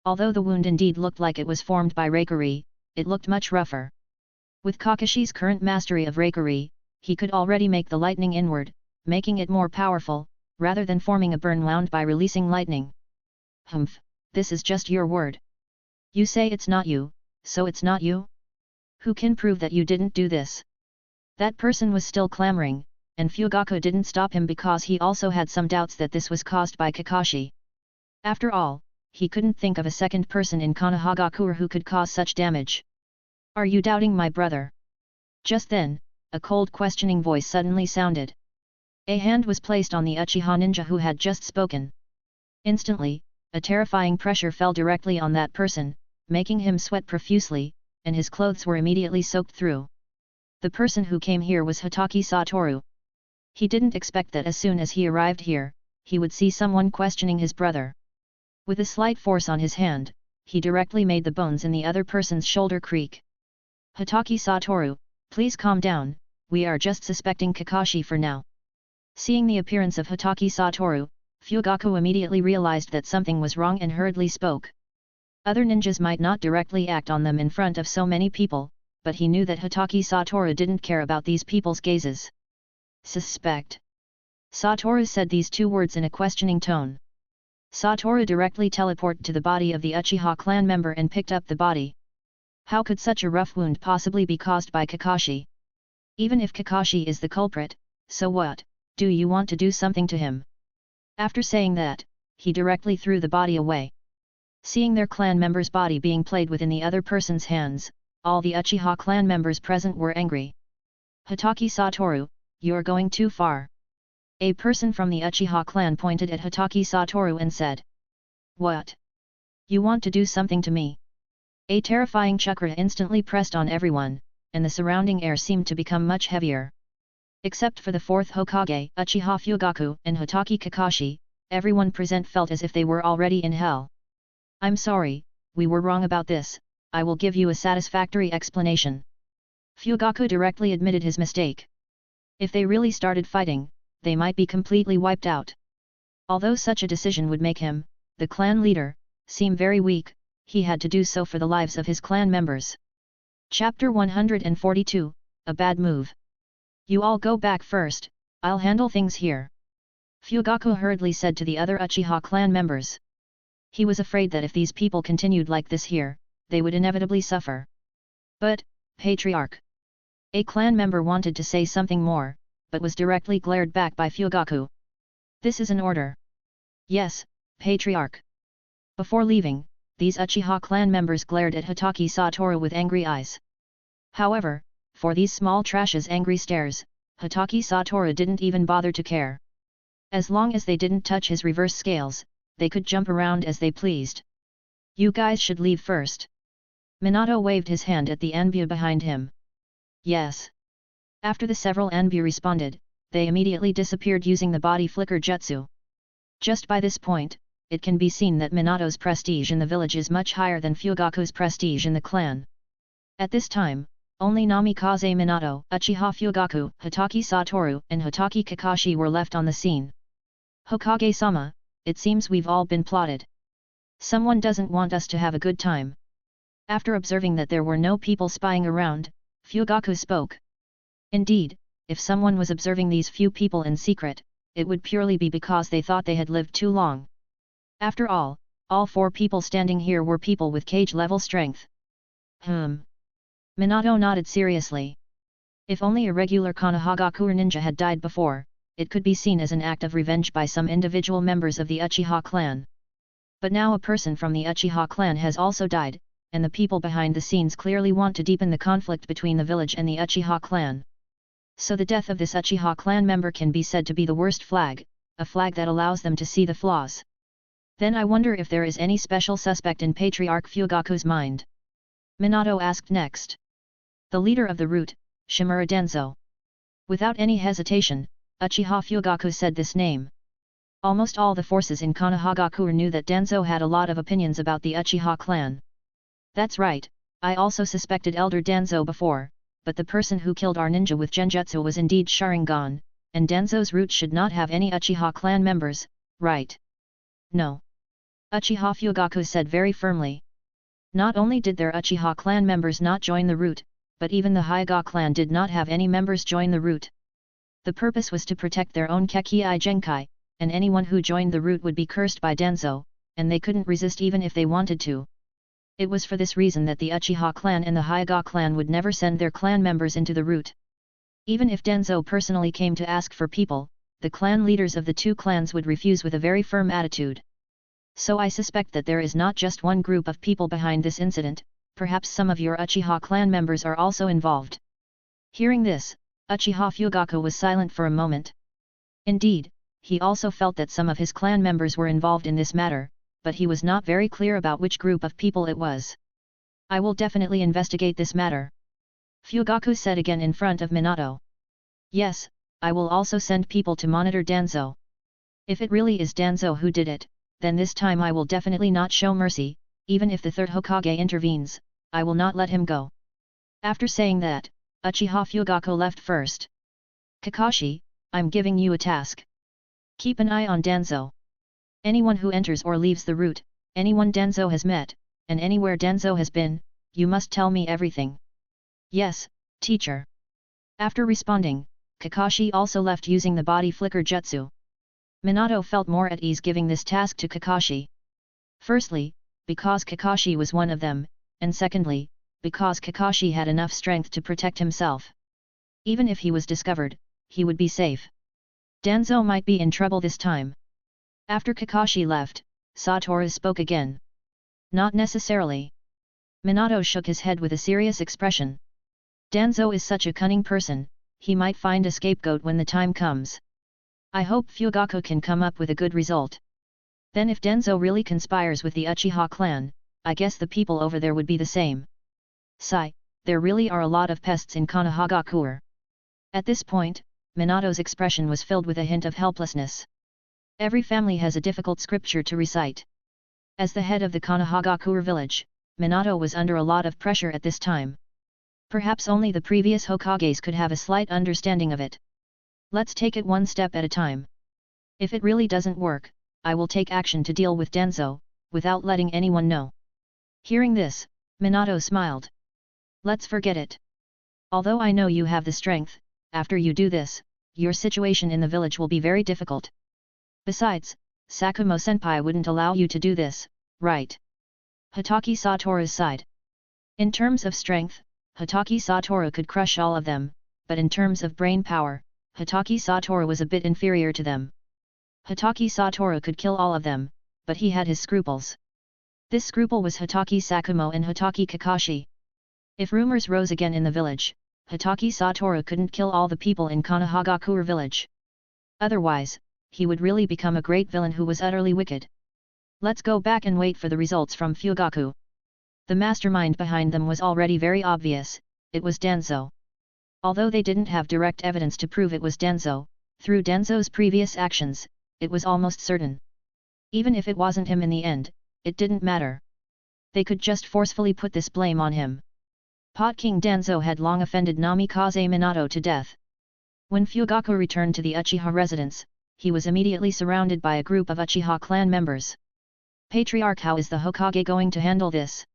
[SPEAKER 2] Although the wound indeed looked like it was formed by Reikuri, it looked much rougher. With Kakashi's current mastery of Reikuri, he could already make the lightning inward, making it more powerful, rather than forming a burn wound by releasing lightning. Humph, this is just your word. You say it's not you, so it's not you? Who can prove that you didn't do this? That person was still clamoring, and Fugaku didn't stop him because he also had some doubts that this was caused by Kakashi. After all, he couldn't think of a second person in Konohagakure who could cause such damage. Are you doubting my brother? Just then, a cold questioning voice suddenly sounded. A hand was placed on the Uchiha ninja who had just spoken. Instantly, a terrifying pressure fell directly on that person, making him sweat profusely, and his clothes were immediately soaked through. The person who came here was Hatake Satoru. He didn't expect that as soon as he arrived here, he would see someone questioning his brother. With a slight force on his hand, he directly made the bones in the other person's shoulder creak. Hatake Satoru, please calm down, we are just suspecting Kakashi for now. Seeing the appearance of Hatake Satoru, Fugaku immediately realized that something was wrong and hurriedly spoke. Other ninjas might not directly act on them in front of so many people, but he knew that Hatake Satoru didn't care about these people's gazes. Suspect. Satoru said these two words in a questioning tone. Satoru directly teleported to the body of the Uchiha clan member and picked up the body. How could such a rough wound possibly be caused by Kakashi? Even if Kakashi is the culprit, so what, do you want to do something to him? After saying that, he directly threw the body away. Seeing their clan member's body being played with in the other person's hands, all the Uchiha clan members present were angry. Hatake Satoru, you're going too far. A person from the Uchiha clan pointed at Hatake Satoru and said. What? You want to do something to me? A terrifying chakra instantly pressed on everyone, and the surrounding air seemed to become much heavier. Except for the fourth Hokage, Uchiha Fugaku, and Hatake Kakashi, everyone present felt as if they were already in hell. I'm sorry, we were wrong about this, I will give you a satisfactory explanation. Fugaku directly admitted his mistake. If they really started fighting, they might be completely wiped out. Although such a decision would make him, the clan leader, seem very weak, he had to do so for the lives of his clan members. Chapter 142, A Bad Move. You all go back first, I'll handle things here. Fugaku hurriedly said to the other Uchiha clan members. He was afraid that if these people continued like this here, they would inevitably suffer. But, Patriarch. A clan member wanted to say something more, but was directly glared back by Fugaku. This is an order. Yes, Patriarch. Before leaving, these Uchiha clan members glared at Hatake Satoru with angry eyes. However, for these small trash's angry stares, Hatake Satoru didn't even bother to care. As long as they didn't touch his reverse scales, they could jump around as they pleased. You guys should leave first. Minato waved his hand at the Anbu behind him. Yes. After the several Anbu responded, they immediately disappeared using the body flicker jutsu. Just by this point, it can be seen that Minato's prestige in the village is much higher than Fugaku's prestige in the clan. At this time, only Namikaze Minato, Uchiha Fugaku, Hatake Satoru, and Hatake Kakashi were left on the scene. Hokage-sama, it seems we've all been plotted. Someone doesn't want us to have a good time. After observing that there were no people spying around, Fugaku spoke. Indeed, if someone was observing these few people in secret, it would purely be because they thought they had lived too long. After all four people standing here were people with cage-level strength. Minato nodded seriously. If only a regular Konohagakure ninja had died before, it could be seen as an act of revenge by some individual members of the Uchiha clan. But now a person from the Uchiha clan has also died, and the people behind the scenes clearly want to deepen the conflict between the village and the Uchiha clan. So the death of this Uchiha clan member can be said to be the worst flag, a flag that allows them to see the flaws. Then I wonder if there is any special suspect in Patriarch Fugaku's mind. Minato asked next. The leader of the route, Shimura Denzo. Without any hesitation, Uchiha Fugaku said this name. Almost all the forces in Konohagakure knew that Denzo had a lot of opinions about the Uchiha clan. That's right, I also suspected Elder Denzo before, but the person who killed our ninja with Genjutsu was indeed Sharingan, and Denzo's route should not have any Uchiha clan members, right? No. Uchiha Fugaku said very firmly. Not only did their Uchiha clan members not join the route, but even the Hyuga clan did not have any members join the route. The purpose was to protect their own Kekkei Genkai, and anyone who joined the route would be cursed by Denzo, and they couldn't resist even if they wanted to. It was for this reason that the Uchiha clan and the Hyuga clan would never send their clan members into the route. Even if Denzo personally came to ask for people, the clan leaders of the two clans would refuse with a very firm attitude. So I suspect that there is not just one group of people behind this incident, perhaps some of your Uchiha clan members are also involved. Hearing this, Uchiha Fugaku was silent for a moment. Indeed, he also felt that some of his clan members were involved in this matter, but he was not very clear about which group of people it was. I will definitely investigate this matter. Fugaku said again in front of Minato. Yes, I will also send people to monitor Denzo. If it really is Denzo who did it, then this time I will definitely not show mercy, even if the third Hokage intervenes, I will not let him go. After saying that, Uchiha Fugaku left first. Kakashi, I'm giving you a task. Keep an eye on Denzo. Anyone who enters or leaves the route, anyone Denzo has met, and anywhere Denzo has been, you must tell me everything. Yes, teacher. After responding, Kakashi also left using the body flicker jutsu. Minato felt more at ease giving this task to Kakashi. Firstly, because Kakashi was one of them, and secondly, because Kakashi had enough strength to protect himself. Even if he was discovered, he would be safe. Denzo might be in trouble this time. After Kakashi left, Satoru spoke again. Not necessarily. Minato shook his head with a serious expression. Denzo is such a cunning person, he might find a scapegoat when the time comes. I hope Fugaku can come up with a good result. Then if Denzo really conspires with the Uchiha clan, I guess the people over there would be the same. Sigh, there really are a lot of pests in Konohagakure. At this point, Minato's expression was filled with a hint of helplessness. Every family has a difficult scripture to recite. As the head of the Konohagakure village, Minato was under a lot of pressure at this time. Perhaps only the previous Hokages could have a slight understanding of it. Let's take it one step at a time. If it really doesn't work, I will take action to deal with Denzo, without letting anyone know. Hearing this, Minato smiled. Let's forget it. Although I know you have the strength, after you do this, your situation in the village will be very difficult. Besides, Sakumo-senpai wouldn't allow you to do this, right? Hatake Satoru sighed. In terms of strength, Hatake Satoru could crush all of them, but in terms of brain power, Hatake Satoru was a bit inferior to them. Hatake Satoru could kill all of them, but he had his scruples. This scruple was Hatake Sakumo and Hatake Kakashi. If rumors rose again in the village, Hatake Satoru couldn't kill all the people in Konohagakure village. Otherwise, he would really become a great villain who was utterly wicked. Let's go back and wait for the results from Fugaku. The mastermind behind them was already very obvious, it was Denzo. Although they didn't have direct evidence to prove it was Denzo, through Denzo's previous actions, it was almost certain. Even if it wasn't him in the end, it didn't matter. They could just forcefully put this blame on him. Pot King Denzo had long offended Namikaze Minato to death. When Fugaku returned to the Uchiha residence, he was immediately surrounded by a group of Uchiha clan members. Patriarch, how is the Hokage going to handle this?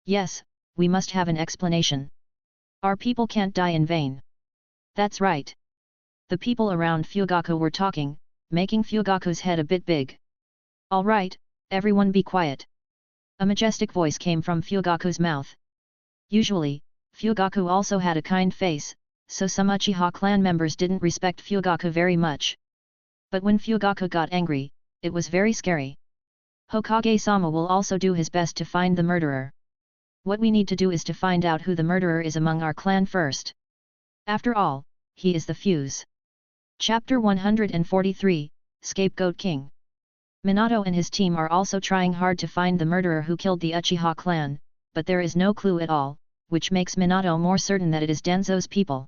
[SPEAKER 2] Yes, we must have an explanation. Our people can't die in vain. That's right. The people around Fugaku were talking, making Fugaku's head a bit big. All right, everyone be quiet. A majestic voice came from Fugaku's mouth. Usually, Fugaku also had a kind face, so some Uchiha clan members didn't respect Fugaku very much. But when Fugaku got angry, it was very scary. Hokage-sama will also do his best to find the murderer. What we need to do is to find out who the murderer is among our clan first. After all, he is the fuse. Chapter 143, Scapegoat King. Minato and his team are also trying hard to find the murderer who killed the Uchiha clan, but there is no clue at all, which makes Minato more certain that it is Danzo's people.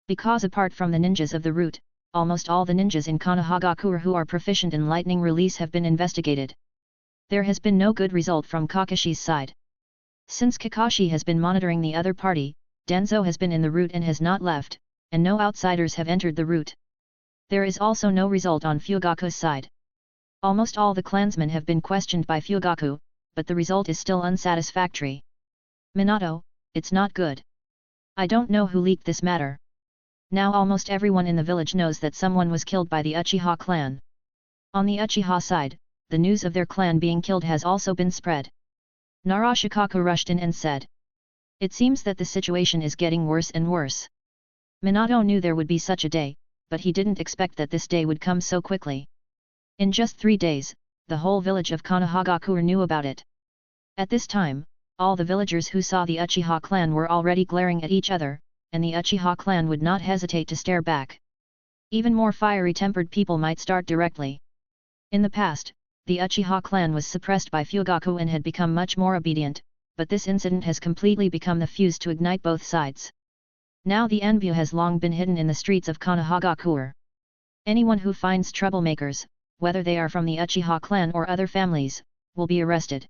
[SPEAKER 2] Because apart from the ninjas of the route, almost all the ninjas in Konohagakure who are proficient in lightning release have been investigated. There has been no good result from Kakashi's side. Since Kakashi has been monitoring the other party, Danzo has been in the route and has not left, and no outsiders have entered the route. There is also no result on Fugaku's side. Almost all the clansmen have been questioned by Fugaku, but the result is still unsatisfactory. Minato, it's not good. I don't know who leaked this matter. Now almost everyone in the village knows that someone was killed by the Uchiha clan. On the Uchiha side, the news of their clan being killed has also been spread. Narashikaku rushed in and said. It seems that the situation is getting worse and worse. Minato knew there would be such a day, but he didn't expect that this day would come so quickly. In just 3 days, the whole village of Konohagakure knew about it. At this time, all the villagers who saw the Uchiha clan were already glaring at each other, and the Uchiha clan would not hesitate to stare back. Even more fiery-tempered people might start directly. In the past, the Uchiha clan was suppressed by Fugaku and had become much more obedient, but this incident has completely become the fuse to ignite both sides. Now the Anbu has long been hidden in the streets of Konohagakure. Anyone who finds troublemakers, whether they are from the Uchiha clan or other families, will be arrested.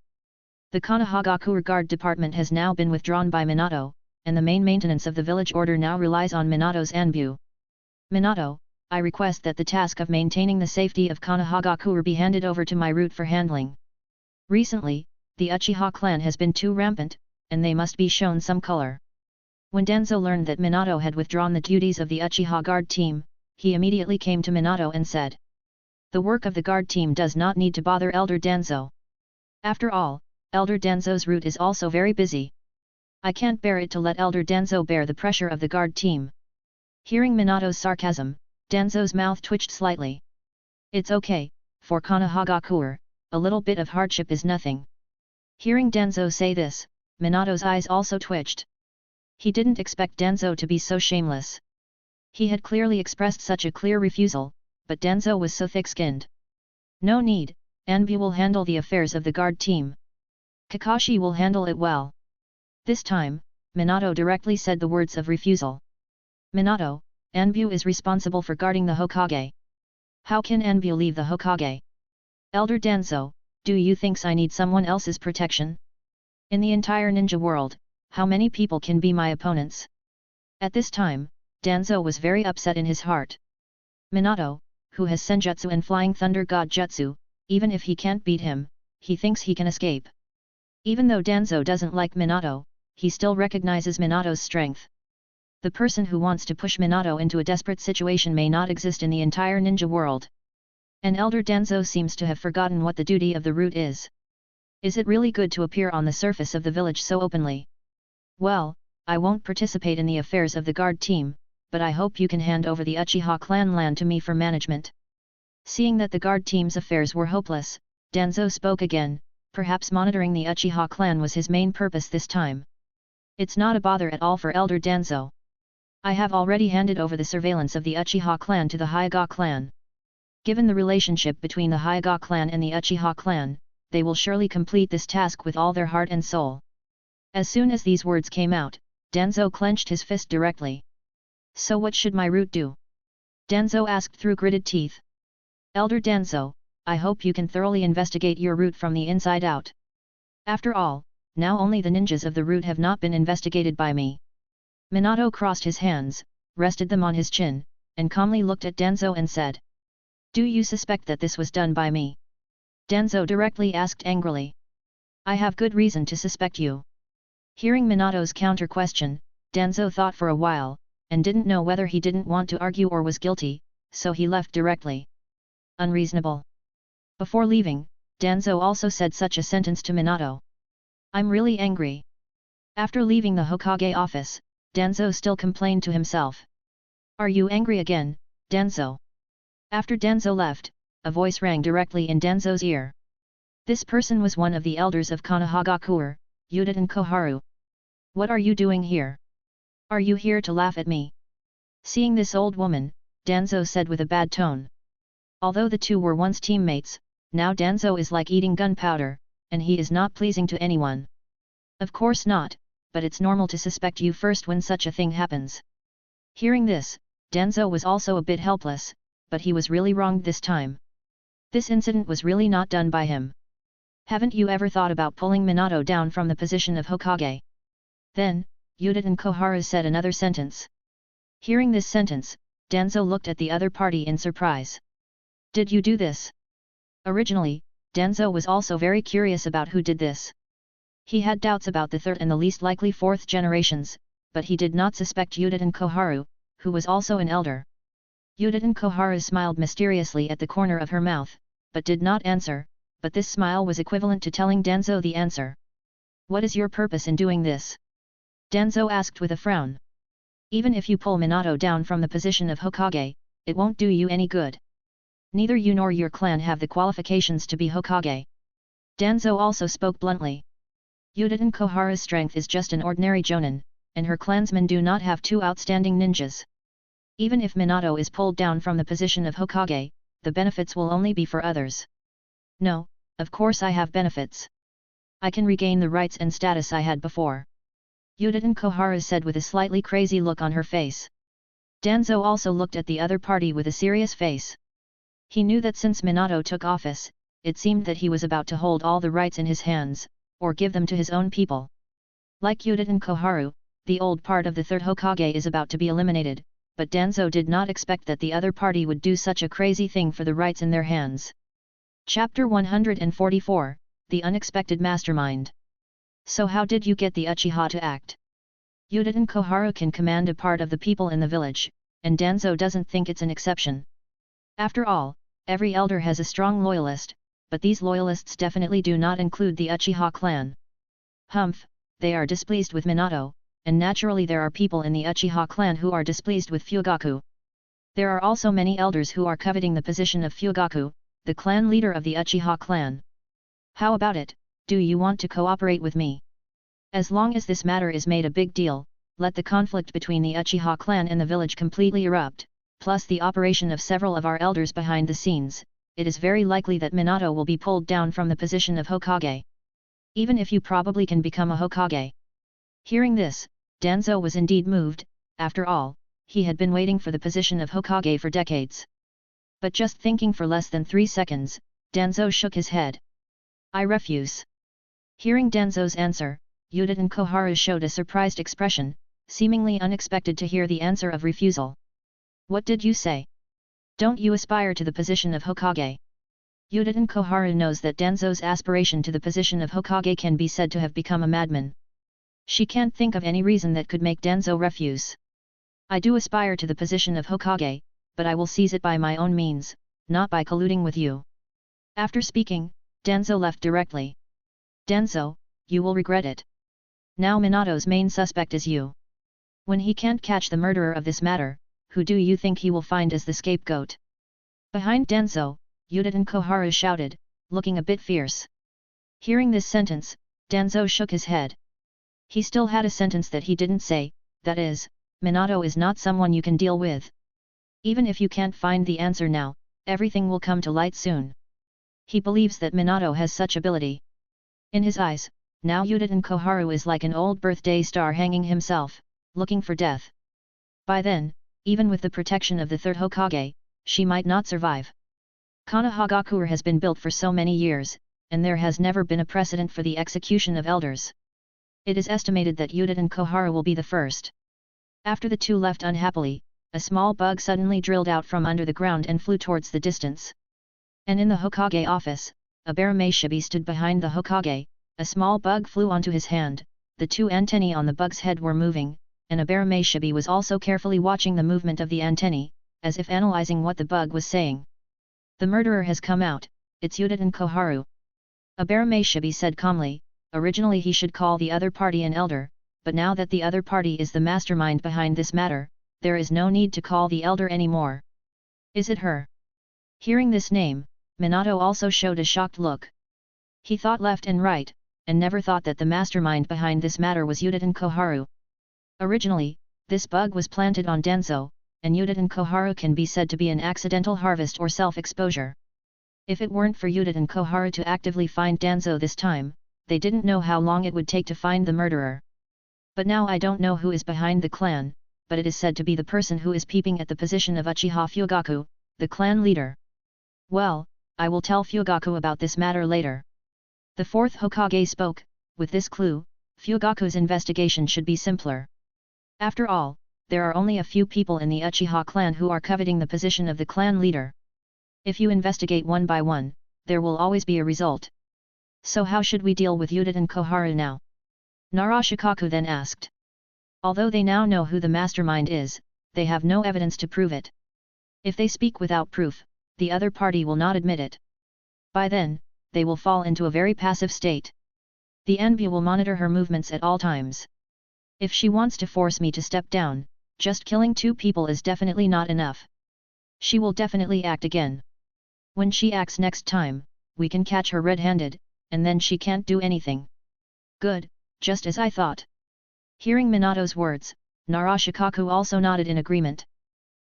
[SPEAKER 2] The Konohagakure Guard Department has now been withdrawn by Minato, and the main maintenance of the village order now relies on Minato's Anbu. Minato, I request that the task of maintaining the safety of Konohagakure be handed over to my route for handling. Recently, the Uchiha clan has been too rampant, and they must be shown some color. When Danzo learned that Minato had withdrawn the duties of the Uchiha guard team, he immediately came to Minato and said. The work of the guard team does not need to bother Elder Danzo. After all, Elder Danzo's route is also very busy. I can't bear it to let Elder Danzo bear the pressure of the guard team. Hearing Minato's sarcasm, Danzo's mouth twitched slightly. It's okay, for Konohagakure, a little bit of hardship is nothing. Hearing Danzo say this, Minato's eyes also twitched. He didn't expect Danzo to be so shameless. He had clearly expressed such a clear refusal, but Danzo was so thick-skinned. No need, Anbu will handle the affairs of the guard team. Kakashi will handle it well. This time, Minato directly said the words of refusal. Minato, Anbu is responsible for guarding the Hokage. How can Anbu leave the Hokage? Elder Danzo, do you think I need someone else's protection? In the entire ninja world, how many people can be my opponents? At this time, Danzo was very upset in his heart. Minato, who has Senjutsu and Flying Thunder God Jutsu, even if he can't beat him, he thinks he can escape. Even though Danzo doesn't like Minato, he still recognizes Minato's strength. The person who wants to push Minato into a desperate situation may not exist in the entire ninja world. And Elder Danzo seems to have forgotten what the duty of the route is. Is it really good to appear on the surface of the village so openly? Well, I won't participate in the affairs of the guard team, but I hope you can hand over the Uchiha clan land to me for management. Seeing that the guard team's affairs were hopeless, Danzo spoke again, perhaps monitoring the Uchiha clan was his main purpose this time. It's not a bother at all for Elder Danzo. I have already handed over the surveillance of the Uchiha clan to the Hyuga clan. Given the relationship between the Hyuga clan and the Uchiha clan, they will surely complete this task with all their heart and soul. As soon as these words came out, Danzo clenched his fist directly. So what should my route do? Danzo asked through gritted teeth. Elder Danzo, I hope you can thoroughly investigate your route from the inside out. After all, now only the ninjas of the route have not been investigated by me. Minato crossed his hands, rested them on his chin, and calmly looked at Danzo and said. Do you suspect that this was done by me? Danzo directly asked angrily. I have good reason to suspect you. Hearing Minato's counter-question, Danzo thought for a while, and didn't know whether he didn't want to argue or was guilty, so he left directly. Unreasonable. Before leaving, Danzo also said such a sentence to Minato. I'm really angry. After leaving the Hokage office, Danzo still complained to himself. Are you angry again, Danzo? After Danzo left, a voice rang directly in Danzo's ear. This person was one of the elders of Konohagakure, Yuta and Koharu. What are you doing here? Are you here to laugh at me? Seeing this old woman, Danzo said with a bad tone. Although the two were once teammates, now Danzo is like eating gunpowder, and he is not pleasing to anyone. Of course not, but it's normal to suspect you first when such a thing happens. Hearing this, Danzo was also a bit helpless, but he was really wronged this time. This incident was really not done by him. Haven't you ever thought about pulling Minato down from the position of Hokage? Then, Yuta and Koharu said another sentence. Hearing this sentence, Danzo looked at the other party in surprise. Did you do this? Originally, Danzo was also very curious about who did this. He had doubts about the third and the least likely fourth generations, but he did not suspect Yuta and Koharu, who was also an elder. Yuta and Koharu smiled mysteriously at the corner of her mouth, but did not answer, but this smile was equivalent to telling Danzo the answer. What is your purpose in doing this? Danzo asked with a frown. Even if you pull Minato down from the position of Hokage, it won't do you any good. Neither you nor your clan have the qualifications to be Hokage. Danzo also spoke bluntly. Yuta and Koharu's strength is just an ordinary jonin, and her clansmen do not have two outstanding ninjas. Even if Minato is pulled down from the position of Hokage, the benefits will only be for others. No, of course I have benefits. I can regain the rights and status I had before. Yuta and Koharu said with a slightly crazy look on her face. Danzo also looked at the other party with a serious face. He knew that since Minato took office, it seemed that he was about to hold all the rights in his hands, or give them to his own people. Like Yuta and Koharu, the old part of the third Hokage is about to be eliminated, but Danzo did not expect that the other party would do such a crazy thing for the rights in their hands. Chapter 144, The Unexpected Mastermind. So how did you get the Uchiha to act? Yuta and Koharu can command a part of the people in the village, and Danzo doesn't think it's an exception. After all, every elder has a strong loyalist, but these loyalists definitely do not include the Uchiha clan. Humph, they are displeased with Minato, and naturally there are people in the Uchiha clan who are displeased with Fugaku. There are also many elders who are coveting the position of Fugaku, the clan leader of the Uchiha clan. How about it, do you want to cooperate with me? As long as this matter is made a big deal, let the conflict between the Uchiha clan and the village completely erupt, plus the operation of several of our elders behind the scenes, it is very likely that Minato will be pulled down from the position of Hokage. Even if you probably can become a Hokage. Hearing this, Danzo was indeed moved. After all, he had been waiting for the position of Hokage for decades. But just thinking for less than 3 seconds, Danzo shook his head. I refuse. Hearing Danzo's answer, Yuta and Koharu showed a surprised expression, seemingly unexpected to hear the answer of refusal. What did you say? Don't you aspire to the position of Hokage? Yuta and Koharu knows that Danzo's aspiration to the position of Hokage can be said to have become a madman. She can't think of any reason that could make Danzo refuse. I do aspire to the position of Hokage, but I will seize it by my own means, not by colluding with you. After speaking, Danzo left directly. Danzo, you will regret it. Now Minato's main suspect is you. When he can't catch the murderer of this matter, who do you think he will find as the scapegoat? Behind Danzo, Yuta and Koharu shouted, looking a bit fierce. Hearing this sentence, Danzo shook his head. He still had a sentence that he didn't say, that is, Minato is not someone you can deal with. Even if you can't find the answer now, everything will come to light soon. He believes that Minato has such ability. In his eyes, now Yuta and Koharu is like an old birthday star hanging himself, looking for death. By then, even with the protection of the third Hokage, she might not survive. Konohagakure has been built for so many years, and there has never been a precedent for the execution of elders. It is estimated that Yuta and Koharu will be the first. After the two left unhappily, a small bug suddenly drilled out from under the ground and flew towards the distance. And in the Hokage office, a Barameshibi stood behind the Hokage. A small bug flew onto his hand, the two antennae on the bug's head were moving, and a Barameshibi was also carefully watching the movement of the antennae, as if analyzing what the bug was saying. The murderer has come out, it's Yuta and Koharu. A Barameshibi said calmly. Originally he should call the other party an elder, but now that the other party is the mastermind behind this matter, there is no need to call the elder anymore. Is it her? Hearing this name, Minato also showed a shocked look. He thought left and right, and never thought that the mastermind behind this matter was Yuta and Koharu. Originally, this bug was planted on Danzo, and Yuta and Koharu can be said to be an accidental harvest or self-exposure. If it weren't for Yuta and Koharu to actively find Danzo this time, they didn't know how long it would take to find the murderer. But now I don't know who is behind the clan, but it is said to be the person who is peeping at the position of Uchiha Fugaku, the clan leader. Well, I will tell Fugaku about this matter later. The fourth Hokage spoke. With this clue, Fugaku's investigation should be simpler. After all, there are only a few people in the Uchiha clan who are coveting the position of the clan leader. If you investigate one by one, there will always be a result. So how should we deal with Yuta and Koharu now? Narashikaku then asked. Although they now know who the mastermind is, they have no evidence to prove it. If they speak without proof, the other party will not admit it. By then, they will fall into a very passive state. The Enbu will monitor her movements at all times. If she wants to force me to step down, just killing 2 people is definitely not enough. She will definitely act again. When she acts next time, we can catch her red-handed, and then she can't do anything. Good, just as I thought. Hearing Minato's words, Narashikaku also nodded in agreement.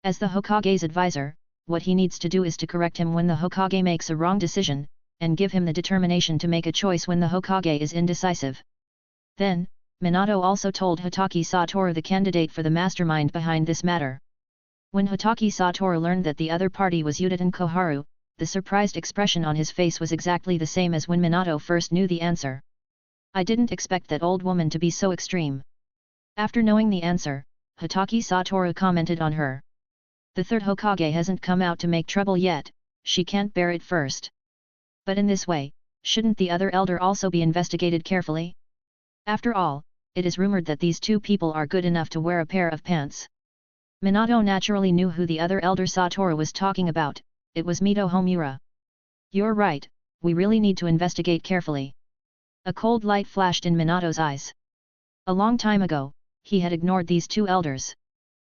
[SPEAKER 2] As the Hokage's advisor, what he needs to do is to correct him when the Hokage makes a wrong decision, and give him the determination to make a choice when the Hokage is indecisive. Then, Minato also told Hatake Satoru the candidate for the mastermind behind this matter. When Hatake Satoru learned that the other party was Yuta and Koharu, the surprised expression on his face was exactly the same as when Minato first knew the answer. I didn't expect that old woman to be so extreme. After knowing the answer, Hatake Satoru commented on her. The third Hokage hasn't come out to make trouble yet, she can't bear it first. But in this way, shouldn't the other elder also be investigated carefully? After all, it is rumored that these 2 people are good enough to wear a pair of pants. Minato naturally knew who the other elder Satoru was talking about, it was Mito Homura. You're right, we really need to investigate carefully. A cold light flashed in Minato's eyes. A long time ago, he had ignored these 2 elders.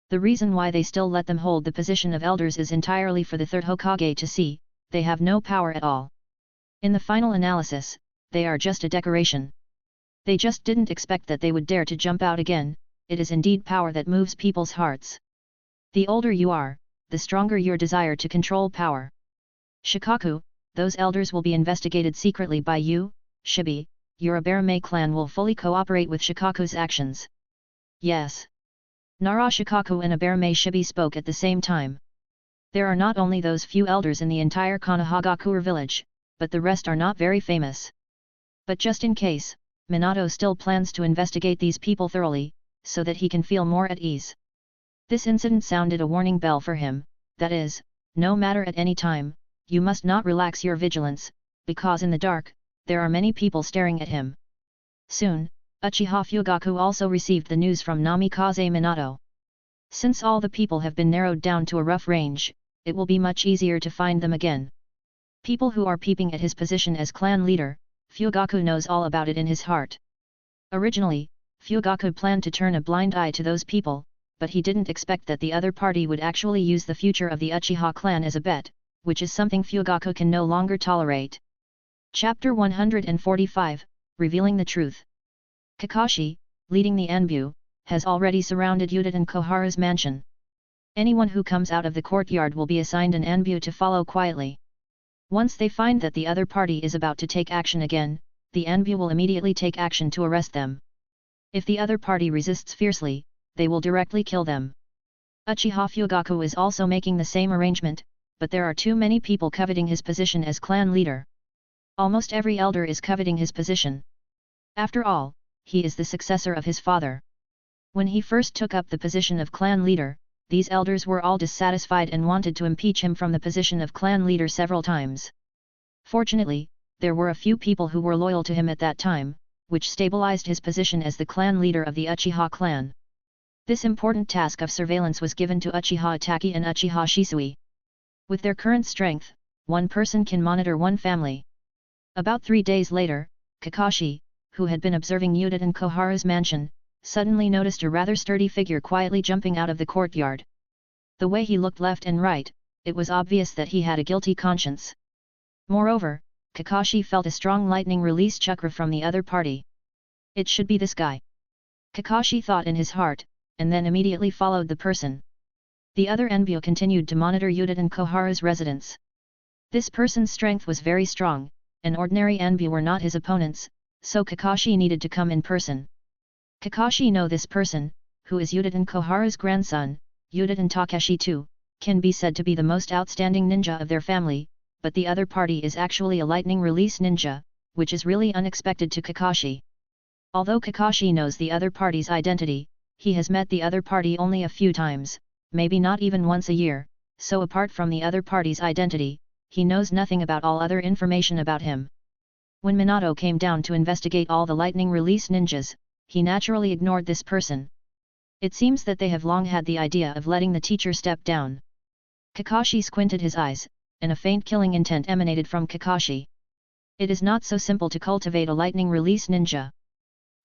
[SPEAKER 2] The reason why they still let them hold the position of elders is entirely for the third Hokage to see, they have no power at all. In the final analysis, they are just a decoration. They just didn't expect that they would dare to jump out again, it is indeed power that moves people's hearts. The older you are, the stronger your desire to control power. Shikaku, those elders will be investigated secretly by you, Shibi, your Abarame clan will fully cooperate with Shikaku's actions. Yes. Narashikaku and Abarame Shibi spoke at the same time. There are not only those few elders in the entire Konohagakure village, but the rest are not very famous. But just in case, Minato still plans to investigate these people thoroughly, so that he can feel more at ease. This incident sounded a warning bell for him, that is, no matter at any time, you must not relax your vigilance, because in the dark, there are many people staring at him. Soon, Uchiha Fugaku also received the news from Namikaze Minato. Since all the people have been narrowed down to a rough range, it will be much easier to find them again. People who are peeping at his position as clan leader, Fugaku knows all about it in his heart. Originally, Fugaku planned to turn a blind eye to those people, but he didn't expect that the other party would actually use the future of the Uchiha clan as a bet, which is something Fugaku can no longer tolerate. Chapter 145, Revealing the Truth. Kakashi, leading the Anbu, has already surrounded Yuta and Koharu's mansion. Anyone who comes out of the courtyard will be assigned an Anbu to follow quietly. Once they find that the other party is about to take action again, the Anbu will immediately take action to arrest them. If the other party resists fiercely, they will directly kill them. Uchiha Fugaku is also making the same arrangement, but there are too many people coveting his position as clan leader. Almost every elder is coveting his position. After all, he is the successor of his father. When he first took up the position of clan leader, these elders were all dissatisfied and wanted to impeach him from the position of clan leader several times. Fortunately, there were a few people who were loyal to him at that time, which stabilized his position as the clan leader of the Uchiha clan. This important task of surveillance was given to Uchiha Itachi and Uchiha Shisui. With their current strength, one person can monitor one family. About 3 days later, Kakashi, who had been observing Yuta and Koharu's mansion, suddenly noticed a rather sturdy figure quietly jumping out of the courtyard. The way he looked left and right, it was obvious that he had a guilty conscience. Moreover, Kakashi felt a strong lightning release chakra from the other party. It should be this guy. Kakashi thought in his heart, and then immediately followed the person. The other Enbyo continued to monitor Yuta and Koharu's residence. This person's strength was very strong, and ordinary Anbu were not his opponents, so Kakashi needed to come in person. Kakashi know this person, who is Uchiha Koharu's grandson, Uchiha Takeshi too, can be said to be the most outstanding ninja of their family, but the other party is actually a lightning release ninja, which is really unexpected to Kakashi. Although Kakashi knows the other party's identity, he has met the other party only a few times, maybe not even once a year, so apart from the other party's identity, he knows nothing about all other information about him. When Minato came down to investigate all the lightning release ninjas, he naturally ignored this person. It seems that they have long had the idea of letting the teacher step down. Kakashi squinted his eyes, and a faint killing intent emanated from Kakashi. It is not so simple to cultivate a lightning release ninja.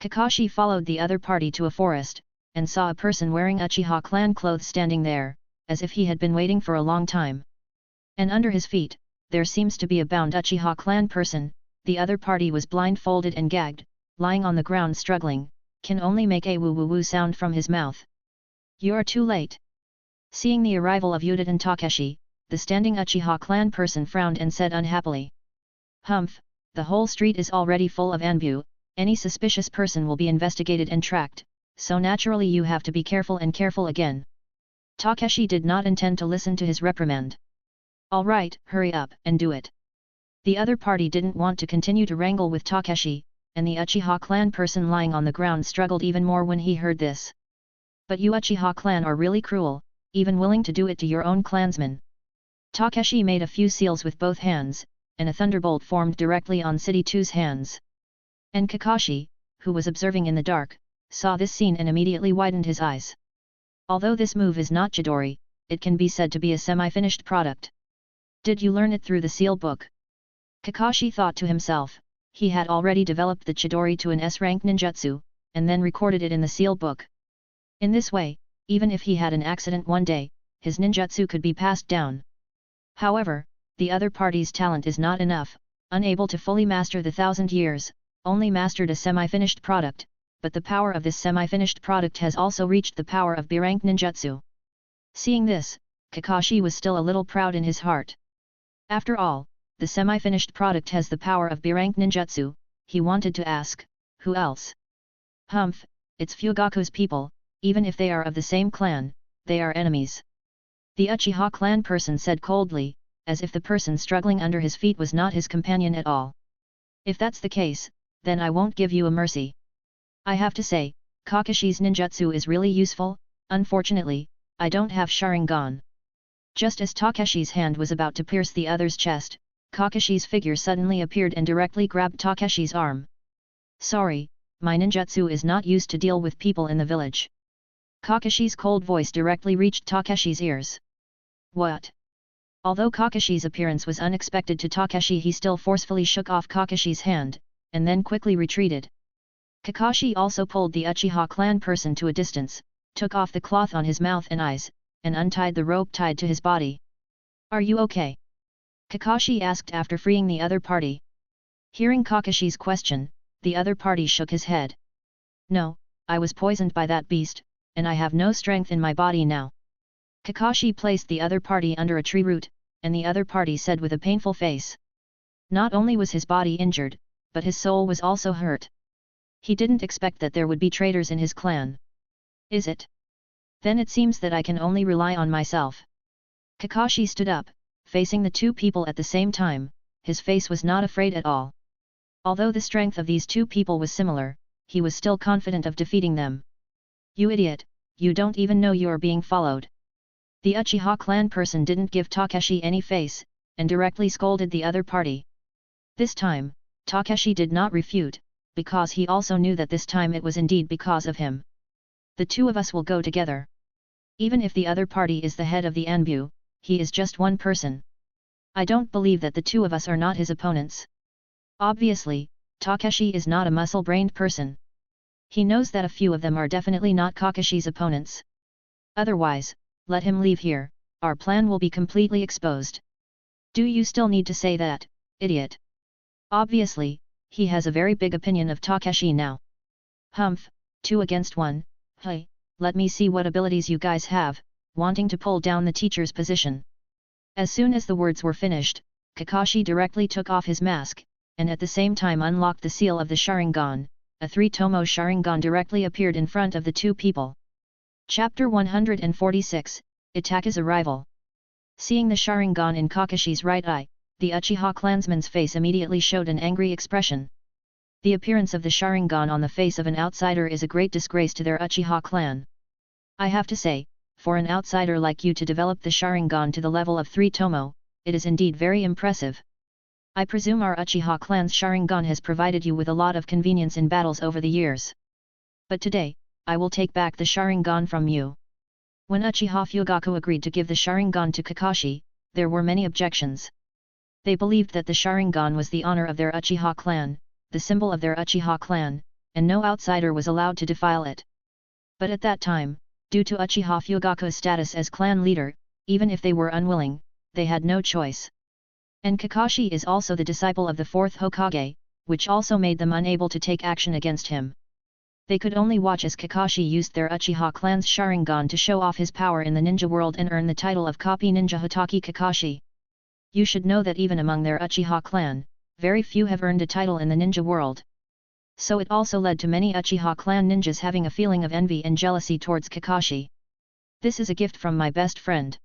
[SPEAKER 2] Kakashi followed the other party to a forest, and saw a person wearing Uchiha clan clothes standing there, as if he had been waiting for a long time. And under his feet, there seems to be a bound Uchiha clan person. The other party was blindfolded and gagged, lying on the ground struggling, can only make a woo-woo-woo sound from his mouth. You are too late. Seeing the arrival of Uchiha Takeshi, the standing Uchiha clan person frowned and said unhappily. Humph, the whole street is already full of Anbu, any suspicious person will be investigated and tracked, so naturally you have to be careful and careful again. Takeshi did not intend to listen to his reprimand. Alright, hurry up and do it. The other party didn't want to continue to wrangle with Takeshi, and the Uchiha clan person lying on the ground struggled even more when he heard this. But you Uchiha clan are really cruel, even willing to do it to your own clansmen. Takeshi made a few seals with both hands, and a thunderbolt formed directly on City 2's hands. And Kakashi, who was observing in the dark, saw this scene and immediately widened his eyes. Although this move is not Chidori, it can be said to be a semi-finished product. Did you learn it through the seal book? Kakashi thought to himself, he had already developed the Chidori to an S-rank ninjutsu, and then recorded it in the seal book. In this way, even if he had an accident one day, his ninjutsu could be passed down. However, the other party's talent is not enough, unable to fully master the 1,000 years, only mastered a semi-finished product, but the power of this semi-finished product has also reached the power of B-rank ninjutsu. Seeing this, Kakashi was still a little proud in his heart. After all, the semi-finished product has the power of B-rank ninjutsu, he wanted to ask, who else? Humph, it's Fugaku's people, even if they are of the same clan, they are enemies. The Uchiha clan person said coldly, as if the person struggling under his feet was not his companion at all. If that's the case, then I won't give you a mercy. I have to say, Kakashi's ninjutsu is really useful, unfortunately, I don't have Sharingan. Just as Takeshi's hand was about to pierce the other's chest, Kakashi's figure suddenly appeared and directly grabbed Takeshi's arm. Sorry, my ninjutsu is not used to deal with people in the village. Kakashi's cold voice directly reached Takeshi's ears. What? Although Kakashi's appearance was unexpected to Takeshi, he still forcefully shook off Kakashi's hand, and then quickly retreated. Kakashi also pulled the Uchiha clan person to a distance, took off the cloth on his mouth and eyes, and untied the rope tied to his body. Are you okay? Kakashi asked after freeing the other party. Hearing Kakashi's question, the other party shook his head. No, I was poisoned by that beast, and I have no strength in my body now. Kakashi placed the other party under a tree root, and the other party said with a painful face. Not only was his body injured, but his soul was also hurt. He didn't expect that there would be traitors in his clan. Is it? Then it seems that I can only rely on myself. Kakashi stood up, facing the two people at the same time, his face was not afraid at all. Although the strength of these two people was similar, he was still confident of defeating them. You idiot, you don't even know you are being followed. The Uchiha clan person didn't give Takeshi any face, and directly scolded the other party. This time, Takeshi did not refute, because he also knew that this time it was indeed because of him. The two of us will go together. Even if the other party is the head of the Anbu, he is just one person. I don't believe that the two of us are not his opponents. Obviously, Takeshi is not a muscle-brained person. He knows that a few of them are definitely not Kakashi's opponents. Otherwise, let him leave here, our plan will be completely exposed. Do you still need to say that, idiot? Obviously, he has a very big opinion of Takeshi now. Humph, 2 against 1, hey, let me see what abilities you guys have, wanting to pull down the teacher's position. As soon as the words were finished, Kakashi directly took off his mask, and at the same time unlocked the seal of the Sharingan. A 3-tomo Sharingan directly appeared in front of the two people. Chapter 146, Itake's Arrival. Seeing the Sharingan in Kakashi's right eye, the Uchiha clansman's face immediately showed an angry expression. The appearance of the Sharingan on the face of an outsider is a great disgrace to their Uchiha clan. I have to say, for an outsider like you to develop the Sharingan to the level of 3-tomo, it is indeed very impressive. I presume our Uchiha clan's Sharingan has provided you with a lot of convenience in battles over the years. But today, I will take back the Sharingan from you. When Uchiha Fugaku agreed to give the Sharingan to Kakashi, there were many objections. They believed that the Sharingan was the honor of their Uchiha clan, the symbol of their Uchiha clan, and no outsider was allowed to defile it. But at that time, due to Uchiha Fugaku's status as clan leader, even if they were unwilling, they had no choice. And Kakashi is also the disciple of the 4th Hokage, which also made them unable to take action against him. They could only watch as Kakashi used their Uchiha clan's Sharingan to show off his power in the ninja world and earn the title of Copy Ninja Hatake Kakashi. You should know that even among their Uchiha clan, very few have earned a title in the ninja world. So it also led to many Uchiha clan ninjas having a feeling of envy and jealousy towards Kakashi. This is a gift from my best friend.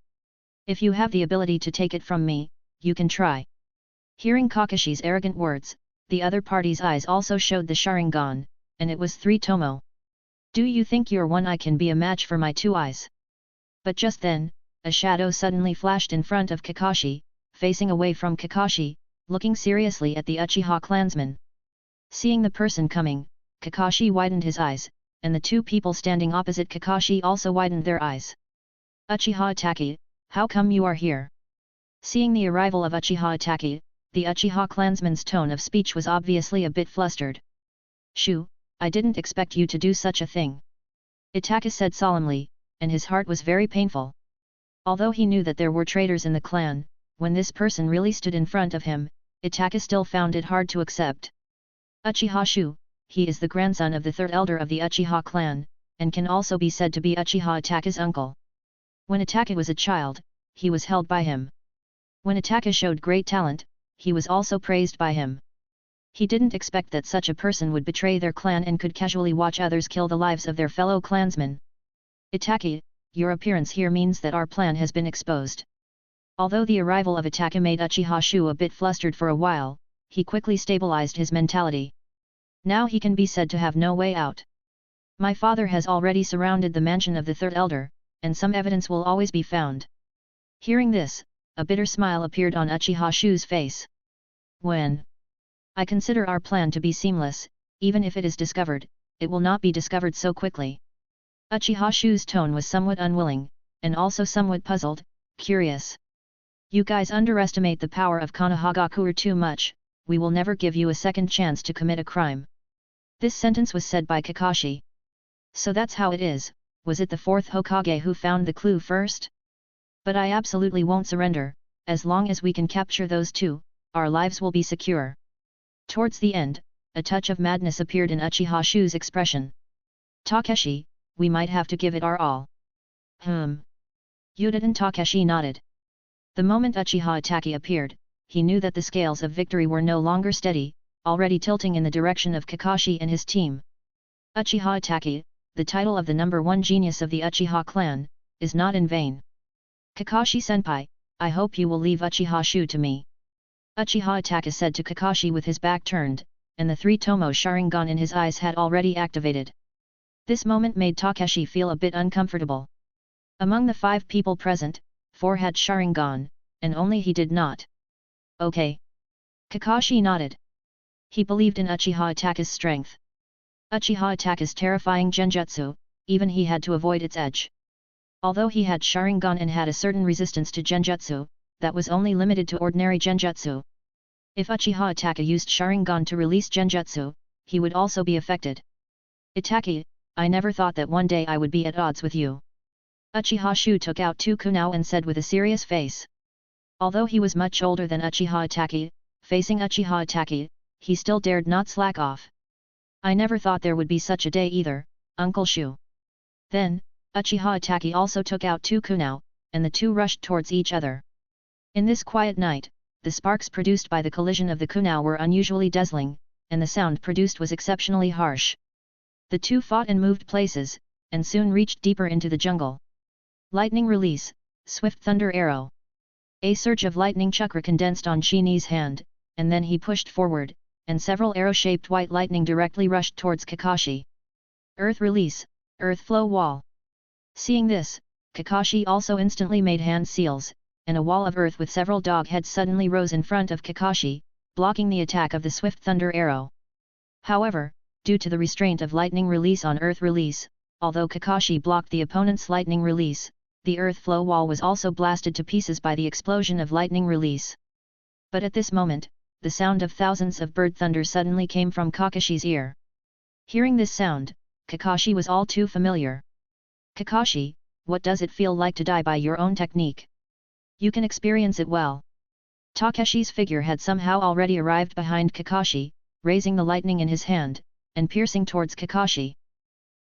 [SPEAKER 2] If you have the ability to take it from me, you can try. Hearing Kakashi's arrogant words, the other party's eyes also showed the Sharingan, and it was 3-tomo. Do you think your one eye can be a match for my 2 eyes? But just then, a shadow suddenly flashed in front of Kakashi, facing away from Kakashi, looking seriously at the Uchiha clansman. Seeing the person coming, Kakashi widened his eyes, and the two people standing opposite Kakashi also widened their eyes. Uchiha Hatake, how come you are here? Seeing the arrival of Uchiha Hatake, the Uchiha clansman's tone of speech was obviously a bit flustered. Shoo, I didn't expect you to do such a thing. Hatake said solemnly, and his heart was very painful. Although he knew that there were traitors in the clan, when this person really stood in front of him, Hatake still found it hard to accept. Uchiha Shoo, he is the grandson of the 3rd elder of the Uchiha clan, and can also be said to be Uchiha Hatake's uncle. When Hatake was a child, he was held by him. When Hatake showed great talent, he was also praised by him. He didn't expect that such a person would betray their clan and could casually watch others kill the lives of their fellow clansmen. Hatake, your appearance here means that our plan has been exposed. Although the arrival of Hatake made Uchiha Shoo a bit flustered for a while, he quickly stabilized his mentality. Now he can be said to have no way out. My father has already surrounded the mansion of the 3rd elder, and some evidence will always be found. Hearing this, a bitter smile appeared on Uchiha Shoo's face. When I consider our plan to be seamless, even if it is discovered, it will not be discovered so quickly. Uchiha Shoo's tone was somewhat unwilling, and also somewhat puzzled, curious. You guys underestimate the power of Konohagakure too much, we will never give you a second chance to commit a crime. This sentence was said by Kakashi. So that's how it is, was it the 4th Hokage who found the clue first? But I absolutely won't surrender, as long as we can capture those two, our lives will be secure. Towards the end, a touch of madness appeared in Uchiha Shoo's expression. Takeshi, we might have to give it our all. Yudin Takeshi nodded. The moment Uchiha Hatake appeared, he knew that the scales of victory were no longer steady, already tilting in the direction of Kakashi and his team. Uchiha Hatake, the title of the #1 genius of the Uchiha clan, is not in vain. Kakashi-senpai, I hope you will leave Uchiha Shoo to me. Uchiha Hatake said to Kakashi with his back turned, and the 3-tomo Sharingan in his eyes had already activated. This moment made Takeshi feel a bit uncomfortable. Among the 5 people present, 4 had Sharingan, and only he did not. Okay. Kakashi nodded. He believed in Uchiha Hatake's strength. Uchiha Hatake's terrifying genjutsu, even he had to avoid its edge. Although he had Sharingan and had a certain resistance to genjutsu, that was only limited to ordinary genjutsu. If Uchiha Hatake used Sharingan to release genjutsu, he would also be affected. Hatake, I never thought that one day I would be at odds with you. Uchiha Shoo took out 2 kunao and said with a serious face. Although he was much older than Uchiha Hatake, facing Uchiha Hatake, he still dared not slack off. I never thought there would be such a day either, Uncle Shoo. Then, Uchiha Hatake also took out 2 kunao, and the two rushed towards each other. In this quiet night, the sparks produced by the collision of the kunai were unusually dazzling, and the sound produced was exceptionally harsh. The two fought and moved places, and soon reached deeper into the jungle. Lightning release, swift thunder arrow. A surge of lightning chakra condensed on Shini's hand, and then he pushed forward, and several arrow-shaped white lightning directly rushed towards Kakashi. Earth release, earth flow wall. Seeing this, Kakashi also instantly made hand seals, and a wall of earth with several dog heads suddenly rose in front of Kakashi, blocking the attack of the swift thunder arrow. However, due to the restraint of lightning release on earth release, although Kakashi blocked the opponent's lightning release, the earth flow wall was also blasted to pieces by the explosion of lightning release. But at this moment, the sound of thousands of bird thunder suddenly came from Kakashi's ear. Hearing this sound, Kakashi was all too familiar. Kakashi, what does it feel like to die by your own technique? You can experience it well. Takeshi's figure had somehow already arrived behind Kakashi, raising the lightning in his hand, and piercing towards Kakashi.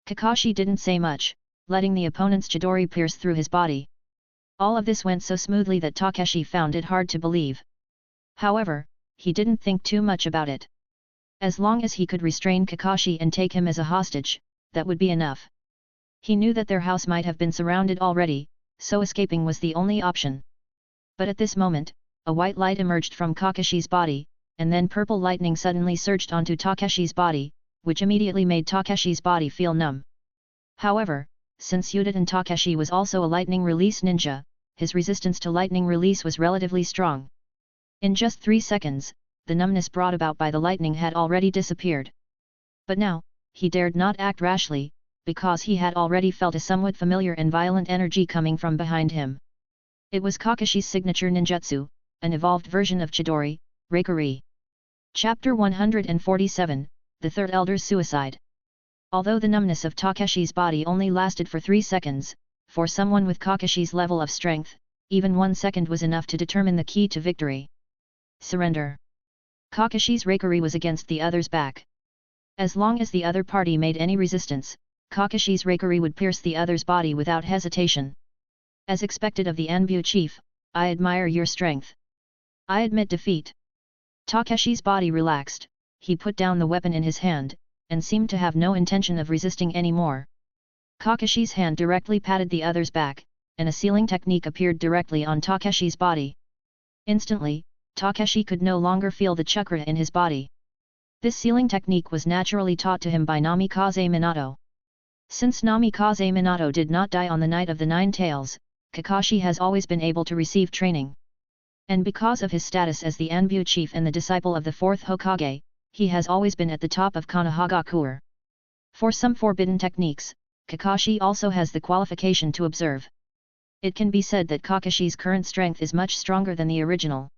[SPEAKER 2] Kakashi didn't say much, letting the opponent's Chidori pierce through his body. All of this went so smoothly that Takeshi found it hard to believe. However, he didn't think too much about it. As long as he could restrain Kakashi and take him as a hostage, that would be enough. He knew that their house might have been surrounded already, so escaping was the only option. But at this moment, a white light emerged from Kakashi's body, and then purple lightning suddenly surged onto Takeshi's body, which immediately made Takeshi's body feel numb. However, since Uchiha Takeshi was also a lightning release ninja, his resistance to lightning release was relatively strong. In just 3 seconds, the numbness brought about by the lightning had already disappeared. But now, he dared not act rashly, because he had already felt a somewhat familiar and violent energy coming from behind him. It was Kakashi's signature ninjutsu, an evolved version of Chidori, Reikuri. Chapter 147, The Third Elder's Suicide. Although the numbness of Takeshi's body only lasted for 3 seconds, for someone with Kakashi's level of strength, even 1 second was enough to determine the key to victory. Surrender. Kakashi's Reikuri was against the other's back. As long as the other party made any resistance, Kakashi's Reikuri would pierce the other's body without hesitation. As expected of the Anbu chief, I admire your strength. I admit defeat. Takeshi's body relaxed, he put down the weapon in his hand, and seemed to have no intention of resisting anymore. Kakashi's hand directly patted the other's back, and a sealing technique appeared directly on Takeshi's body. Instantly, Takeshi could no longer feel the chakra in his body. This sealing technique was naturally taught to him by Namikaze Minato. Since Namikaze Minato did not die on the night of the 9 tails, Kakashi has always been able to receive training. And because of his status as the Anbu chief and the disciple of the 4th Hokage, he has always been at the top of Konohagakure. For some forbidden techniques, Kakashi also has the qualification to observe. It can be said that Kakashi's current strength is much stronger than the original.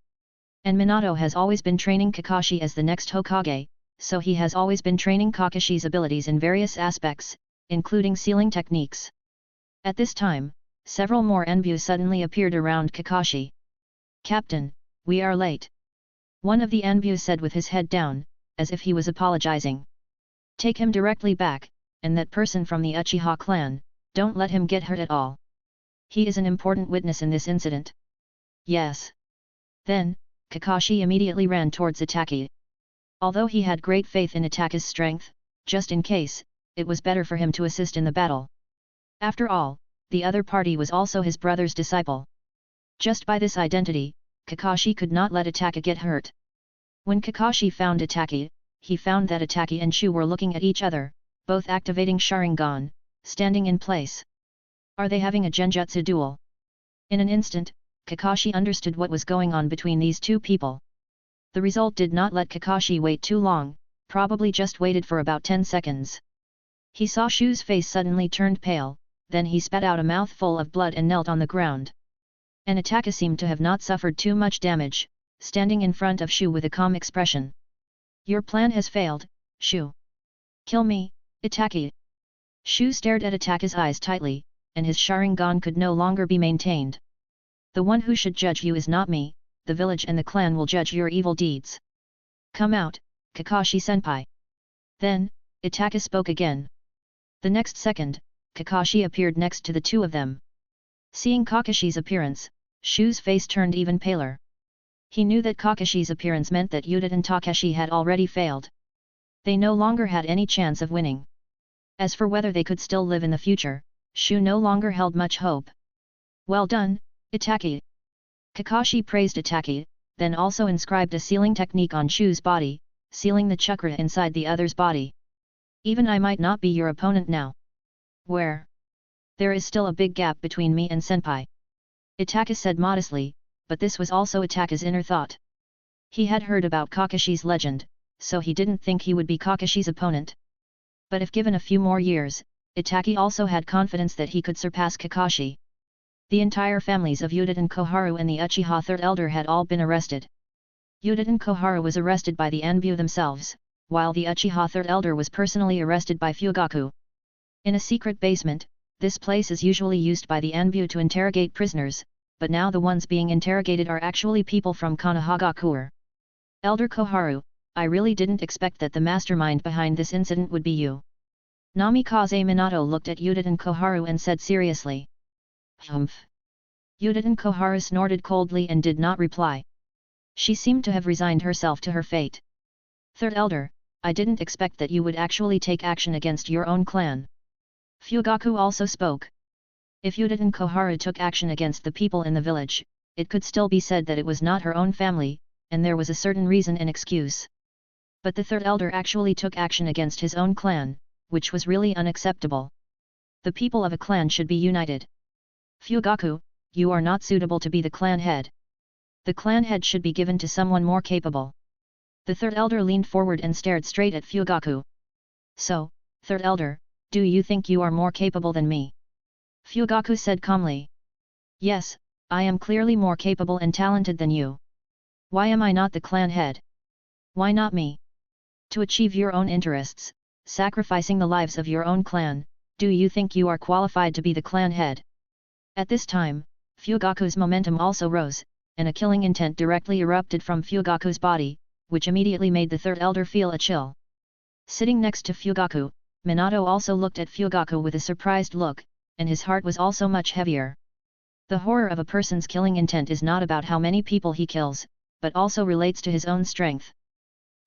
[SPEAKER 2] And Minato has always been training Kakashi as the next Hokage, so he has always been training Kakashi's abilities in various aspects, including sealing techniques. At this time, several more Anbu suddenly appeared around Kakashi. Captain, we are late. One of the Anbu said with his head down, as if he was apologizing. Take him directly back, and that person from the Uchiha clan, don't let him get hurt at all. He is an important witness in this incident. Yes. Then, Kakashi immediately ran towards Hatake. Although he had great faith in Hatake's strength, just in case, it was better for him to assist in the battle. After all, the other party was also his brother's disciple. Just by this identity, Kakashi could not let Hatake get hurt. When Kakashi found Hatake, he found that Hatake and Shu were looking at each other, both activating Sharingan, standing in place. Are they having a genjutsu duel? In an instant, Kakashi understood what was going on between these two people. The result did not let Kakashi wait too long, probably just waited for about 10 seconds. He saw Shu's face suddenly turned pale, then he spat out a mouthful of blood and knelt on the ground. And Hatake seemed to have not suffered too much damage, standing in front of Shu with a calm expression. Your plan has failed, Shu. Kill me, Hatake. Shu stared at Hatake's eyes tightly, and his Sharingan could no longer be maintained. The one who should judge you is not me, the village and the clan will judge your evil deeds. Come out, Kakashi-senpai. Then, Hatake spoke again. The next second, Kakashi appeared next to the two of them. Seeing Kakashi's appearance, Shu's face turned even paler. He knew that Kakashi's appearance meant that Yuta and Takeshi had already failed. They no longer had any chance of winning. As for whether they could still live in the future, Shu no longer held much hope. Well done, Hatake. Kakashi praised Hatake, then also inscribed a sealing technique on Shu's body, sealing the chakra inside the other's body. Even I might not be your opponent now. Where? There is still a big gap between me and Senpai. Hatake said modestly, but this was also Itake's inner thought. He had heard about Kakashi's legend, so he didn't think he would be Kakashi's opponent. But if given a few more years, Itake also had confidence that he could surpass Kakashi. The entire families of Yuta and Koharu and the Uchiha Third Elder had all been arrested. Yuta and Koharu was arrested by the Anbu themselves, while the Uchiha Third Elder was personally arrested by Fugaku. In a secret basement, this place is usually used by the Anbu to interrogate prisoners, but now the ones being interrogated are actually people from Konohagakure. Elder Koharu, I really didn't expect that the mastermind behind this incident would be you. Namikaze Minato looked at Yuta and Koharu and said seriously. Humph. Yuta and Koharu snorted coldly and did not reply. She seemed to have resigned herself to her fate. Third Elder, I didn't expect that you would actually take action against your own clan. Fugaku also spoke. If Yuta and Koharu took action against the people in the village, it could still be said that it was not her own family, and there was a certain reason and excuse. But the Third Elder actually took action against his own clan, which was really unacceptable. The people of a clan should be united. Fugaku, you are not suitable to be the clan head. The clan head should be given to someone more capable. The Third Elder leaned forward and stared straight at Fugaku. So, Third Elder, do you think you are more capable than me? Fugaku said calmly. Yes, I am clearly more capable and talented than you. Why am I not the clan head? Why not me? To achieve your own interests, sacrificing the lives of your own clan, do you think you are qualified to be the clan head? At this time, Fugaku's momentum also rose, and a killing intent directly erupted from Fugaku's body, which immediately made the Third Elder feel a chill. Sitting next to Fugaku, Minato also looked at Fugaku with a surprised look, and his heart was also much heavier. The horror of a person's killing intent is not about how many people he kills, but also relates to his own strength.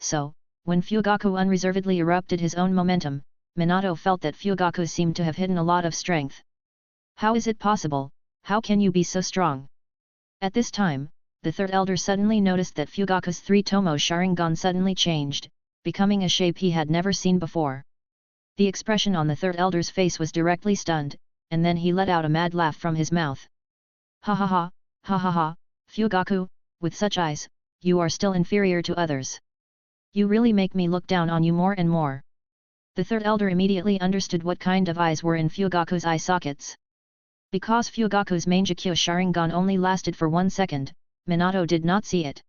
[SPEAKER 2] So, when Fugaku unreservedly erupted his own momentum, Minato felt that Fugaku seemed to have hidden a lot of strength. How is it possible? How can you be so strong? At this time, the Third Elder suddenly noticed that Fugaku's three-tomo Sharingan suddenly changed, becoming a shape he had never seen before. The expression on the Third Elder's face was directly stunned, and then he let out a mad laugh from his mouth. Ha ha ha, ha ha ha, Fugaku, with such eyes, you are still inferior to others. You really make me look down on you more and more. The Third Elder immediately understood what kind of eyes were in Fugaku's eye sockets. Because Fugaku's Mangekyo Sharingan only lasted for 1 second, Minato did not see it.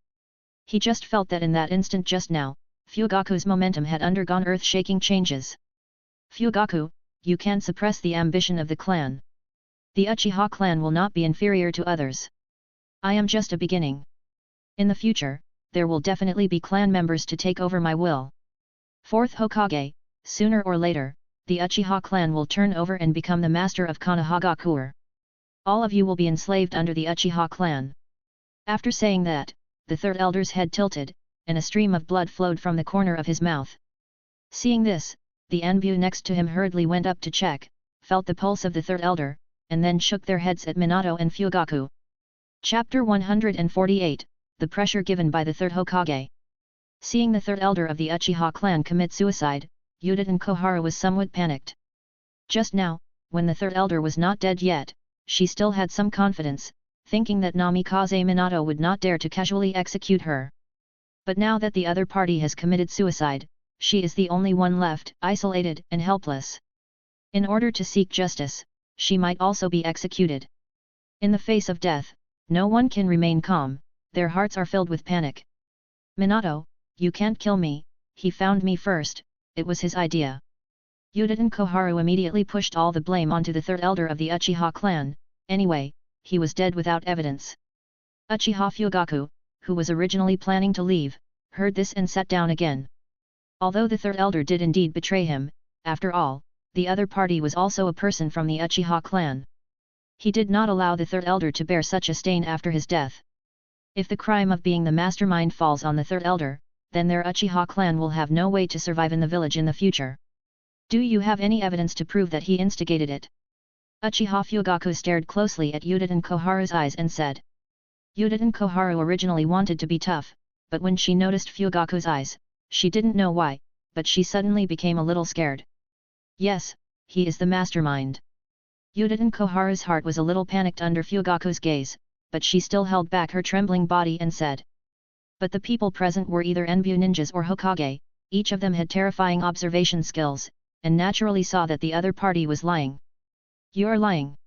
[SPEAKER 2] He just felt that in that instant just now, Fugaku's momentum had undergone earth-shaking changes. Fugaku, you can suppress the ambition of the clan. The Uchiha clan will not be inferior to others. I am just a beginning. In the future, there will definitely be clan members to take over my will. Fourth Hokage, sooner or later, the Uchiha clan will turn over and become the master of Konohagakure. All of you will be enslaved under the Uchiha clan. After saying that, the Third Elder's head tilted, and a stream of blood flowed from the corner of his mouth. Seeing this, the Anbu next to him hurriedly went up to check, felt the pulse of the Third Elder, and then shook their heads at Minato and Fugaku. Chapter 148, The Pressure Given by the Third Hokage. Seeing the Third Elder of the Uchiha clan commit suicide, Yuta and Koharu was somewhat panicked. Just now, when the Third Elder was not dead yet, she still had some confidence, thinking that Namikaze Minato would not dare to casually execute her. But now that the other party has committed suicide, she is the only one left, isolated and helpless. In order to seek justice, she might also be executed. In the face of death, no one can remain calm, their hearts are filled with panic. Minato, you can't kill me, he found me first, it was his idea. Yuta and Koharu immediately pushed all the blame onto the Third Elder of the Uchiha clan. Anyway, he was dead without evidence. Uchiha Fugaku, who was originally planning to leave, heard this and sat down again. Although the Third Elder did indeed betray him, after all, the other party was also a person from the Uchiha clan. He did not allow the Third Elder to bear such a stain after his death. If the crime of being the mastermind falls on the third elder, then their Uchiha clan will have no way to survive in the village in the future. Do you have any evidence to prove that he instigated it? Uchiha Fugaku stared closely at Yudin Koharu's eyes and said. Yudin Koharu originally wanted to be tough, but when she noticed Fugaku's eyes, she didn't know why, but she suddenly became a little scared. Yes, he is the mastermind. Yudin Koharu's heart was a little panicked under Fugaku's gaze, but she still held back her trembling body and said. But the people present were either Enbu ninjas or Hokage, each of them had terrifying observation skills, and naturally saw that the other party was lying. You're lying.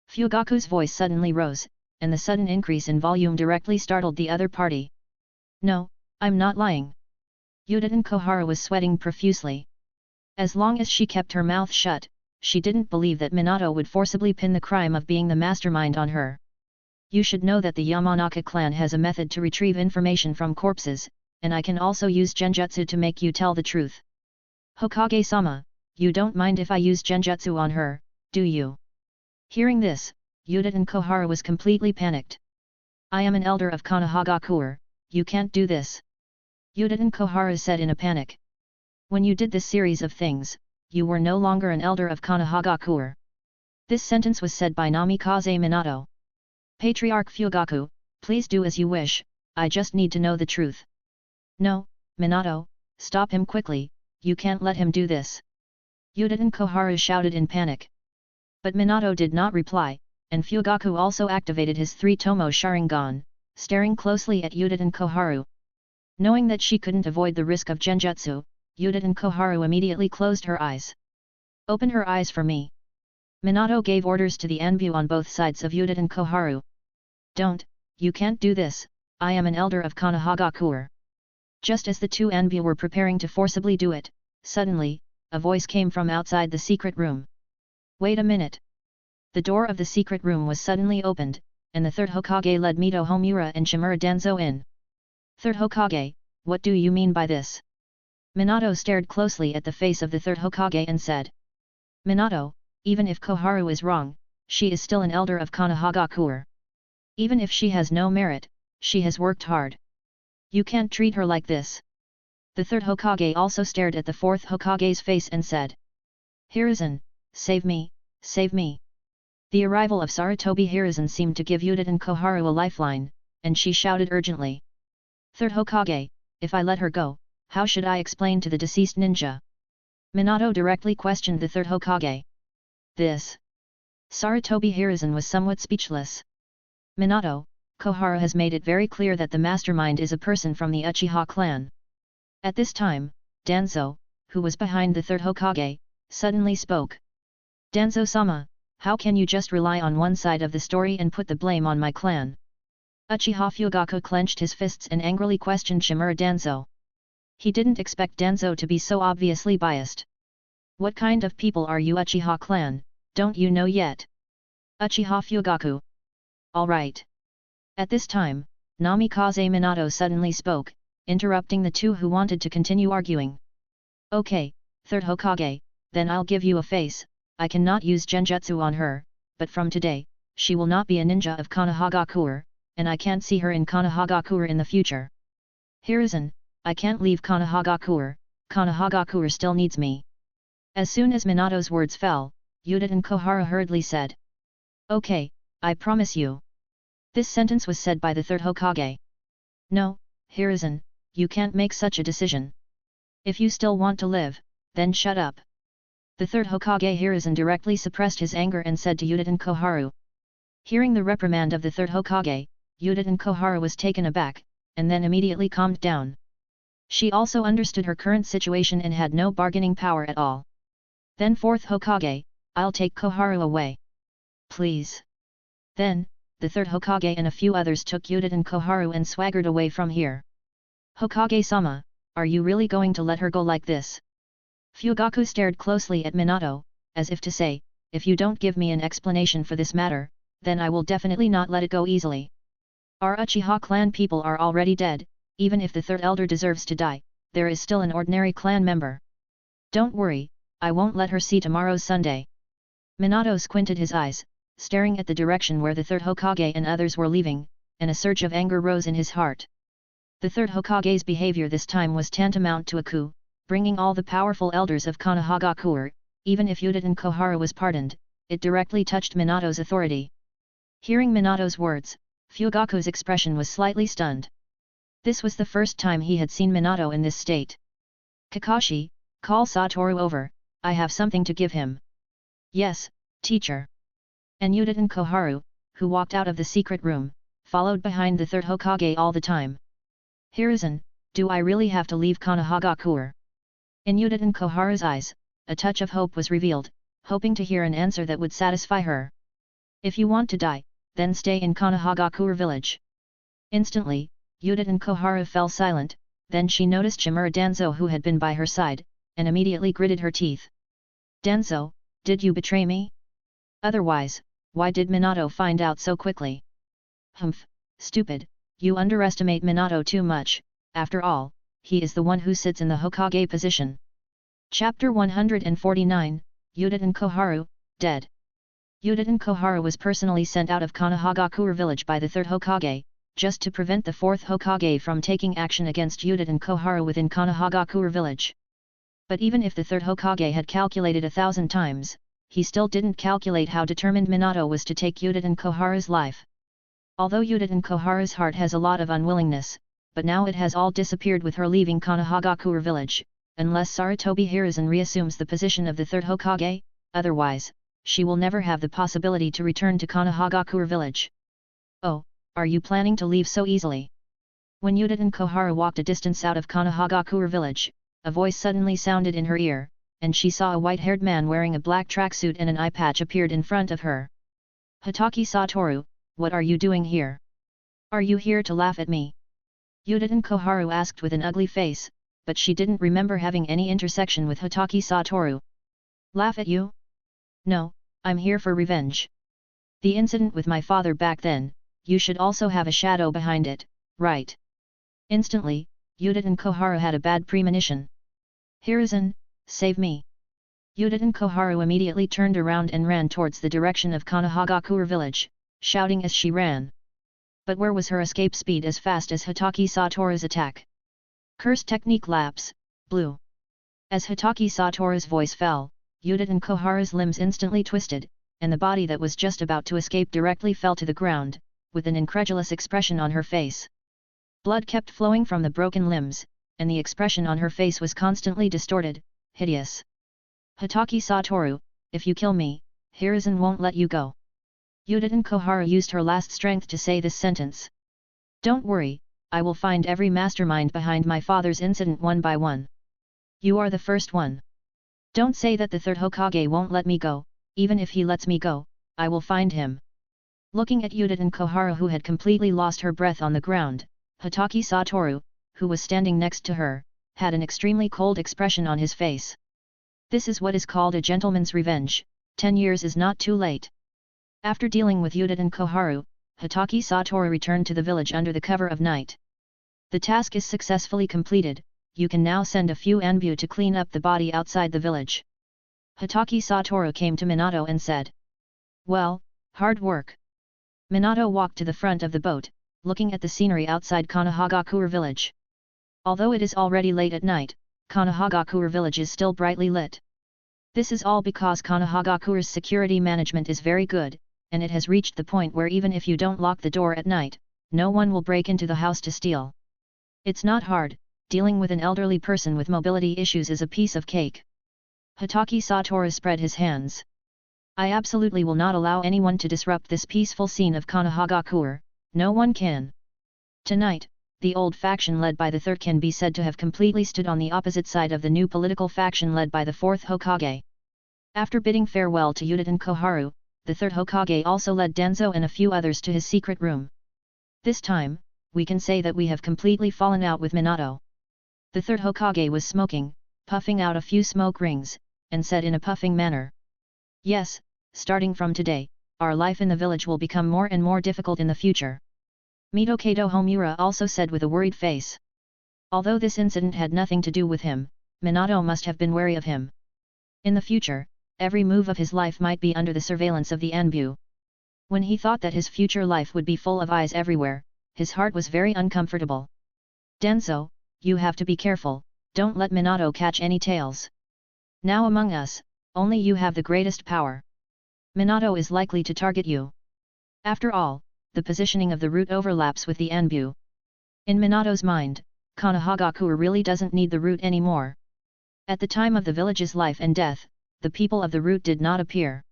[SPEAKER 2] Fugaku's voice suddenly rose, and the sudden increase in volume directly startled the other party. No, I'm not lying. Yudin Koharu was sweating profusely. As long as she kept her mouth shut, she didn't believe that Minato would forcibly pin the crime of being the mastermind on her. You should know that the Yamanaka clan has a method to retrieve information from corpses, and I can also use genjutsu to make you tell the truth. Hokage-sama, you don't mind if I use genjutsu on her, do you? Hearing this, Yudin Koharu was completely panicked. I am an elder of Konohagakure, you can't do this. Yudin Koharu said in a panic. When you did this series of things, you were no longer an elder of Konohagakure. This sentence was said by Namikaze Minato. Patriarch Fugaku, please do as you wish, I just need to know the truth. No, Minato, stop him quickly, you can't let him do this. Yudin Koharu shouted in panic. But Minato did not reply, and Fugaku also activated his 3-tomo Sharingan, staring closely at Yudin Koharu. Knowing that she couldn't avoid the risk of genjutsu, Yudin Koharu immediately closed her eyes. Open her eyes for me. Minato gave orders to the Enbu on both sides of Yudin Koharu. Don't, you can't do this, I am an elder of Konohagakure. Just as the two Enbu were preparing to forcibly do it, suddenly, a voice came from outside the secret room. Wait a minute. The door of the secret room was suddenly opened, and the third Hokage led Mito Homura and Shimura Danzo in. Third Hokage, what do you mean by this? Minato stared closely at the face of the third Hokage and said. Minato, even if Koharu is wrong, she is still an elder of Konohagakure. Even if she has no merit, she has worked hard. You can't treat her like this. The third Hokage also stared at the fourth Hokage's face and said. Hiruzen, save me, save me. The arrival of Sarutobi Hiruzen seemed to give Yudin Koharu a lifeline, and she shouted urgently. Third Hokage, if I let her go, how should I explain to the deceased ninja? Minato directly questioned the third Hokage. This. Sarutobi Hiruzen was somewhat speechless. Minato, Koharu has made it very clear that the mastermind is a person from the Uchiha clan. At this time, Danzo, who was behind the third Hokage, suddenly spoke. Danzo-sama, how can you just rely on one side of the story and put the blame on my clan? Uchiha Fugaku clenched his fists and angrily questioned Shimura Danzo. He didn't expect Danzo to be so obviously biased. What kind of people are you Uchiha clan, don't you know yet? Uchiha Fugaku. Alright. At this time, Namikaze Minato suddenly spoke, interrupting the two who wanted to continue arguing. Okay, third Hokage, then I'll give you a face, I cannot use genjutsu on her, but from today, she will not be a ninja of Konohagakure, and I can't see her in Konohagakure in the future. Hiruzen, I can't leave Konohagakure, Konohagakure still needs me. As soon as Minato's words fell, Yudin Koharu hurriedly said. Okay, I promise you. This sentence was said by the third Hokage. No, Hiruzen, you can't make such a decision. If you still want to live, then shut up. The third Hokage Hiruzen directly suppressed his anger and said to Yudin Koharu. Hearing the reprimand of the third Hokage, Yudin Koharu was taken aback, and then immediately calmed down. She also understood her current situation and had no bargaining power at all. Then fourth Hokage, I'll take Koharu away. Please. Then, the third Hokage and a few others took Yudin Koharu and swaggered away from here. Hokage-sama, are you really going to let her go like this? Fugaku stared closely at Minato, as if to say, if you don't give me an explanation for this matter, then I will definitely not let it go easily. Our Uchiha clan people are already dead, even if the third elder deserves to die, there is still an ordinary clan member. Don't worry, I won't let her see tomorrow's Sunday. Minato squinted his eyes, staring at the direction where the third Hokage and others were leaving, and a surge of anger rose in his heart. The third Hokage's behavior this time was tantamount to a coup, bringing all the powerful elders of Konohagakure. Even if Uchiha Koharu was pardoned, it directly touched Minato's authority. Hearing Minato's words, Fugaku's expression was slightly stunned. This was the first time he had seen Minato in this state. Kakashi, call Satoru over, I have something to give him. Yes, teacher. And Uchiha Koharu, who walked out of the secret room, followed behind the third Hokage all the time. Hiruzen, do I really have to leave Konohagakure? In Uchiha Koharu's eyes, a touch of hope was revealed, hoping to hear an answer that would satisfy her. If you want to die, then stay in Konohagakure village. Instantly, Uchiha Koharu fell silent, then she noticed Shimura Danzo who had been by her side, and immediately gritted her teeth. Danzo, did you betray me? Otherwise, why did Minato find out so quickly? Humph, stupid, you underestimate Minato too much, after all, he is the one who sits in the Hokage position. Chapter 149, Uchiha Koharu, dead. Uchiha Koharu was personally sent out of Konohagakure village by the third Hokage, just to prevent the fourth Hokage from taking action against Uchiha Koharu within Konohagakure village. But even if the third Hokage had calculated 1,000 times, he still didn't calculate how determined Minato was to take Uchiha Koharu's life. Although Uchiha Koharu's heart has a lot of unwillingness, but now it has all disappeared with her leaving Konohagakure village, unless Sarutobi Hiruzen reassumes the position of the third Hokage, otherwise, she will never have the possibility to return to Konohagakure village. Oh, are you planning to leave so easily? When Uchiha Koharu walked a distance out of Konohagakure village, a voice suddenly sounded in her ear, and she saw a white-haired man wearing a black tracksuit and an eye patch appeared in front of her. Hatake Satoru, what are you doing here? Are you here to laugh at me? Uchiha Koharu asked with an ugly face, but she didn't remember having any intersection with Hatake Satoru. Laugh at you? No, I'm here for revenge. The incident with my father back then, you should also have a shadow behind it, right? Instantly, Uchiha Koharu had a bad premonition. Hiruzen, save me. Uchiha Koharu immediately turned around and ran towards the direction of Konohagakure village, shouting as she ran. But where was her escape speed as fast as Hatake Satoru's attack? Cursed technique lapse, blue. As Hatake Satoru's voice fell, Uchiha Koharu's limbs instantly twisted, and the body that was just about to escape directly fell to the ground, with an incredulous expression on her face. Blood kept flowing from the broken limbs, and the expression on her face was constantly distorted, hideous. Hatake Satoru, if you kill me, Hiruzen won't let you go. Uchiha Koharu used her last strength to say this sentence. Don't worry, I will find every mastermind behind my father's incident one by one. You are the first one. Don't say that the third Hokage won't let me go, even if he lets me go, I will find him. Looking at Uchiha Koharu who had completely lost her breath on the ground, Hatake Satoru, who was standing next to her, had an extremely cold expression on his face. This is what is called a gentleman's revenge, 10 years is not too late. After dealing with Uchiha Koharu, Hatake Satoru returned to the village under the cover of night. The task is successfully completed, you can now send a few Anbu to clean up the body outside the village. Hatake Satoru came to Minato and said. Well, hard work. Minato walked to the front of the boat, looking at the scenery outside Konohagakure village. Although it is already late at night, Konohagakure village is still brightly lit. This is all because Konohagakure's security management is very good, and it has reached the point where even if you don't lock the door at night, no one will break into the house to steal. It's not hard, dealing with an elderly person with mobility issues is a piece of cake. Hatake Satoru spread his hands. I absolutely will not allow anyone to disrupt this peaceful scene of Konohagakure, no one can. Tonight, the old faction led by the third can be said to have completely stood on the opposite side of the new political faction led by the fourth Hokage. After bidding farewell to Uchiha Koharu, the third Hokage also led Danzo and a few others to his secret room. This time, we can say that we have completely fallen out with Minato. The third Hokage was smoking, puffing out a few smoke rings, and said in a puffing manner. Yes, starting from today, our life in the village will become more and more difficult in the future. Mitokato Homura also said with a worried face. Although this incident had nothing to do with him, Minato must have been wary of him. In the future, every move of his life might be under the surveillance of the Anbu. When he thought that his future life would be full of eyes everywhere, his heart was very uncomfortable. Danzo, you have to be careful, don't let Minato catch any tails. Now among us, only you have the greatest power. Minato is likely to target you. After all, the positioning of the root overlaps with the Anbu. In Minato's mind, Konohagakure really doesn't need the root anymore. At the time of the village's life and death, the people of the root did not appear.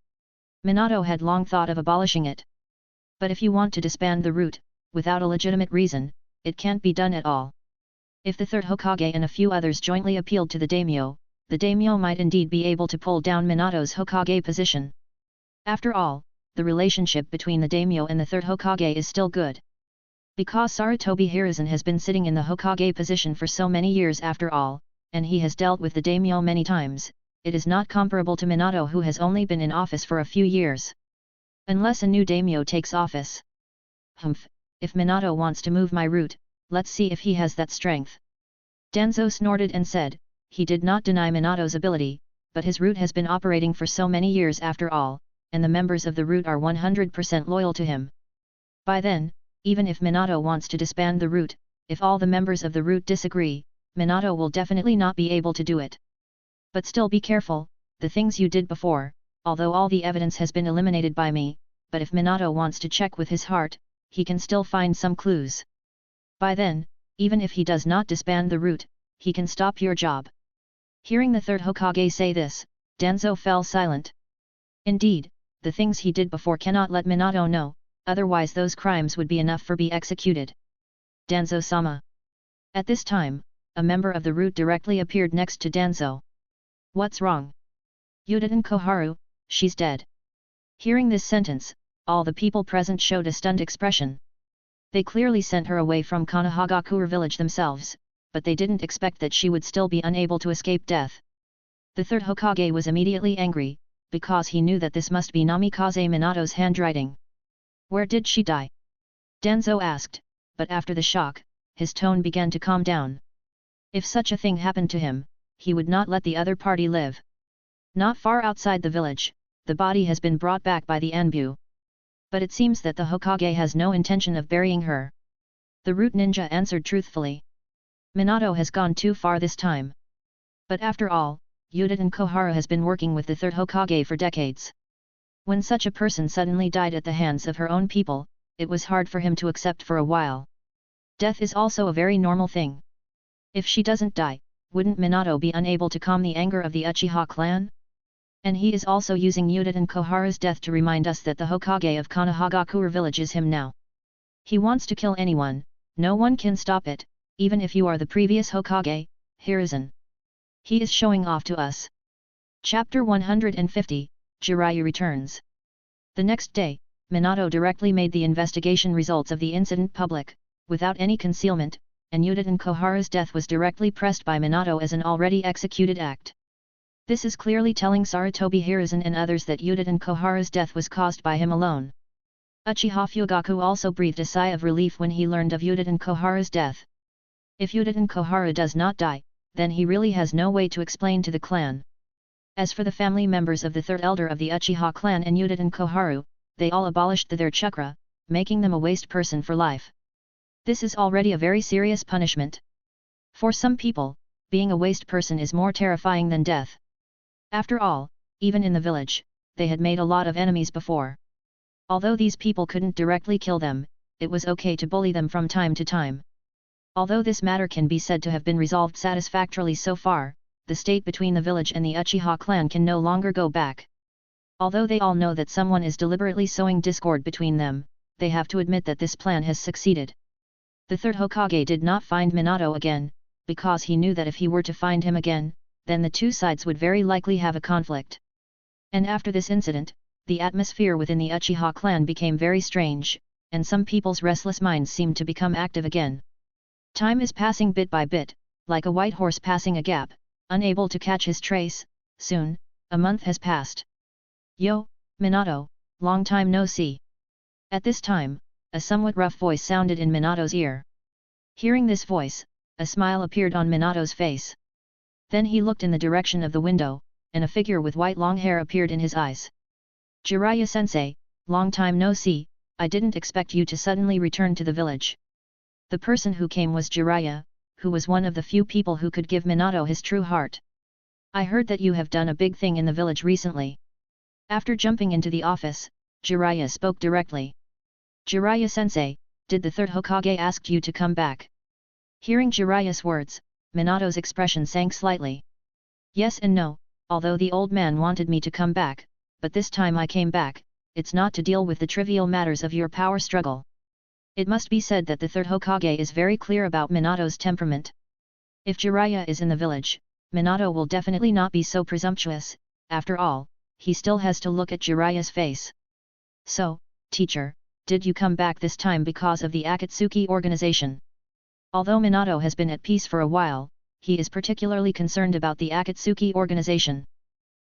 [SPEAKER 2] Minato had long thought of abolishing it. But if you want to disband the root, without a legitimate reason, it can't be done at all. If the third Hokage and a few others jointly appealed to the daimyo might indeed be able to pull down Minato's Hokage position. After all, the relationship between the daimyo and the third Hokage is still good. Because Sarutobi Hiruzen has been sitting in the Hokage position for so many years after all, and he has dealt with the daimyo many times, it is not comparable to Minato who has only been in office for a few years. Unless a new daimyo takes office. Humph, if Minato wants to move my root, let's see if he has that strength. Danzo snorted and said, he did not deny Minato's ability, but his root has been operating for so many years after all, and the members of the root are 100% loyal to him. By then, even if Minato wants to disband the root, if all the members of the root disagree, Minato will definitely not be able to do it. But still be careful, the things you did before, although all the evidence has been eliminated by me, but if Minato wants to check with his heart, he can still find some clues. By then, even if he does not disband the root, he can stop your job. Hearing the third Hokage say this, Danzo fell silent. Indeed, the things he did before cannot let Minato know, otherwise those crimes would be enough for be executed. Danzo-sama. At this time, a member of the root directly appeared next to Danzo. What's wrong? Udaten Koharu, she's dead. Hearing this sentence, all the people present showed a stunned expression. They clearly sent her away from Konohagakure village themselves, but they didn't expect that she would still be unable to escape death. The third Hokage was immediately angry, because he knew that this must be Namikaze Minato's handwriting. Where did she die? Danzo asked, but after the shock, his tone began to calm down. If such a thing happened to him, he would not let the other party live. Not far outside the village, the body has been brought back by the Anbu. But it seems that the Hokage has no intention of burying her. The root ninja answered truthfully. Minato has gone too far this time. But after all, Udaten Koharu has been working with the third Hokage for decades. When such a person suddenly died at the hands of her own people, it was hard for him to accept for a while. Death is also a very normal thing. If she doesn't die, wouldn't Minato be unable to calm the anger of the Uchiha clan? And he is also using Udaten Koharu's death to remind us that the Hokage of Konohagakure village is him now. He wants to kill anyone, no one can stop it, even if you are the previous Hokage, Hiruzen. He is showing off to us. Chapter 150, Jiraiya returns. The next day, Minato directly made the investigation results of the incident public, without any concealment, and Udaten Koharu's death was directly pressed by Minato as an already executed act. This is clearly telling Sarutobi Hiruzen and others that Udaten Koharu's death was caused by him alone. Uchiha Fugaku also breathed a sigh of relief when he learned of Udaten Koharu's death. If Udaten Koharu does not die, then he really has no way to explain to the clan. As for the family members of the third elder of the Uchiha clan and Udaten Koharu, they all abolished their chakra, making them a waste person for life. This is already a very serious punishment. For some people, being a waste person is more terrifying than death. After all, even in the village, they had made a lot of enemies before. Although these people couldn't directly kill them, it was okay to bully them from time to time. Although this matter can be said to have been resolved satisfactorily so far, the state between the village and the Uchiha clan can no longer go back. Although they all know that someone is deliberately sowing discord between them, they have to admit that this plan has succeeded. The third Hokage did not find Minato again, because he knew that if he were to find him again, then the two sides would very likely have a conflict. And after this incident, the atmosphere within the Uchiha clan became very strange, and some people's restless minds seemed to become active again. Time is passing bit by bit, like a white horse passing a gap, unable to catch his trace. Soon, a month has passed. Yo, Minato, long time no see. At this time, a somewhat rough voice sounded in Minato's ear. Hearing this voice, a smile appeared on Minato's face. Then he looked in the direction of the window, and a figure with white long hair appeared in his eyes. Jiraiya-sensei, long time no see, I didn't expect you to suddenly return to the village. The person who came was Jiraiya, who was one of the few people who could give Minato his true heart. I heard that you have done a big thing in the village recently. After jumping into the office, Jiraiya spoke directly. Jiraiya-sensei, did the third Hokage ask you to come back? Hearing Jiraiya's words, Minato's expression sank slightly. Yes and no, although the old man wanted me to come back, but this time I came back, it's not to deal with the trivial matters of your power struggle. It must be said that the third Hokage is very clear about Minato's temperament. If Jiraiya is in the village, Minato will definitely not be so presumptuous. After all, he still has to look at Jiraiya's face. So, teacher, did you come back this time because of the Akatsuki organization? Although Minato has been at peace for a while, he is particularly concerned about the Akatsuki organization.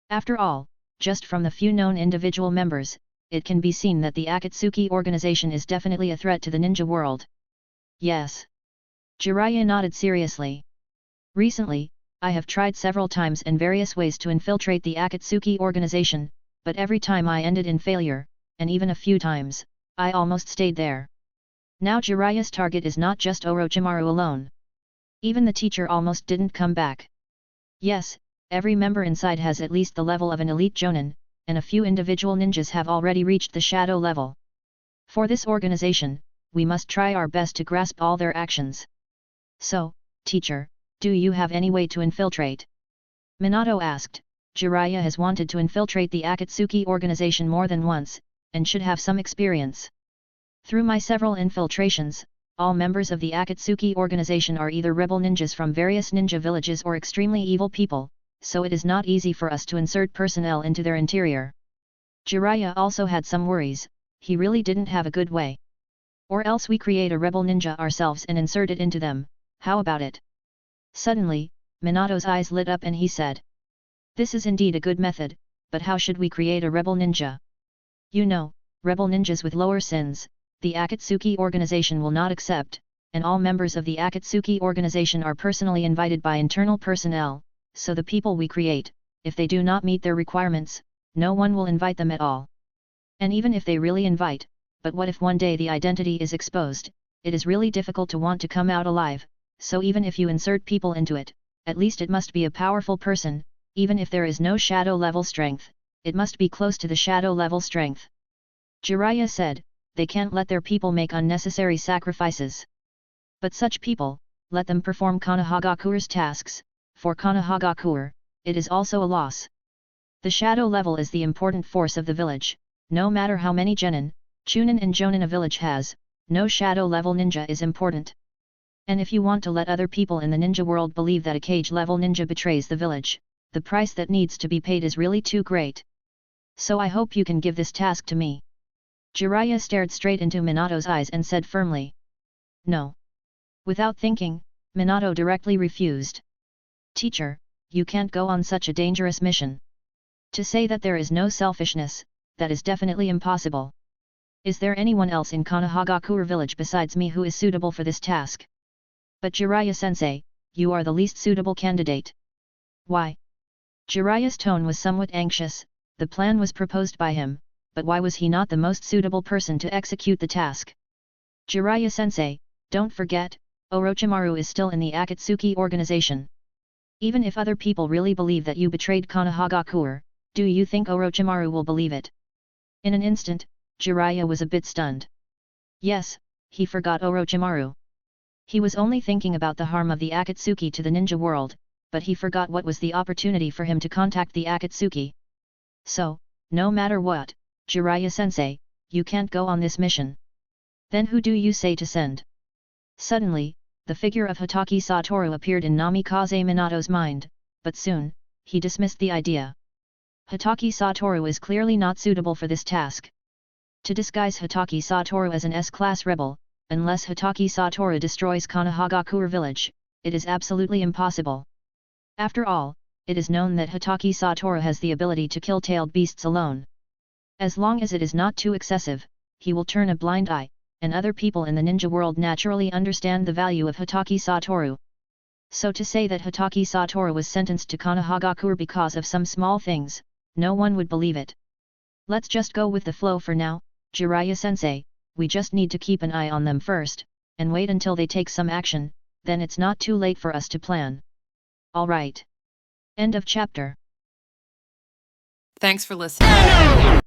[SPEAKER 2] After all, just from the few known individual members, it can be seen that the Akatsuki organization is definitely a threat to the ninja world. Yes. Jiraiya nodded seriously. Recently, I have tried several times in various ways to infiltrate the Akatsuki organization, but every time I ended in failure, and even a few times, I almost stayed there. Now Jiraiya's target is not just Orochimaru alone. Even the teacher almost didn't come back. Yes, every member inside has at least the level of an elite jonin, and a few individual ninjas have already reached the shadow level. For this organization, we must try our best to grasp all their actions. So, teacher, do you have any way to infiltrate? Minato asked. Jiraiya has wanted to infiltrate the Akatsuki organization more than once, and should have some experience. Through my several infiltrations, all members of the Akatsuki organization are either rebel ninjas from various ninja villages or extremely evil people, so it is not easy for us to insert personnel into their interior. Jiraiya also had some worries. He really didn't have a good way. Or else we create a rebel ninja ourselves and insert it into them, how about it? Suddenly, Minato's eyes lit up and he said. This is indeed a good method, but how should we create a rebel ninja? You know, rebel ninjas with lower sins, the Akatsuki organization will not accept, and all members of the Akatsuki organization are personally invited by internal personnel, so the people we create, if they do not meet their requirements, no one will invite them at all. And even if they really invite, but what if one day the identity is exposed, it is really difficult to want to come out alive, so even if you insert people into it, at least it must be a powerful person, even if there is no shadow level strength, it must be close to the shadow level strength. Jiraiya said, they can't let their people make unnecessary sacrifices. But such people, let them perform Konohagakure's tasks, for Konohagakure, it is also a loss. The shadow level is the important force of the village, no matter how many genin, chunin and jonin a village has, no shadow level ninja is important. And if you want to let other people in the ninja world believe that a cage level ninja betrays the village, the price that needs to be paid is really too great. So I hope you can give this task to me. Jiraiya stared straight into Minato's eyes and said firmly. No. Without thinking, Minato directly refused. Teacher, you can't go on such a dangerous mission. To say that there is no selfishness, that is definitely impossible. Is there anyone else in Konohagakure village besides me who is suitable for this task? But Jiraiya-sensei, you are the least suitable candidate. Why? Jiraiya's tone was somewhat anxious. The plan was proposed by him, but why was he not the most suitable person to execute the task? Jiraiya-sensei, don't forget, Orochimaru is still in the Akatsuki organization. Even if other people really believe that you betrayed Konohagakure, do you think Orochimaru will believe it? In an instant, Jiraiya was a bit stunned. Yes, he forgot Orochimaru. He was only thinking about the harm of the Akatsuki to the ninja world, but he forgot what was the opportunity for him to contact the Akatsuki. So, no matter what, Jiraiya-sensei, you can't go on this mission. Then who do you say to send? Suddenly, the figure of Hatake Satoru appeared in Namikaze Minato's mind, but soon, he dismissed the idea. Hatake Satoru is clearly not suitable for this task. To disguise Hatake Satoru as an S-class rebel, unless Hatake Satoru destroys Konohagakure village, it is absolutely impossible. After all, it is known that Hatake Satoru has the ability to kill tailed beasts alone. As long as it is not too excessive, he will turn a blind eye, and other people in the ninja world naturally understand the value of Hatake Satoru. So to say that Hatake Satoru was sentenced to Konohagakure because of some small things, no one would believe it. Let's just go with the flow for now, Jiraiya-sensei, we just need to keep an eye on them first, and wait until they take some action, then it's not too late for us to plan. Alright. End of chapter.
[SPEAKER 3] Thanks for listening.